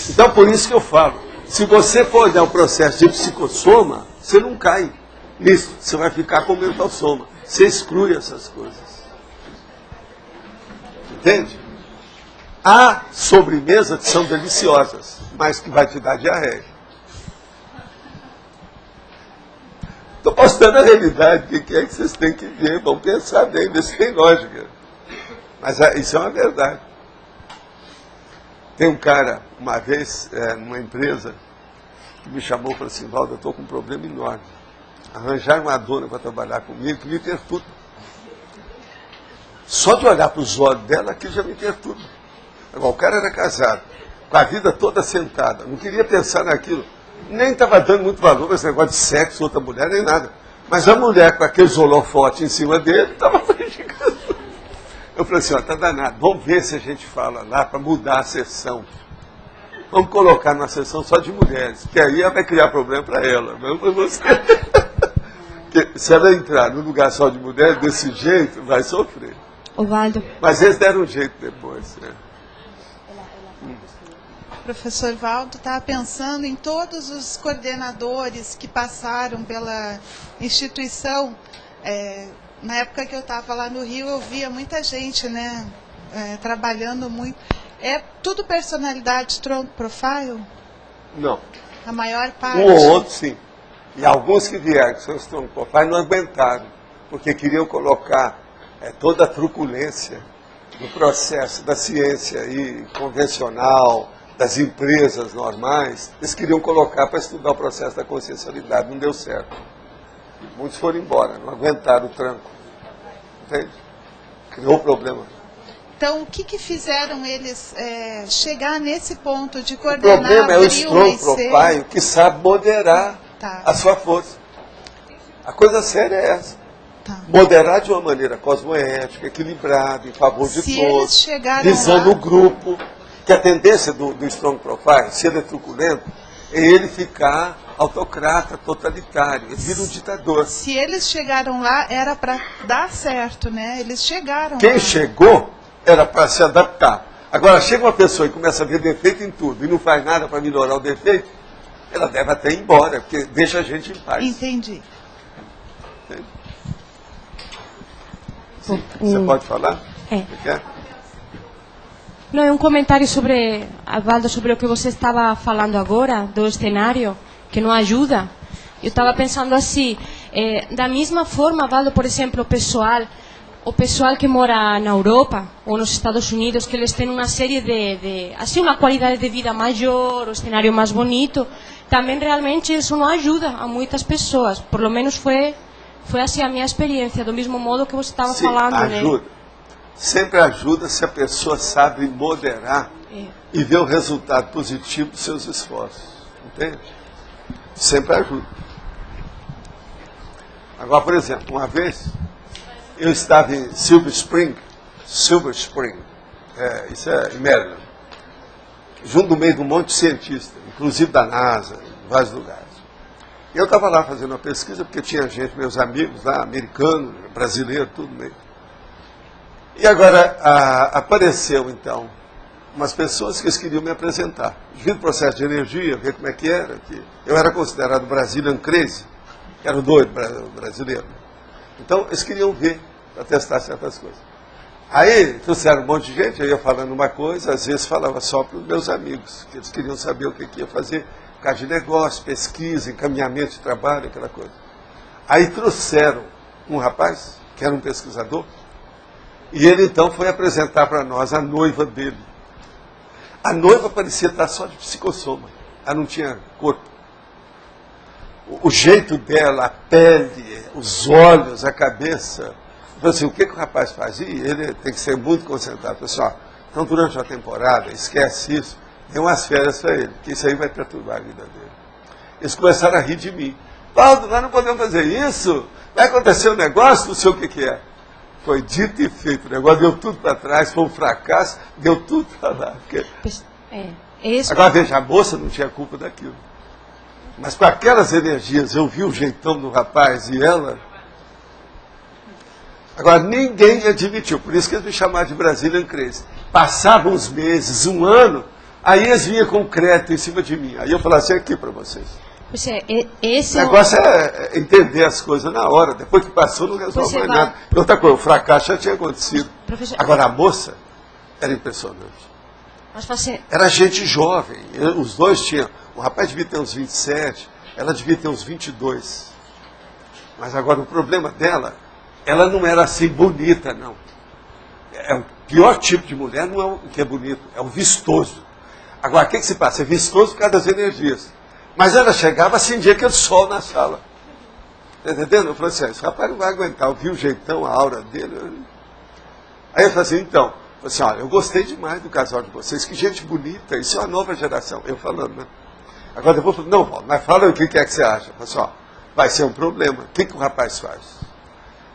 Então, por isso que eu falo. Se você for olhar o processo de psicossoma, você não cai nisso. Você vai ficar com o mental soma. Você exclui essas coisas. Entende? Há sobremesas que são deliciosas, mas que vai te dar diarreia. Estou mostrando a realidade, o que é que vocês têm que ver, vão pensar bem, ver se tem lógica. Mas isso é uma verdade. Tem um cara, uma vez, numa empresa, que me chamou e falou assim, Valdo, eu estou com um problema enorme. Arranjar uma dona para trabalhar comigo que me perturba. Só de olhar para os olhos dela, aquilo já me perturba. Agora, o cara era casado, com a vida toda sentada, não queria pensar naquilo. Nem estava dando muito valor para esse negócio de sexo, outra mulher, nem nada. Mas a mulher com aqueles holofotes em cima dele estava prejudicando. Eu falei assim, ó, tá danado, vamos ver se a gente fala lá para mudar a sessão. Vamos colocar numa sessão só de mulheres, que aí ela vai criar problema para ela. Não para você. Porque se ela entrar no lugar só de mulheres, desse jeito, vai sofrer. Valdo. Mas eles deram um jeito depois, né? Professor Valdo estava pensando em todos os coordenadores que passaram pela instituição. Na época que eu estava lá no Rio, eu via muita gente, né, trabalhando muito. É tudo personalidade strong profile? Não. A maior parte? Um ou outro, sim. E alguns que vieram, que são strong profile, não aguentaram, porque queriam colocar toda a truculência do processo da ciência aí, convencional, das empresas normais, eles queriam colocar para estudar o processo da consciencialidade, não deu certo. Muitos foram embora, não aguentaram o tranco. Entende? Criou problema. Então, o que fizeram eles chegar nesse ponto de coordenar? O problema é o strong profile que sabe moderar a sua força. A coisa séria é essa. Moderar de uma maneira cosmoética, equilibrada, em favor de todos, visando o grupo. Que a tendência do strong profile, se ele é truculento, é ele ficar autocrata, totalitário, ele vira um ditador. Se eles chegaram lá, era para dar certo, né? Eles chegaram Quem lá. chegou era para se adaptar. Agora, chega uma pessoa e começa a ver defeito em tudo e não faz nada para melhorar o defeito, ela deve até ir embora, porque deixa a gente em paz. Entendi. Sim. Você pode falar? Não, é um comentário sobre, Valdo, sobre o que você estava falando agora, do cenário, que não ajuda. Eu estava pensando assim, da mesma forma, Valdo, por exemplo, o pessoal que mora na Europa ou nos Estados Unidos, que eles têm uma série assim, uma qualidade de vida maior, o cenário mais bonito, também realmente isso não ajuda a muitas pessoas. Por lo menos foi assim a minha experiência, do mesmo modo que você estava falando. Ajuda. Né? Sempre ajuda se a pessoa sabe moderar e ver o resultado positivo dos seus esforços. Entende? Sempre ajuda. Agora, por exemplo, uma vez eu estava em Silver Spring, isso é em Maryland, junto no meio de um monte de cientistas, inclusive da NASA, em vários lugares. E eu estava lá fazendo uma pesquisa, porque tinha gente, meus amigos lá, americanos, brasileiros, tudo meio. E agora apareceu, então, umas pessoas que eles queriam me apresentar. Devido ao processo de energia, ver como é que era. Que eu era considerado Brazilian crazy, que era o doido brasileiro. Então, eles queriam ver, para testar certas coisas. Aí, trouxeram um monte de gente, eu ia falando uma coisa, às vezes falava só para os meus amigos, que eles queriam saber o que ia fazer, por causa de negócio, pesquisa, encaminhamento de trabalho, aquela coisa. Aí trouxeram um rapaz, que era um pesquisador, e ele então foi apresentar para nós a noiva dele. A noiva parecia estar só de psicossoma, ela não tinha corpo. O jeito dela, a pele, os olhos, a cabeça. Então, assim, o que o rapaz fazia? Ele tem que ser muito concentrado. Pessoal, então durante a temporada, esquece isso, dê umas férias para ele, porque isso aí vai perturbar a vida dele. Eles começaram a rir de mim. Valdo, nós não podemos fazer isso, vai acontecer um negócio, não sei o que é. Foi dito e feito, o negócio deu tudo para trás, foi um fracasso, deu tudo para lá. Porque... Agora veja, a moça não tinha culpa daquilo. Mas com aquelas energias, eu vi o jeitão do rapaz e ela... Agora, ninguém admitiu, por isso que eles me chamaram de Brazilian crazy. Passavam uns meses, um ano, aí eles vinham com crédito em cima de mim. Aí eu falava assim, aqui para vocês. Esse o negócio é entender as coisas na hora, depois que passou não resolve mais nada. E outra coisa, o fracasso já tinha acontecido. Agora, a moça era impressionante. Era gente jovem, os dois tinham... O rapaz devia ter uns 27, ela devia ter uns 22. Mas agora o problema dela, ela não era assim bonita, não. É o pior tipo de mulher, não é o que é bonito, é o vistoso. Agora, o que se passa? É vistoso por causa das energias. Mas ela chegava, acendia aquele sol na sala. Está entendendo? Eu falei assim, esse rapaz não vai aguentar, eu vi o jeitão, a aura dele. Aí eu falei assim, então, olha, eu gostei demais do casal de vocês, que gente bonita, isso é uma nova geração. Eu falando, né? Agora depois eu falei, não, Paulo, mas fala o que é que você acha. Eu falei assim, vai ser um problema. O que o rapaz faz?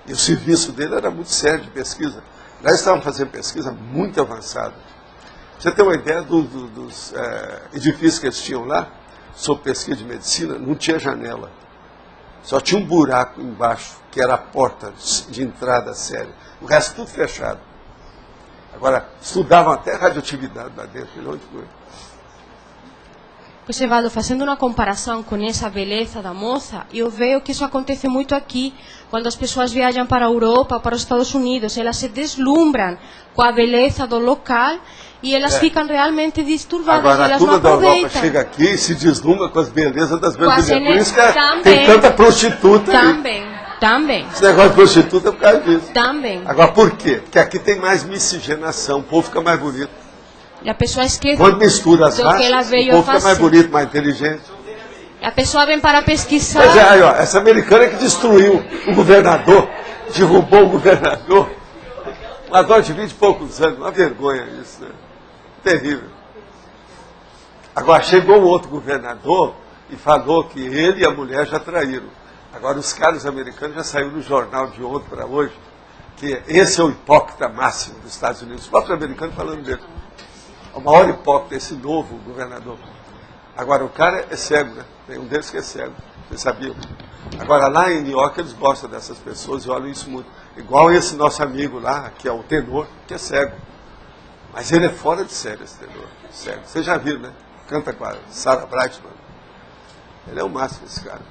E o serviço dele era muito sério de pesquisa. Lá estavam fazendo pesquisa muito avançada. Você tem uma ideia dos edifícios que eles tinham lá, sobre pesquisa de medicina, não tinha janela. Só tinha um buraco embaixo, que era a porta de entrada séria. O resto tudo fechado. Agora, estudavam até radioatividade lá dentro, um monte de coisa. Pois, Evaldo, fazendo uma comparação com essa beleza da moça, eu vejo que isso acontece muito aqui, quando as pessoas viajam para a Europa, para os Estados Unidos, elas se deslumbram com a beleza do local e elas ficam realmente disturbadas. Agora, elas a turma não da aproveitam. Europa chega aqui e se deslumbra com as belezas das brasileiras. Por isso que também, tem tanta prostituta Também. Esse negócio de prostituta é por causa disso. Também. Agora, por quê? Porque aqui tem mais miscigenação, o povo fica mais bonito. E a pessoa esquece quando mistura as raças, que ela veio o povo fica mais fazer. bonito, mais inteligente. A pessoa vem para pesquisar. Mas aí, ó, essa americana que destruiu o governador, derrubou o governador. Agora de 20 e poucos anos, uma vergonha isso, né? Terrível. Agora chegou o outro governador e falou que ele e a mulher já traíram. Agora os caras americanos já saíram no jornal de ontem para hoje, que esse é o hipócrita máximo dos Estados Unidos. Os próprios americanos falando dele. O maior hipócrita, esse novo governador. Agora, o cara é cego, né? Tem um deles que é cego. Vocês sabiam? Agora, lá em New York, eles gostam dessas pessoas e olham isso muito. Igual esse nosso amigo lá, que é o tenor, que é cego. Mas ele é fora de série, esse tenor. Cego. Vocês já viram, né? Canta com a Sarah Brightman. Ele é o máximo, esse cara.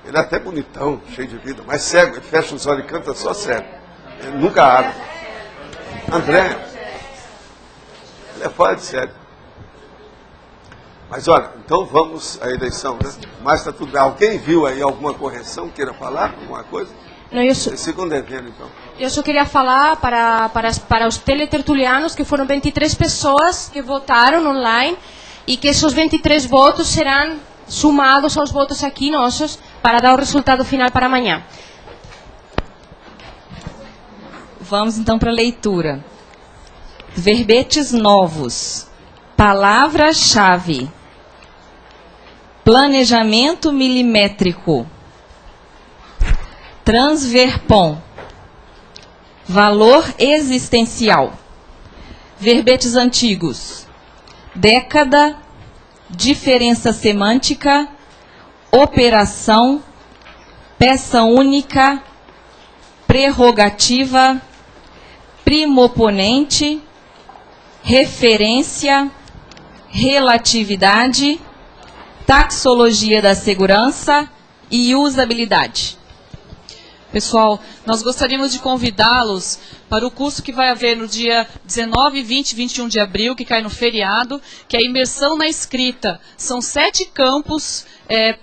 Ele é até bonitão, cheio de vida, mas cego. Ele fecha os olhos e canta só cego. Ele nunca abre. André? Ele é fora de série. Mas olha, então vamos à eleição, né? Mas está tudo bem. Alguém viu aí alguma correção? Queira falar alguma coisa? Não, Segundo evento, então. Eu só queria falar para os teletertulianos que foram 23 pessoas que votaram online e que esses 23 votos serão somados aos votos aqui nossos para dar o resultado final para amanhã. Vamos então para a leitura. Verbetes novos. Palavra-chave. Planejamento milimétrico. Transverpom. Valor existencial. Verbetes antigos. Década. Diferença semântica. Operação. Peça única. Prerrogativa. Primoponente. Referência. Relatividade. Taxologia da segurança e usabilidade. Pessoal, nós gostaríamos de convidá-los para o curso que vai haver no dia 19, 20 e 21 de abril, que cai no feriado, que é a imersão na escrita. São 7 campos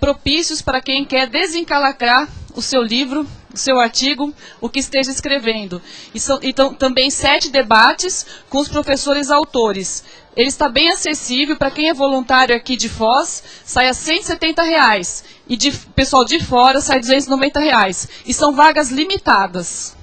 propícios para quem quer desencalacrar o seu livro, o seu artigo, o que esteja escrevendo. E também 7 debates com os professores autores. Ele está bem acessível para quem é voluntário aqui de Foz, sai a R$ 170. E pessoal de fora sai R$ 290. E são vagas limitadas.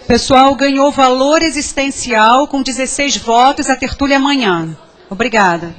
Pessoal, ganhou valor existencial com 16 votos a tertúlia amanhã. Obrigada.